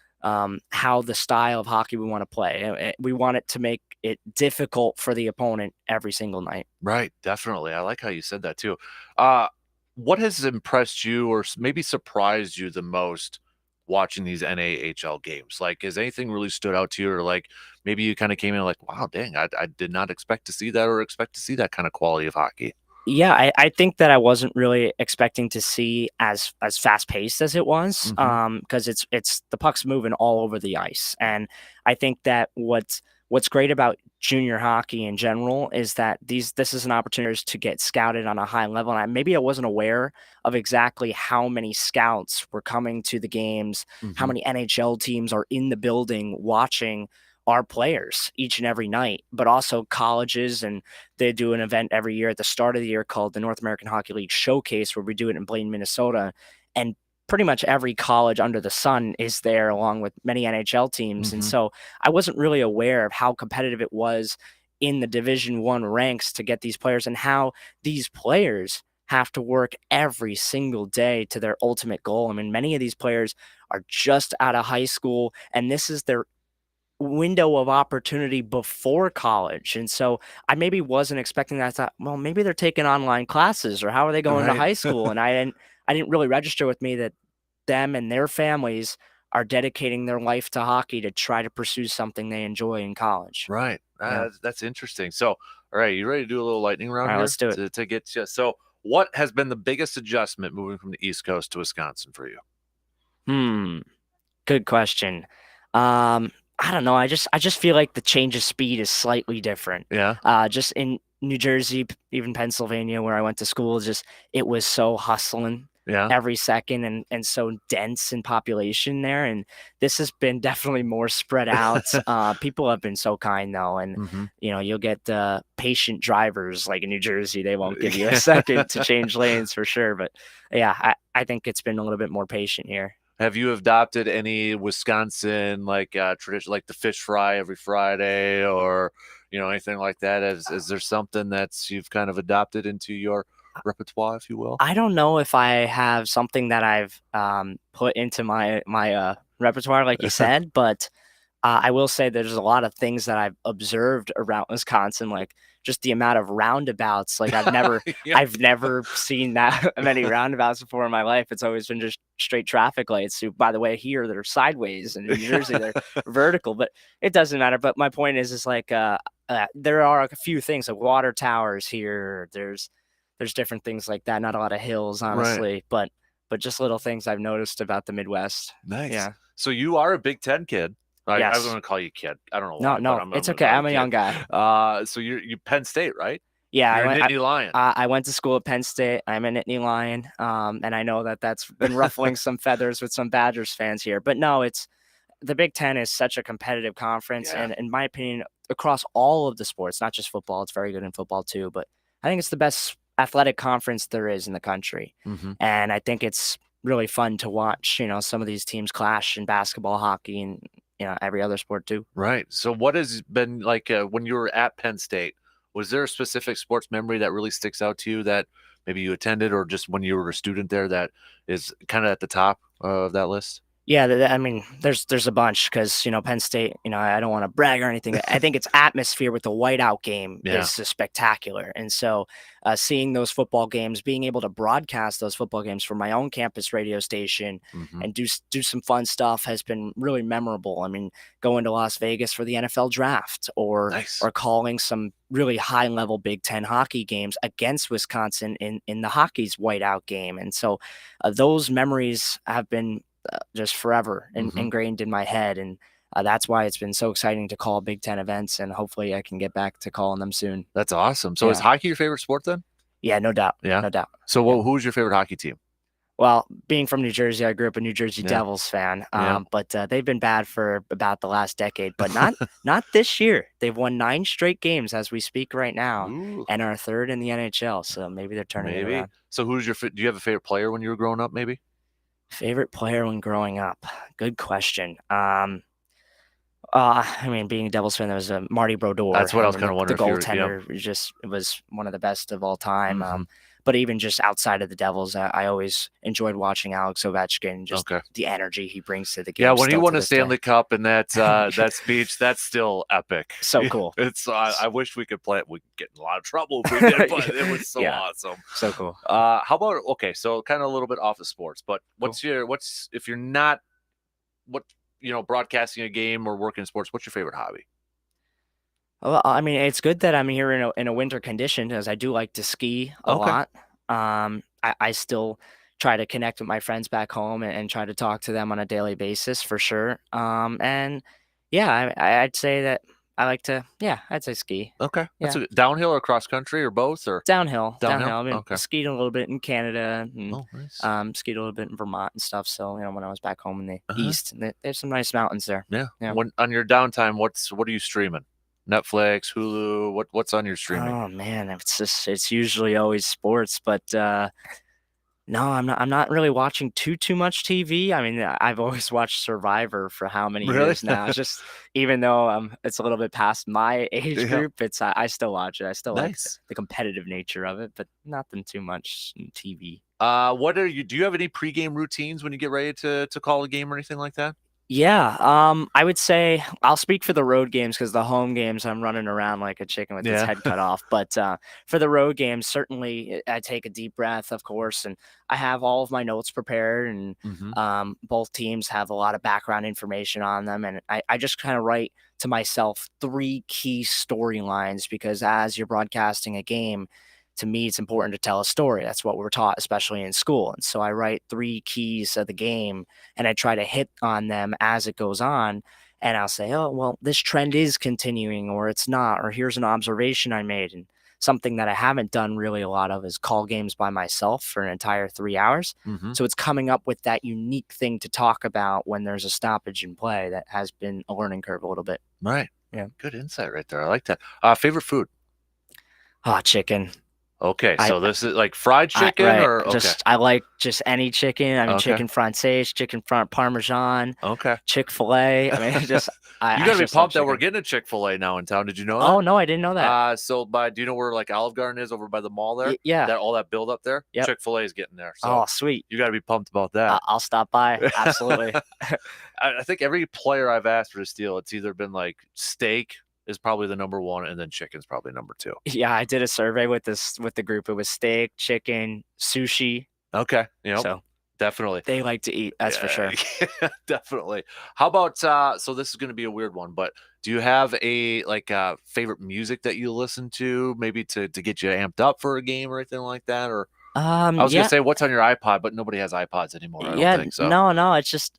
how the style of hockey we want to play. We want it to make it difficult for the opponent every single night.
Right. Definitely. I like how you said that too. What has impressed you or maybe surprised you the most watching these NAHL games? Like, has anything really stood out to you, or like maybe you kind of came in like, wow, dang, I did not expect to see that, or expect to see that kind of quality of hockey?
Yeah, I think that I wasn't really expecting to see as fast paced as it was, because it's the puck's moving all over the ice. And I think that what's great about junior hockey in general is that this is an opportunity to get scouted on a high level. And maybe I wasn't aware of exactly how many scouts were coming to the games, how many NHL teams are in the building watching our players each and every night, but also colleges. And they do an event every year at the start of the year called the North American Hockey League Showcase, where we do it in Blaine, Minnesota. And pretty much every college under the sun is there, along with many NHL teams. And so I wasn't really aware of how competitive it was in the Division I ranks to get these players, and how these players have to work every single day to their ultimate goal. I mean, many of these players are just out of high school, and this is their window of opportunity before college. And so I maybe wasn't expecting that. I thought, well, maybe they're taking online classes, or how are they going to high school? And I didn't really register with me that them and their families are dedicating their life to hockey to try to pursue something they enjoy in college.
Right. That's interesting. So, all right, you ready to do a little lightning round here?
Let's do it.
To get you. So, what has been the biggest adjustment moving from the East Coast to Wisconsin for you?
Good question. I don't know. I just feel like the change of speed is slightly different.
Yeah.
Just in New Jersey, even Pennsylvania, where I went to school, it was so hustling every second, and so dense in population there. And this has been definitely more spread out. People have been so kind though. And, you'll get patient drivers like in New Jersey. They won't give you a second to change lanes for sure. But yeah, I think it's been a little bit more patient here.
Have you adopted any Wisconsin tradition, like the fish fry every Friday, or anything like that? Is there something that's you've kind of adopted into your repertoire, if you will?
I don't know if I have something that I've put into my repertoire, like you said, but I will say there's a lot of things that I've observed around Wisconsin, like just the amount of roundabouts. Like
Yeah.
I've never seen that many roundabouts before in my life. It's always been just straight traffic lights. Who, by the way, here they're sideways, and in New Jersey they're vertical. But it doesn't matter. But my point is like there are a few things like water towers here. There's different things like that. Not a lot of hills, honestly, but just little things I've noticed about the Midwest.
Nice.
Yeah.
So you are a Big Ten kid. I was
Yes.
going to call you kid. I don't know
No,
why.
no,
but I'm
it's
gonna
okay.
call you
I'm a young
kid.
guy.
So you Penn State, right?
Yeah,
You're a Nittany Lion.
I went to school at Penn State. I'm a Nittany Lion, and I know that that's been ruffling some feathers with some Badgers fans here. But no, it's the Big Ten is such a competitive conference,
Yeah.
and in my opinion, across all of the sports, not just football. It's very good in football too, but I think it's the best athletic conference there is in the country, and I think it's really fun to watch. Some of these teams clash in basketball, hockey, and every other sport too.
Right. So what has been like when you were at Penn State? Was there a specific sports memory that really sticks out to you that maybe you attended, or just when you were a student there that is kind of at the top of that list?
Yeah, I mean, there's a bunch because Penn State. I don't want to brag or anything. I think its atmosphere with the whiteout game is just spectacular, and so seeing those football games, being able to broadcast those football games from my own campus radio station, and do some fun stuff has been really memorable. I mean, going to Las Vegas for the NFL draft, or calling some really high level Big Ten hockey games against Wisconsin in the hockey's whiteout game, and so those memories have been just forever ingrained in my head. And that's why it's been so exciting to call Big Ten events, and hopefully I can get back to calling them soon.
That's awesome. So is hockey your favorite sport then?
Yeah, no doubt.
Yeah.
No doubt.
So who's your favorite hockey team?
Well, being from New Jersey, I grew up a New Jersey Devils fan, but they've been bad for about the last decade, but not this year. They've won 9 straight games as we speak right now.
Ooh.
And are third in the NHL, so maybe they're turning it around.
So who's do you have a favorite player when you were growing up, maybe?
Favorite player when growing up? Good question. I mean, being a Devils fan, there was Marty Brodeur.
That's what I was kind of wondering.
The goaltender was one of the best of all time. But even just outside of the Devils, I always enjoyed watching Alex Ovechkin. Just the energy he brings to the game.
Yeah, when he won a Stanley Cup and that that speech, that's still epic.
So cool.
It's I wish we could play it. We'd get in a lot of trouble if we did, but it was so awesome.
So cool.
How about so kind of a little bit off of sports, but what's if you're not broadcasting a game or working in sports, what's your favorite hobby?
Well, I mean, it's good that I'm here in a winter condition, because I do like to ski a lot. I still try to connect with my friends back home and try to talk to them on a daily basis for sure. And yeah, I'd say that I like to, I'd say ski.
Okay. That's downhill or cross country or both, or
downhill. I mean,
Okay.
skied a little bit in Canada, and
nice.
skied a little bit in Vermont and stuff. So, when I was back home in the East, there's some nice mountains there.
Yeah. When on your downtime, what are you streaming? Netflix, Hulu, what's on your streaming?
Oh man, it's usually always sports, but no, I'm not really watching too much TV. I mean, I've always watched Survivor for how many years now. Just even though it's a little bit past my age group, I still watch it. I still like the competitive nature of it, but nothing too much TV.
Do you have any pregame routines when you get ready to call a game or anything like that?
Yeah, I would say I'll speak for the road games, because the home games I'm running around like a chicken with its head cut off. But for the road games, certainly I take a deep breath, of course, and I have all of my notes prepared, and both teams have a lot of background information on them, and I just kind of write to myself 3 key storylines, because as you're broadcasting a game, to me, it's important to tell a story. That's what we're taught, especially in school. And so I write 3 keys of the game, and I try to hit on them as it goes on. And I'll say, oh, well, this trend is continuing, or it's not, or here's an observation I made. And something that I haven't done really a lot of is call games by myself for an entire 3 hours. So it's coming up with that unique thing to talk about when there's a stoppage in play. That has been a learning curve a little bit.
Right.
Yeah.
Good insight right there. I like that. Favorite food?
Chicken.
Okay, so this is like fried chicken or okay.
I like just any chicken. I mean,
Okay.
chicken francese, chicken parmesan,
Okay.
Chick-fil-A. I mean, just
You gotta be pumped that we're getting a Chick-fil-A now in town. Did you know that?
Oh no, I didn't know that.
So do you know where like Olive Garden is over by the mall there?
Yeah.
That all that build up there?
Yep.
Chick-fil-A is getting there. So
Oh, sweet.
you gotta be pumped about that.
I'll stop by. Absolutely.
I think every player I've asked for this deal, it's either been like steak is probably the number one, and then chicken's probably number two.
Yeah, I did a survey with the group. It was steak, chicken, sushi.
Okay.
So
definitely.
they like to eat, that's for sure.
Yeah, definitely. How about so this is gonna be a weird one, but do you have a favorite music that you listen to, maybe to get you amped up for a game or anything like that? Or I was gonna say what's on your iPod, but nobody has iPods anymore. I don't think so.
No, it's just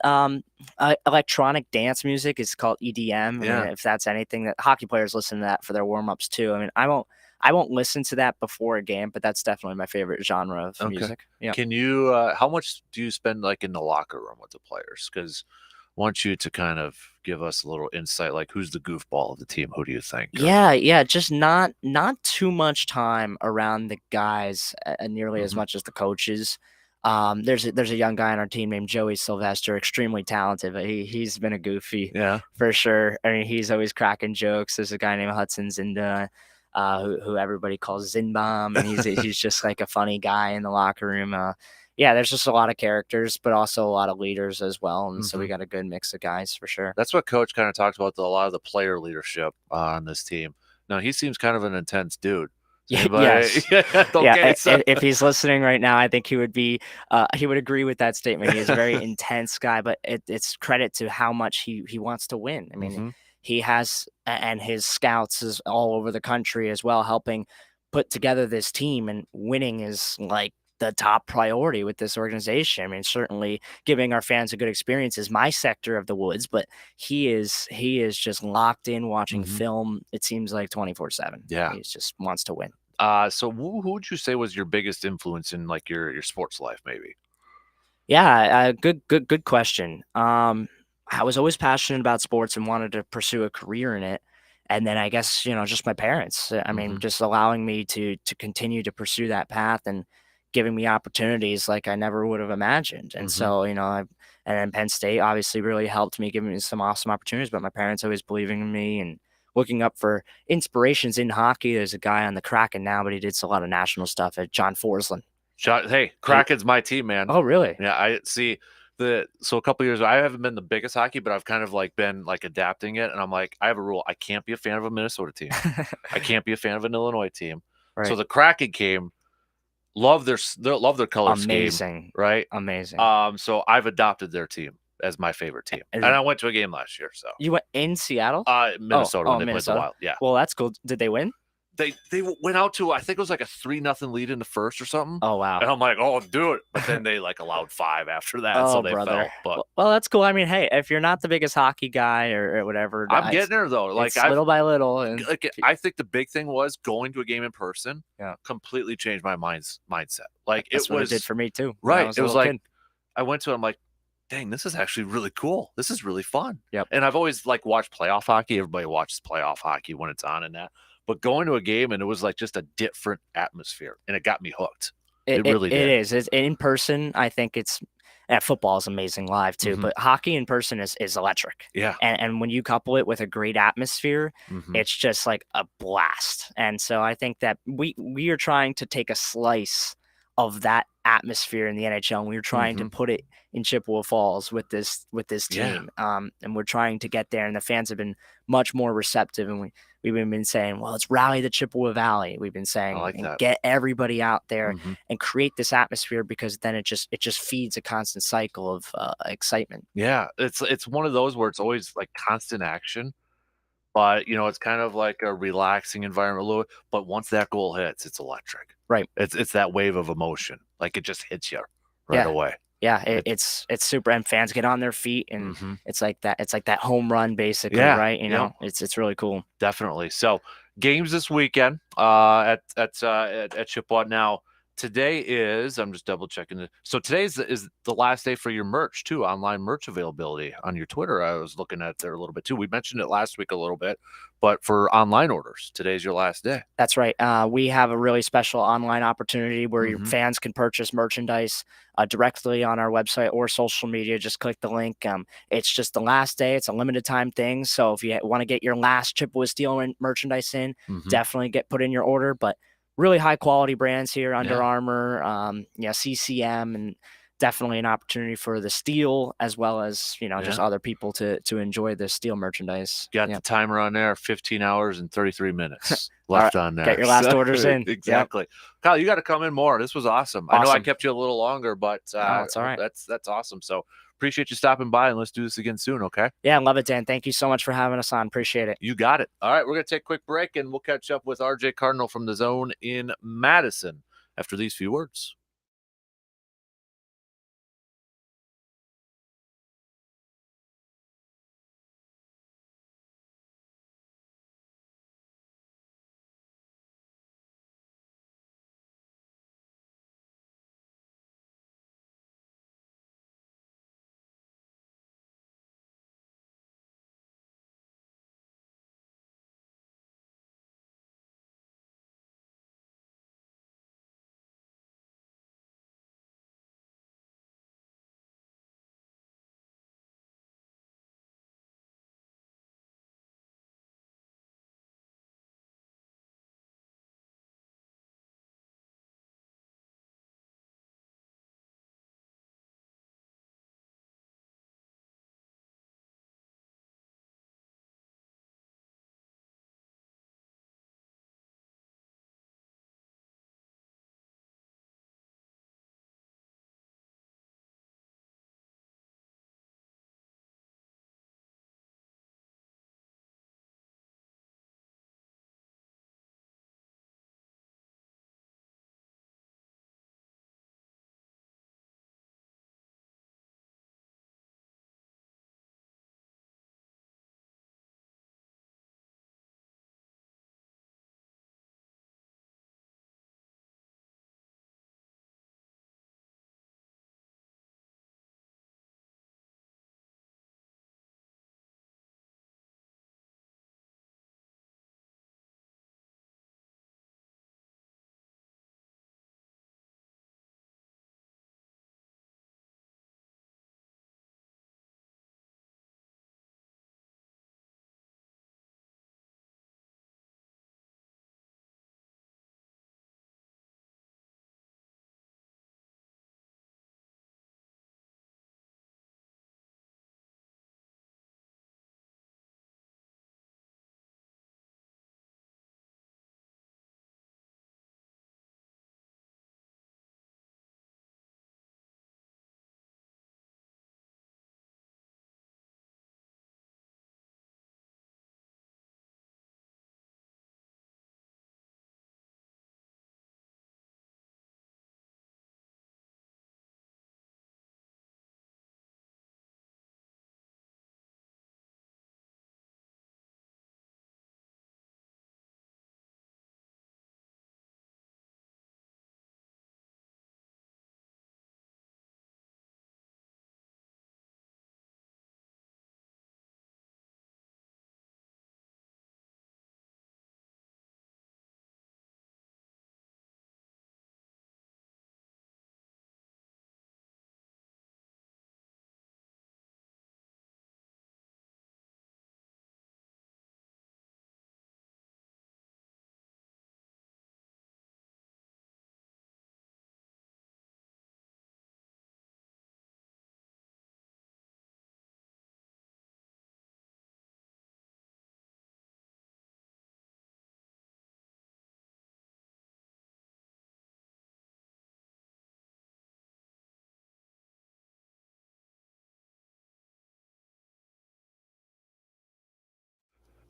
electronic dance music is called EDM.
Yeah.
I mean, if that's anything that hockey players listen to that for their warm-ups too. I mean, I won't listen to that before a game, but that's definitely my favorite genre of music. Yeah.
Can you how much do you spend like in the locker room with the players? Because I want you to kind of give us a little insight, like who's the goofball of the team? Who do you think?
Yeah, just not too much time around the guys nearly as much as the coaches. There's a young guy on our team named Joey Sylvester, extremely talented, but he's been a goofy, for sure. I mean, he's always cracking jokes. There's a guy named Hudson Zinda, who everybody calls Zinbom, and he's just like a funny guy in the locker room. Yeah, there's just a lot of characters, but also a lot of leaders as well. And so we got a good mix of guys for sure.
That's what Coach kind of talks about, a lot of the player leadership on this team. Now, he seems kind of an intense dude.
Yes.
Okay, so.
If he's listening right now, I think he would agree with that statement. He is a very intense guy, but it's credit to how much he wants to win. I mean, he has, and his scouts is all over the country as well, helping put together this team, and winning is like the top priority with this organization. I mean, certainly giving our fans a good experience is my sector of the woods, but he is just locked in watching film. It seems like 24/7.
Yeah.
He just wants to win.
So who would you say was your biggest influence in like your sports life, maybe?
Yeah, good question. I was always passionate about sports and wanted to pursue a career in it. And then I guess, just my parents, I mean, just allowing me to continue to pursue that path and giving me opportunities like I never would have imagined. And so, and then Penn State obviously really helped me, giving me some awesome opportunities, but my parents always believing in me and looking up for inspirations in hockey. There's a guy on the Kraken now, but he did a lot of national stuff at John Forsland.
Hey, Kraken's my team, man.
Oh, really?
Yeah, I see. So a couple years ago, I haven't been the biggest hockey, but I've kind of like been like adapting it. And I'm like, I have a rule. I can't be a fan of a Minnesota team. I can't be a fan of an Illinois team. Right. So the Kraken came, love their color scheme, right?
Amazing.
So I've adopted their team as my favorite team. And I went to a game last year. So
you went in Seattle?
Minnesota when they played the Wild. Yeah.
Well, that's cool. Did they win?
They went out to, I think it was like a 3-0 lead in the first or something.
Oh, wow.
And I'm like, oh, do it. But then they like allowed 5 after that.
Oh,
so they
brother.
fell. But
well, that's cool. I mean, hey, if you're not the biggest hockey guy or whatever.
I'm getting there, though. Like
little by little. And
I think the big thing was going to a game in person completely changed my mindset. Like
that's what it did for me, too.
Right. It was like, kid. I went to it, I'm like, dang, this is actually really cool. This is really fun.
Yep.
And I've always like watched playoff hockey. Everybody watches playoff hockey when it's on and that. But going to a game and it was like just a different atmosphere, and it got me hooked. It really did.
It is. It's in person. I think football is amazing live too, but hockey in person is electric.
Yeah.
And when you couple it with a great atmosphere, it's just like a blast. And so I think that we are trying to take a slice of that atmosphere in the NHL, and we were trying to put it in Chippewa Falls with this team. And we're trying to get there, and the fans have been much more receptive, and we've been saying, well, let's rally the Chippewa Valley. We've been saying, get everybody out there and create this atmosphere, because then it just feeds a constant cycle of excitement.
Yeah, it's one of those where it's always like constant action, but it's kind of like a relaxing environment. But once that goal hits, it's electric.
Right.
It's that wave of emotion. Like it just hits you right away.
Yeah, it's super, and fans get on their feet, and it's like that home run basically, right? It's really cool.
Definitely. So games this weekend at Chippewa. Now, today is, I'm just double checking it. So today's is the last day for your merch too, online merch availability on your Twitter. I was looking at there a little bit too. We mentioned it last week a little bit, but for online orders, today's your last day.
That's right. We have a really special online opportunity where your fans can purchase merchandise directly on our website or social media. Just click the link. It's just the last day. It's a limited time thing. So if you want to get your last Chippewa Steel merchandise in, definitely put in your order. But really high quality brands here, Under Armour, CCM, and definitely an opportunity for the Steel as well as, just other people to enjoy the Steel merchandise.
Got the timer on there, 15 hours and 33 minutes left on there.
Get your last orders in.
Exactly. Yep. Kyle, you got to come in more. This was awesome. I know I kept you a little longer, but
it's all right.
That's awesome. So appreciate you stopping by, and let's do this again soon, okay?
Yeah, love it, Dan. Thank you so much for having us on. Appreciate it.
You got it. All right, we're going to take a quick break, and we'll catch up with RJ Cardinal from the Zone in Madison after these few words.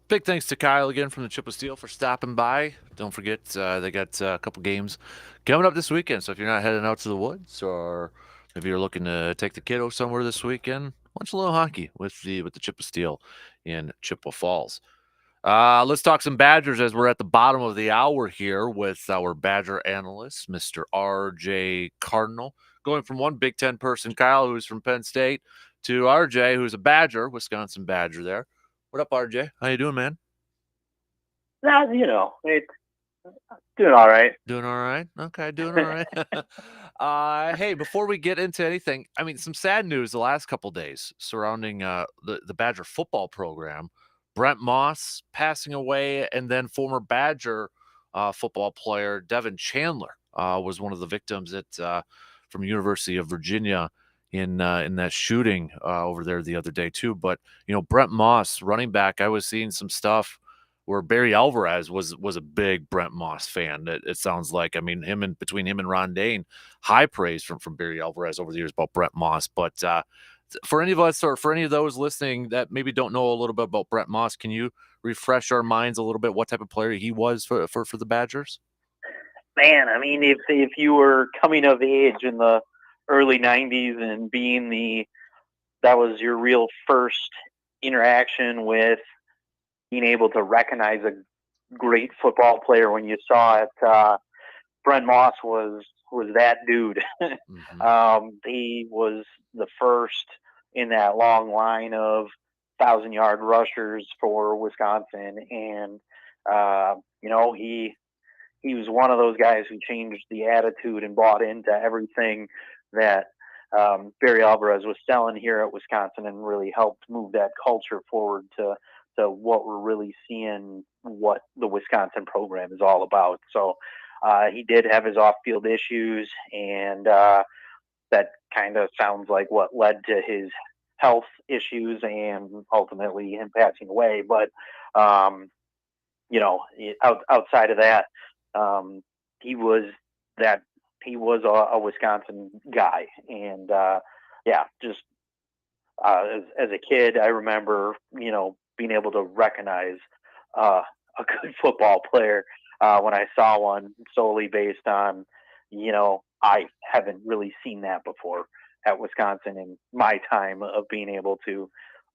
Big thanks to Kyle again from the Chippewa Steel for stopping by. Don't forget, they got a couple games coming up this weekend. So if you're not heading out to the woods, or if you're looking to take the kiddo somewhere this weekend, watch a little hockey with the Chippewa Steel in Chippewa Falls. Let's talk some Badgers as we're at the bottom of the hour here with our Badger analyst, Mr. RJ Cardinal, going from one Big Ten person, Kyle, who's from Penn State, to RJ, who's a Badger, Wisconsin Badger there. What up, RJ? How you doing, man?
It's doing all right.
Doing all right? Okay, doing all right. Hey, before we get into anything, I mean, some sad news the last couple days surrounding the Badger football program. Brent Moss passing away, and then former Badger football player Devin Chandler was one of the victims from University of Virginia in that shooting over there the other day too. But Brent Moss, running back, I was seeing some stuff where Barry Alvarez was a big Brent Moss fan. It sounds like. I mean, between him and Ron Dane, high praise from Barry Alvarez over the years about Brent Moss. But for any of us or for any of those listening that maybe don't know a little bit about Brent Moss, can you refresh our minds a little bit what type of player he was for the Badgers?
Man, I mean, if you were coming of age in the early '90s and that was your real first interaction with being able to recognize a great football player when you saw it, Brent Moss was that dude.
Mm-hmm.
He was the first in that long line of 1,000-yard rushers for Wisconsin, and he was one of those guys who changed the attitude and bought into everything that Barry Alvarez was selling here at Wisconsin, and really helped move that culture forward to what we're really seeing, what the Wisconsin program is all about. So he did have his off-field issues, and that kind of sounds like what led to his health issues and ultimately him passing away. But outside of that, he was a Wisconsin guy, and just as a kid, I remember being able to recognize a good football player when I saw one, solely based on I haven't really seen that before at Wisconsin in my time of being able to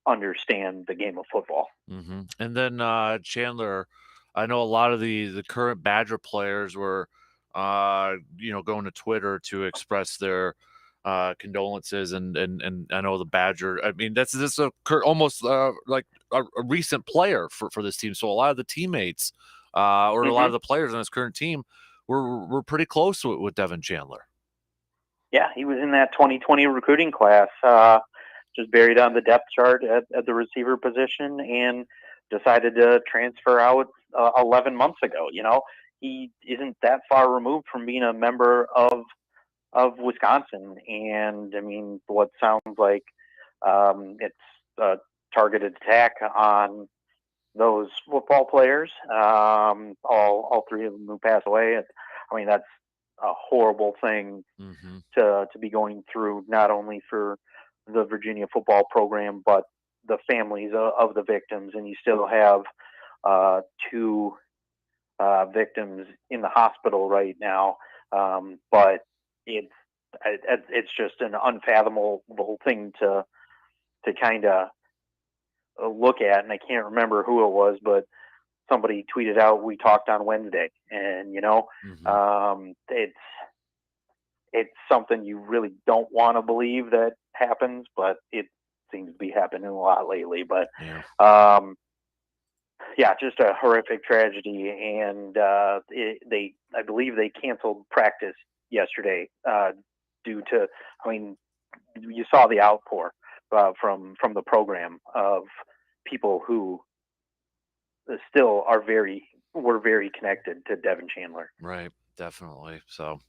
understand the game of football.
Mm-hmm. And then Chandler, I know a lot of the current Badger players were, going to Twitter to express their condolences, and I know the Badger. I mean, this is almost like a recent player for this team. So a lot of the teammates, or a lot of the players on this current team, were pretty close with Devin Chandler.
Yeah, he was in that 2020 recruiting class, just buried on the depth chart at the receiver position, and decided to transfer out 11 months ago. He isn't that far removed from being a member of Wisconsin, and I mean, what sounds like it's a targeted attack on those football players, all three of them who passed away. I mean, that's a horrible thing to be going through, not only for the Virginia football program, but the families of the victims. And you still have two victims in the hospital right now, but it's just an unfathomable thing to kind of look at. And I can't remember who it was, but somebody tweeted out, "We talked on Wednesday," and it's something you really don't want to believe that happens, but it seems to be happening a lot lately. But just a horrific tragedy, and I believe they canceled practice yesterday due to, I mean, you saw the outpour from the program of people who still were very connected to Devin Chandler.
Right, definitely. So,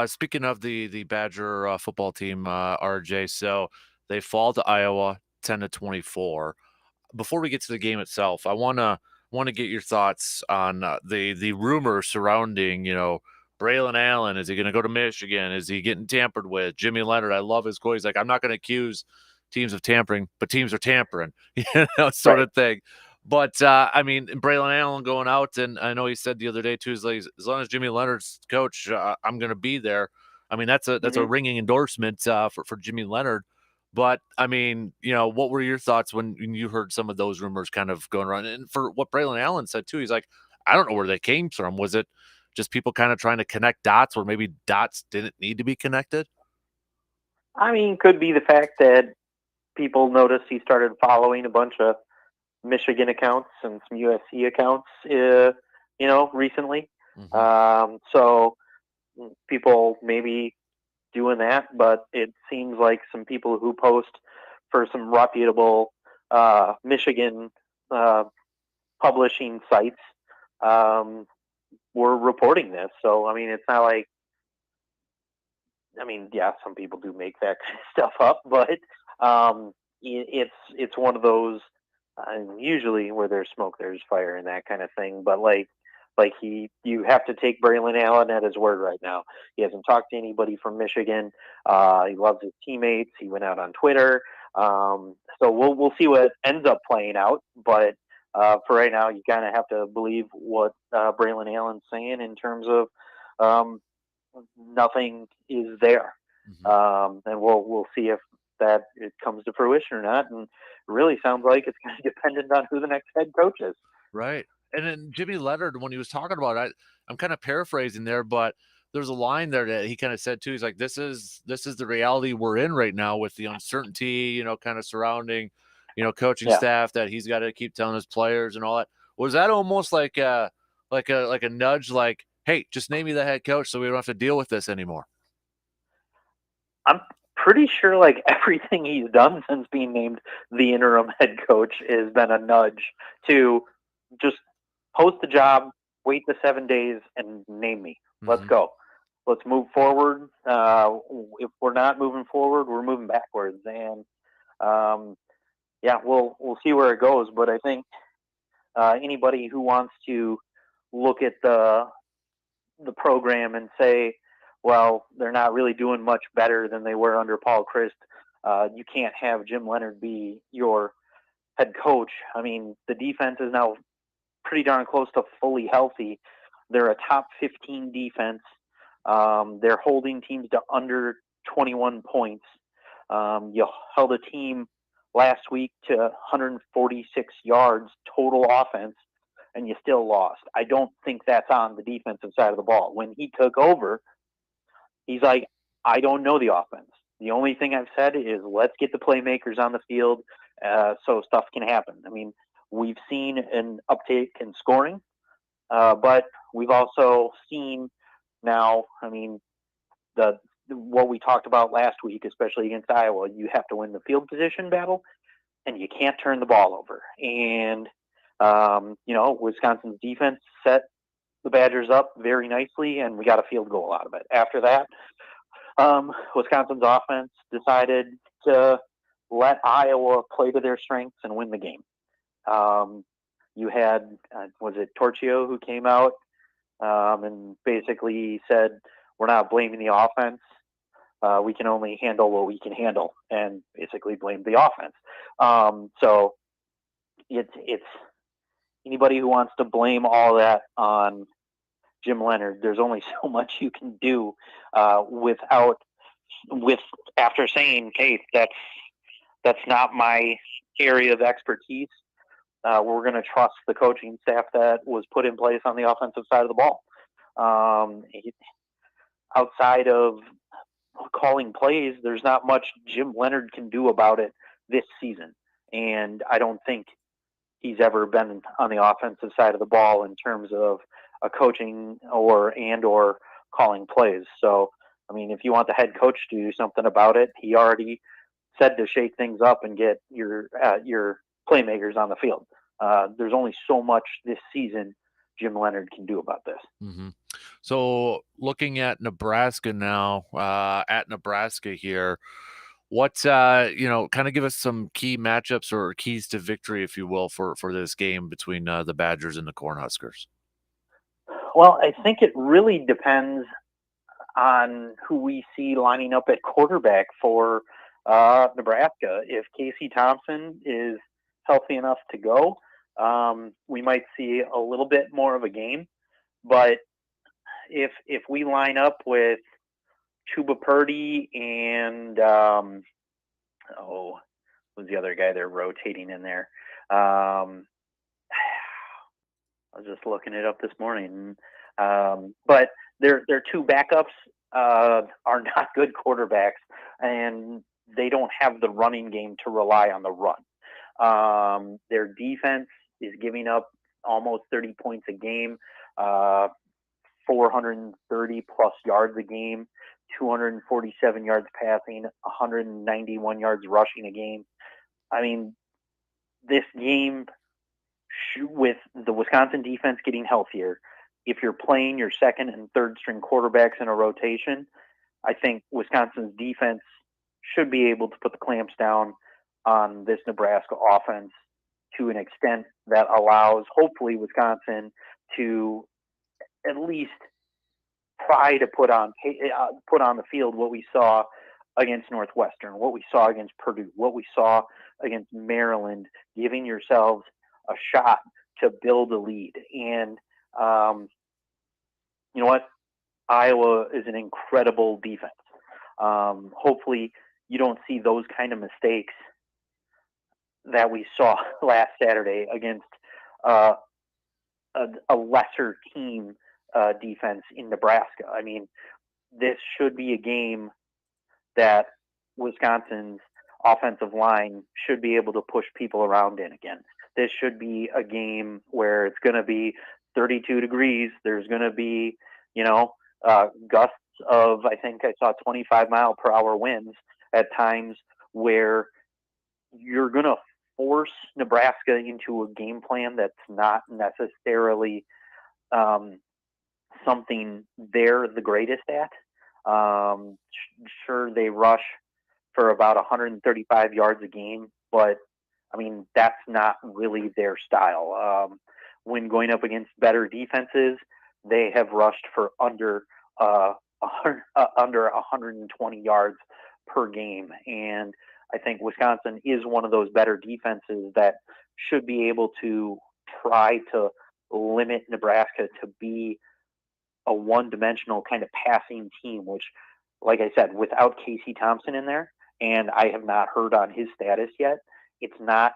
speaking of the Badger football team, RJ, so they fall to Iowa 10-24. Before we get to the game itself, I wanna get your thoughts on the rumors surrounding, Braylon Allen. Is he going to go to Michigan? Is he getting tampered with? Jimmy Leonard, I love his quote. He's like, "I'm not going to accuse teams of tampering, but teams are tampering," sort of thing. But I mean, Braylon Allen going out, and I know he said the other day too, is like, as long as Jimmy Leonard's coach, I'm going to be there. I mean, that's a ringing endorsement for Jimmy Leonard. But I mean, what were your thoughts when you heard some of those rumors kind of going around? And for what Braylon Allen said too, he's like, I don't know where they came from. Was it just people kind of trying to connect dots where maybe dots didn't need to be connected?
I mean, could be the fact that people noticed he started following a bunch of Michigan accounts and some USC accounts, recently. So people maybe doing that, but it seems like some people who post for some reputable Michigan publishing sites were reporting this. So, I mean, it's not like, yeah, some people do make that kind of stuff up, but it's one of those, usually where there's smoke, there's fire and that kind of thing. But you have to take Braylon Allen at his word right now. He hasn't talked to anybody from Michigan. He loves his teammates. He went out on Twitter. So we'll see what ends up playing out. But for right now, you kind of have to believe what Braylon Allen's saying in terms of nothing is there. And we'll see if that it comes to fruition or not. And it really sounds like it's kind of dependent on who the next head coach is.
Right. And then Jimmy Leonard, when he was talking about it, I'm kind of paraphrasing there, but there's a line there that he kind of said too. He's like, this is the reality we're in right now with the uncertainty, kind of surrounding, coaching staff, that he's got to keep telling his players and all that. Was that almost like a nudge, like, hey, just name me the head coach so we don't have to deal with this anymore?
I'm pretty sure like everything he's done since being named the interim head coach has been a nudge to just post the job, wait the 7 days, and name me. Let's go. Let's move forward. If we're not moving forward, we're moving backwards. And we'll see where it goes. But I think anybody who wants to look at the program and say, well, they're not really doing much better than they were under Paul Chryst, you can't have Jim Leonard be your head coach. I mean, the defense is now pretty darn close to fully healthy. They're a top 15 defense. They're holding teams to under 21 points. You held a team last week to 146 yards total offense, and you still lost. I don't think that's on the defensive side of the ball. When he took over, he's like, I don't know the offense. The only thing I've said is let's get the playmakers on the field so stuff can happen. I mean, we've seen an uptake in scoring, but we've also seen now, what we talked about last week, especially against Iowa, you have to win the field position battle, and you can't turn the ball over. And, Wisconsin's defense set the Badgers up very nicely, and we got a field goal out of it. After that, Wisconsin's offense decided to let Iowa play to their strengths and win the game. You had, was it Torchio who came out and basically said, we're not blaming the offense. We can only handle what we can handle, and basically blamed the offense. So it's anybody who wants to blame all that on Jim Leonard, there's only so much you can do after saying, hey, that's not my area of expertise. We're going to trust the coaching staff that was put in place on the offensive side of the ball. Outside of calling plays, there's not much Jim Leonard can do about it this season. And I don't think he's ever been on the offensive side of the ball in terms of a coaching or calling plays. So, I mean, if you want the head coach to do something about it, he already said to shake things up and get your playmakers on the field. There's only so much this season Jim Leonard can do about this.
So looking at Nebraska now, at Nebraska here, what, kind of give us some key matchups or keys to victory, if you will, for this game between the Badgers and the Cornhuskers?
Well, I think it really depends on who we see lining up at quarterback for Nebraska. If Casey Thompson is healthy enough to go, we might see a little bit more of a game. But if we line up with Chuba Purdy and who's the other guy they're rotating in there? I was just looking it up this morning. But their two backups are not good quarterbacks, and they don't have the running game to rely on the run. Their defense is giving up almost 30 points a game, 430 plus yards a game, 247 yards passing, 191 yards rushing a game. I mean, this game, with the Wisconsin defense getting healthier, if you're playing your second and third string quarterbacks in a rotation, I think Wisconsin's defense should be able to put the clamps down on this Nebraska offense to an extent that allows, hopefully, Wisconsin to at least try to put on the field what we saw against Northwestern, what we saw against Purdue, what we saw against Maryland, giving yourselves a shot to build a lead. And you know what? Iowa is an incredible defense. Hopefully you don't see those kind of mistakes that we saw last Saturday against a lesser team defense in Nebraska. I mean, this should be a game that Wisconsin's offensive line should be able to push people around in again. This should be a game where it's going to be 32 degrees. There's going to be, gusts of, I think I saw 25-mile-per-hour winds at times, where you're going to force Nebraska into a game plan that's not necessarily something they're the greatest at. Sure, they rush for about 135 yards a game, but I mean, that's not really their style. When going up against better defenses, they have rushed for under 120 yards per game. And I think Wisconsin is one of those better defenses that should be able to try to limit Nebraska to be a one-dimensional kind of passing team, which, like I said, without Casey Thompson in there, and I have not heard on his status yet, it's not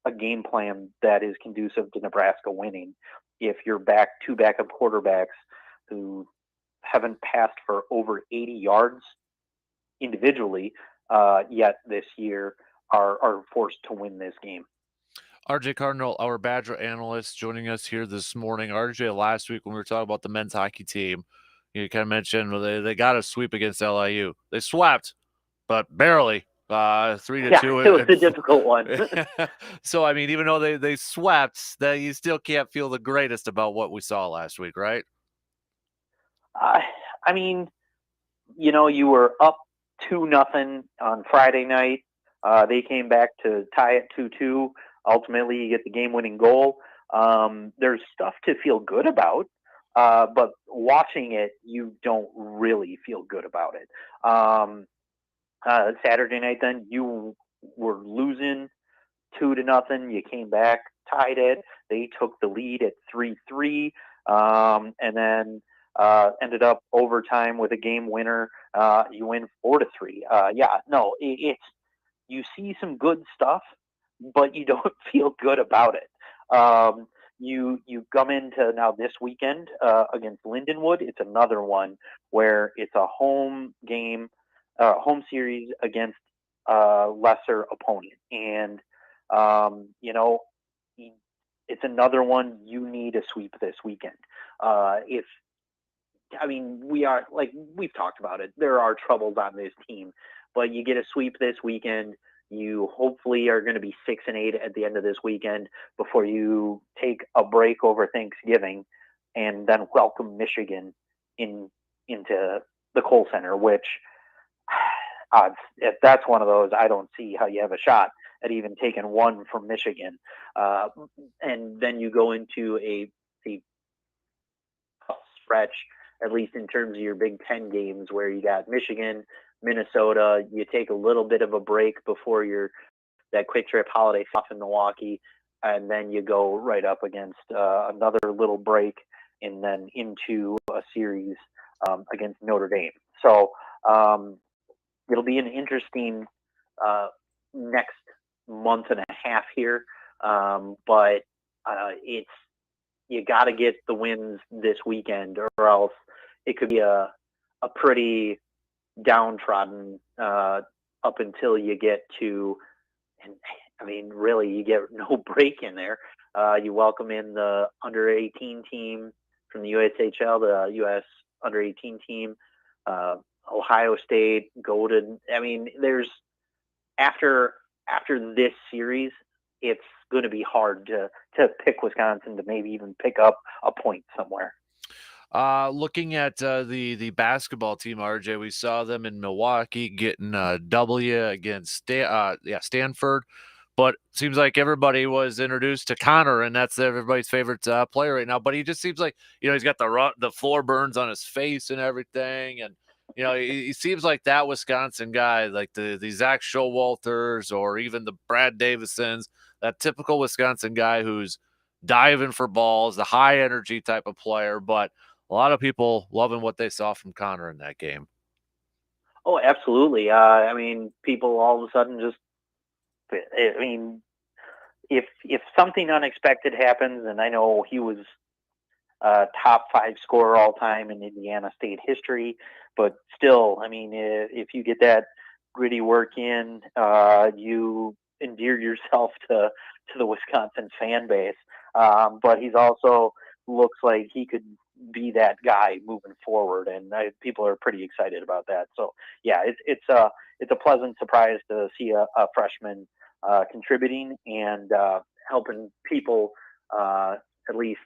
a game plan that is conducive to Nebraska winning. If your two backup quarterbacks who haven't passed for over 80 yards individually yet this year are forced to win this game.
RJ Cardinal, our Badger analyst, joining us here this morning. RJ, last week when we were talking about the men's hockey team, you kind of mentioned they got a sweep against LIU. They swept, but barely. 3-2.
It was a difficult one.
So, I mean, even though they swept, that you still can't feel the greatest about what we saw last week, right?
I mean, you were up 2-0 on Friday night. They came back to tie it 2-2. Ultimately, you get the game-winning goal. There's stuff to feel good about, but watching it, you don't really feel good about it. Saturday night, then, you were losing 2-0. You came back, tied it. They took the lead at 3-3, and then ended up overtime with a game winner. You win 4-3. You see some good stuff, but you don't feel good about it. You come into now this weekend against Lindenwood. It's another one where it's a home game, home series against a lesser opponent, and it's another one you need a sweep this weekend. We've talked about it. There are troubles on this team, but you get a sweep this weekend. You hopefully are going to be 6-8 at the end of this weekend before you take a break over Thanksgiving and then welcome Michigan into the Kohl Center, which if that's one of those, I don't see how you have a shot at even taking one from Michigan. And then you go into a stretch, at least in terms of your Big Ten games, where you got Michigan, Minnesota. You take a little bit of a break before that quick trip holiday off in Milwaukee, and then you go right up against another little break, and then into a series against Notre Dame. So it'll be an interesting next month and a half here. But you got to get the wins this weekend, or else it could be a pretty downtrodden up until you get to, and I mean, really, you get no break in there. You welcome in the under 18 team from the USHL, the US under 18 team, Ohio State. There's after this series, it's going to be hard to pick Wisconsin to maybe even pick up a point somewhere.
Looking at the basketball team, RJ, we saw them in Milwaukee getting a W against Stanford, but seems like everybody was introduced to Connor, and that's everybody's favorite player right now. But he just seems like, he's got the floor burns on his face and everything, and he seems like that Wisconsin guy, like the Zach Showalters or even the Brad Davisons, that typical Wisconsin guy who's diving for balls, the high energy type of player, but a lot of people loving what they saw from Connor in that game.
Oh, absolutely. People all of a sudden just, if something unexpected happens, and I know he was top 5 scorer all time in Indiana State history, but still, if you get that gritty work in, you endear yourself to the Wisconsin fan base. But he's also looks like he could be that guy moving forward, and people are pretty excited about that. So yeah, it's a pleasant surprise to see a freshman contributing and helping people at least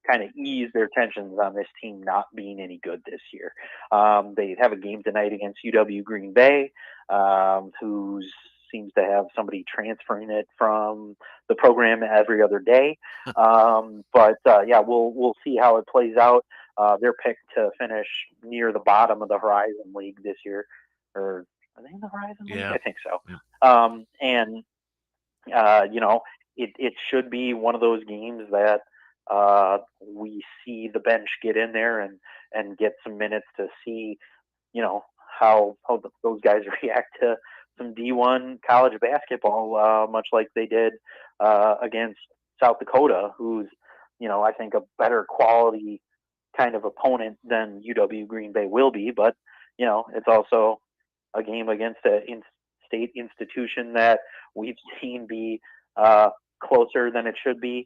kind of ease their tensions on this team not being any good this year. They have a game tonight against UW Green Bay, who seems to have somebody transferring it from the program every other day. We'll see how it plays out. They're picked to finish near the bottom of the Horizon League this year, or are they in the Horizon League?
Yeah.
I think so.
Yeah.
It should be one of those games that we see the bench get in there and get some minutes to see, how those guys react to some D1 college basketball, much like they did against South Dakota, who's, I think a better quality kind of opponent than UW Green Bay will be. But, it's also a game against a state institution that we've seen be closer than it should be,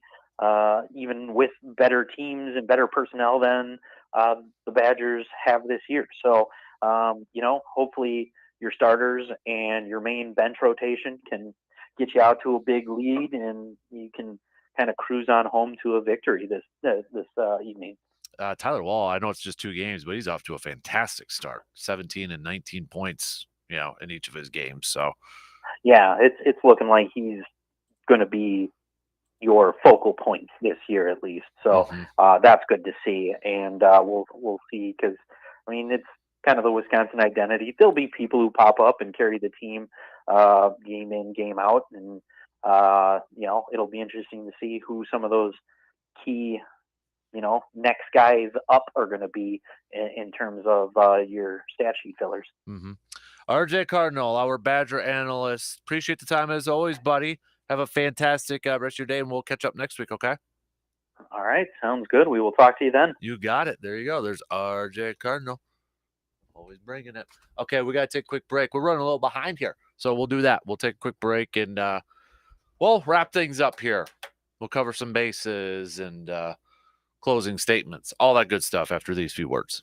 even with better teams and better personnel than the Badgers have this year. So, hopefully your starters and your main bench rotation can get you out to a big lead, and you can kind of cruise on home to a victory this evening.
Tyler Wall, I know it's just 2 games, but he's off to a fantastic start. 17 and 19 points, in each of his games. So,
yeah, it's looking like he's going to be your focal point this year at least. So that's good to see, and we'll see, because it's kind of the Wisconsin identity. There'll be people who pop up and carry the team game in, game out, and it'll be interesting to see who some of those key next guys up are going to be in terms of your stat sheet fillers.
RJ Cardinal, our Badger analyst. Appreciate the time as always, buddy. Have a fantastic rest of your day, and we'll catch up next week, okay?
All right. Sounds good. We will talk to you then.
You got it. There you go. There's RJ Cardinal. Always bringing it. Okay, we got to take a quick break. We're running a little behind here, so we'll do that. We'll take a quick break, and we'll wrap things up here. We'll cover some bases and closing statements, all that good stuff after these few words.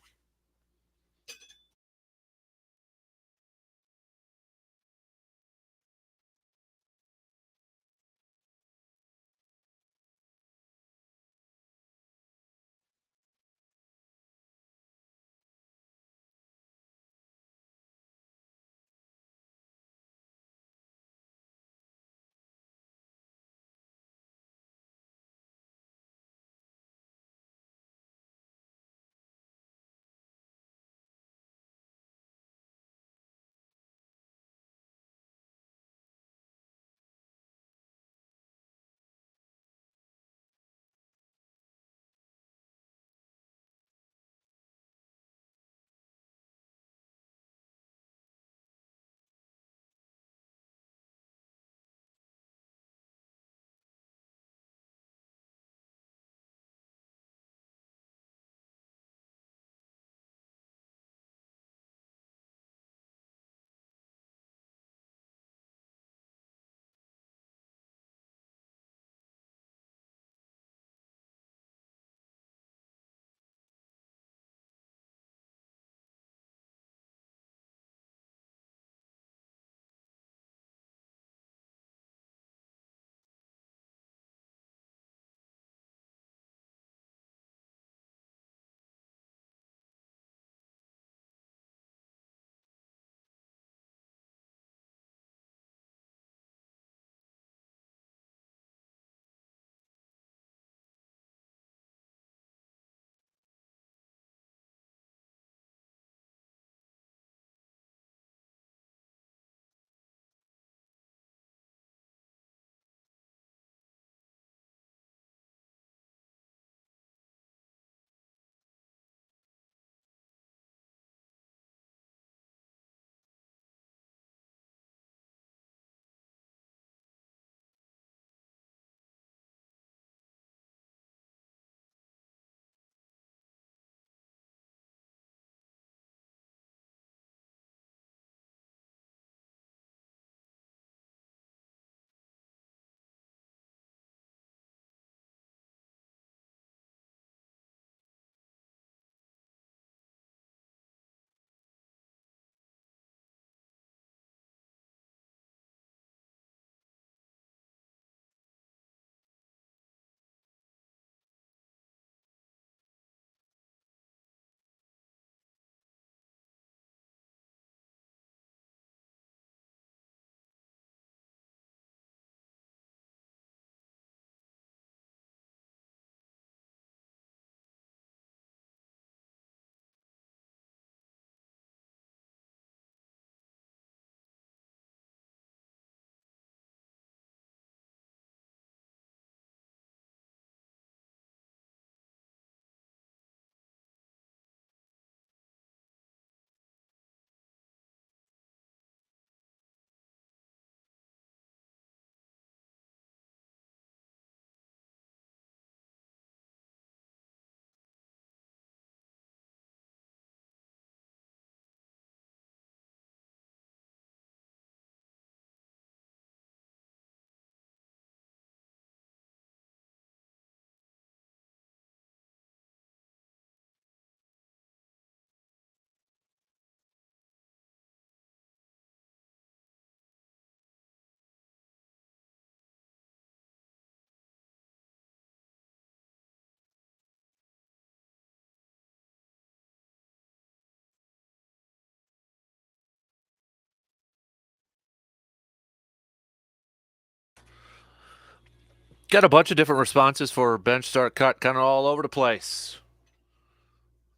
Got a bunch of different responses for bench start cut, kind of all over the place.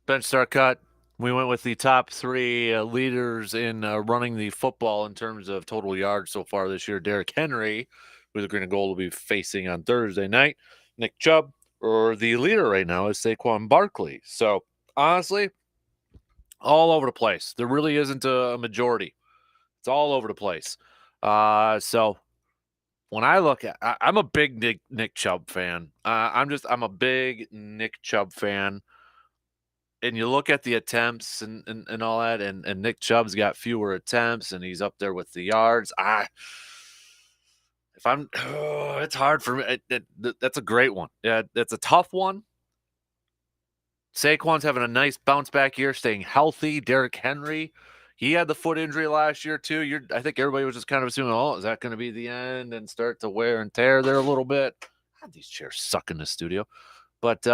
Bench start cut. We went with the top 3 leaders in running the football in terms of total yards so far this year. Derrick Henry, with the green and gold, will be facing on Thursday night. Nick Chubb, or the leader right now, is Saquon Barkley. So, honestly, all over the place. There really isn't a majority. It's all over the place. So, when I look at, I'm a big Nick Chubb fan. I'm a big Nick Chubb fan. And you look at the attempts and all that, and Nick Chubb's got fewer attempts, and he's up there with the yards. It's hard for me. That's a great one. Yeah, that's a tough one. Saquon's having a nice bounce back year, staying healthy. Derrick Henry, he had the foot injury last year too. I think everybody was just kind of assuming, oh, is that going to be the end, and start to wear and tear there a little bit. God, these chairs suck in the studio, but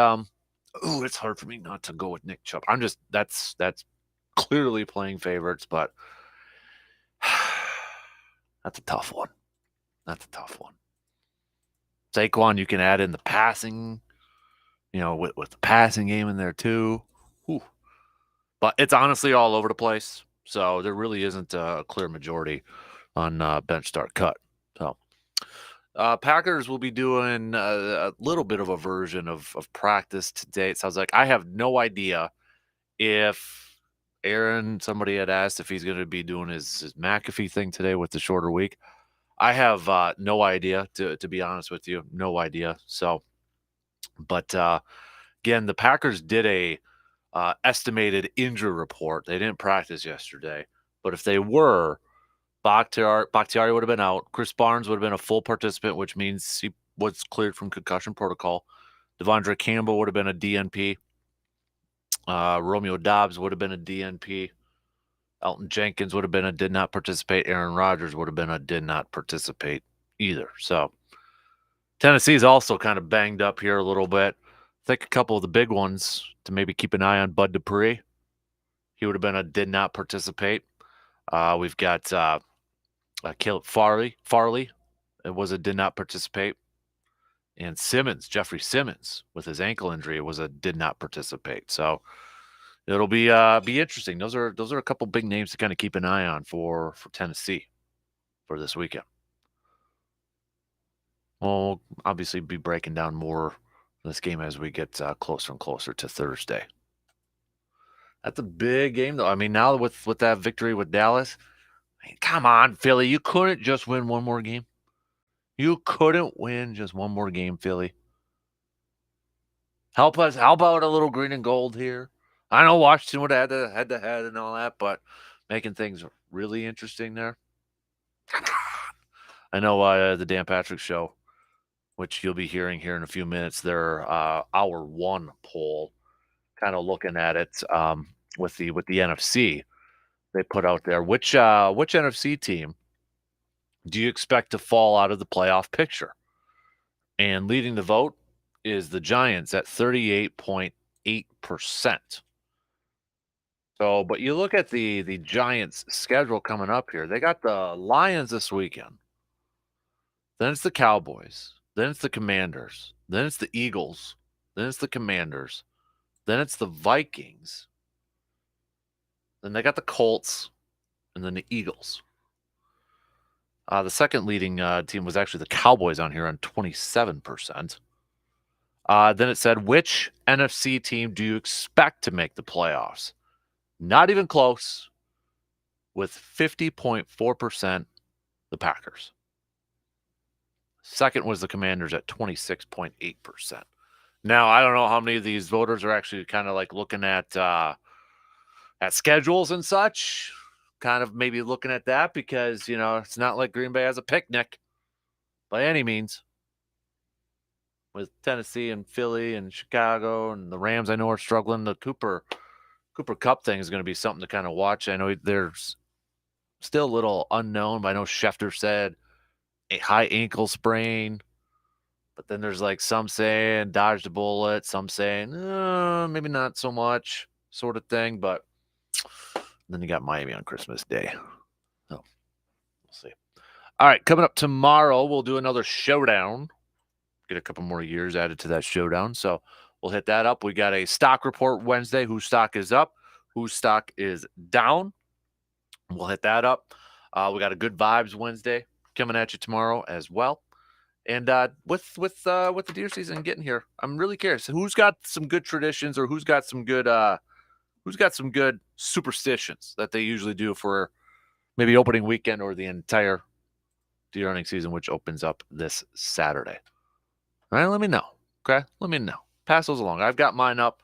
it's hard for me not to go with Nick Chubb. That's clearly playing favorites, but that's a tough one. Saquon, you can add in the passing, with the passing game in there too. Whew. But it's honestly all over the place. So there really isn't a clear majority on bench start cut. So Packers will be doing a little bit of a version of practice today. It sounds like. I have no idea if somebody had asked if he's going to be doing his McAfee thing today with the shorter week. I have no idea, to be honest with you. No idea. So, but again, the Packers did a estimated injury report. They didn't practice yesterday, but if they were, Bakhtiari would have been out. Chris Barnes would have been a full participant, which means he was cleared from concussion protocol. Devondre Campbell would have been a DNP. Romeo Doubs would have been a DNP. Elton Jenkins would have been a did not participate. Aaron Rodgers would have been a did not participate either. So Tennessee's also kind of banged up here a little bit. I think a couple of the big ones to maybe keep an eye on. Bud Dupree, he would have been a did not participate. We've got Caleb Farley, it was a did not participate. And Jeffrey Simmons, with his ankle injury, it was a did not participate. So it'll be interesting. Those are a couple big names to kind of keep an eye on for Tennessee for this weekend. We'll obviously be breaking down more of this game as we get closer and closer to Thursday. That's a big game, though. I mean, now with that victory with Dallas, come on, Philly. You couldn't just win one more game. You couldn't win just one more game, Philly. Help us. How about a little green and gold here? I know Washington would have had the head-to-head and all that, but making things really interesting there. I know the Dan Patrick Show, which you'll be hearing here in a few minutes, their hour 1 poll, kind of looking at it with the NFC. They put out there, which NFC team do you expect to fall out of the playoff picture? And leading the vote is the Giants at 38.8%. So, but you look at the Giants' schedule coming up here. They got the Lions this weekend. Then it's the Cowboys. Then it's the Commanders. Then it's the Eagles. Then it's the Commanders. Then it's the Vikings. Then they got the Colts. And then the Eagles. The second leading team was actually the Cowboys on here on 27%. Then it said, which NFC team do you expect to make the playoffs? Not even close, with 50.4%, the Packers. Second was the Commanders at 26.8%. Now, I don't know how many of these voters are actually kind of like looking at schedules and such. Kind of maybe looking at that because, it's not like Green Bay has a picnic by any means. With Tennessee and Philly and Chicago and the Rams, I know are struggling. The Cooper Kupp thing is going to be something to kind of watch. I know there's still a little unknown, but I know Schefter said a high ankle sprain. But then there's like some saying dodged a bullet, some saying maybe not so much sort of thing. But then you got Miami on Christmas Day. So we'll see. All right, coming up tomorrow, we'll do another showdown. get a couple more years added to that showdown. So we'll hit that up. We got a stock report Wednesday. Whose stock is up? Whose stock is down? We'll hit that up. We got a good vibes Wednesday coming at you tomorrow as well. And with the deer season getting here, I'm really curious who's got some good traditions or who's got some good superstitions that they usually do for maybe opening weekend or the entire deer hunting season, which opens up this Saturday. All right, let me know. Okay, let me know. Pass those along. I've got mine up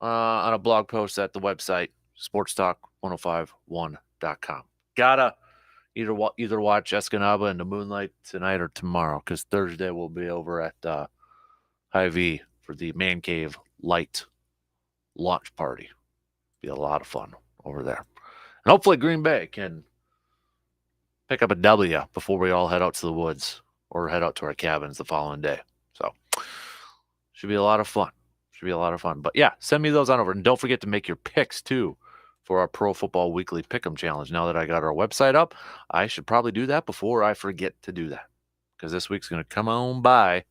on a blog post at the website sportstalk1051.com. Gotta either watch Escanaba in the moonlight tonight or tomorrow, because Thursday we'll be over at Hy-Vee for the Man Cave Light launch party. Be a lot of fun over there. And hopefully Green Bay can pick up a W before we all head out to the woods or head out to our cabins the following day. So should be a lot of fun. But yeah, send me those on over. And don't forget to make your picks too for our Pro Football Weekly Pick'em Challenge. Now that I got our website up, I should probably do that before I forget to do that, because this week's going to come on by,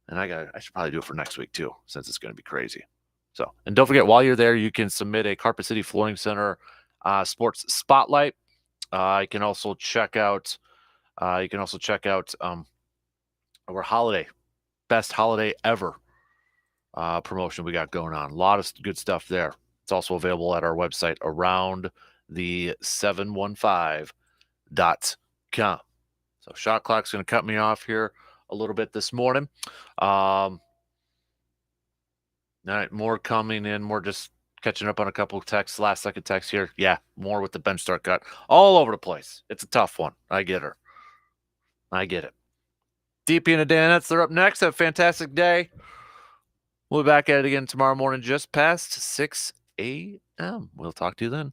and I should probably do it for next week too, since it's going to be crazy. So, and don't forget, while you're there, you can submit a Carpet City Flooring Center sports spotlight. You can also check out our holiday best holiday ever promotion we got going on. A lot of good stuff there. It's also available at our website, aroundthe715.com. So shot clock's going to cut me off here a little bit this morning. All right, more coming in, more just catching up on a couple of texts, last second texts here. Yeah, more with the bench start cut. All over the place. It's a tough one. I get it. DP and the Danettes, they're up next. Have a fantastic day. We'll be back at it again tomorrow morning just past 6 a.m. We'll talk to you then.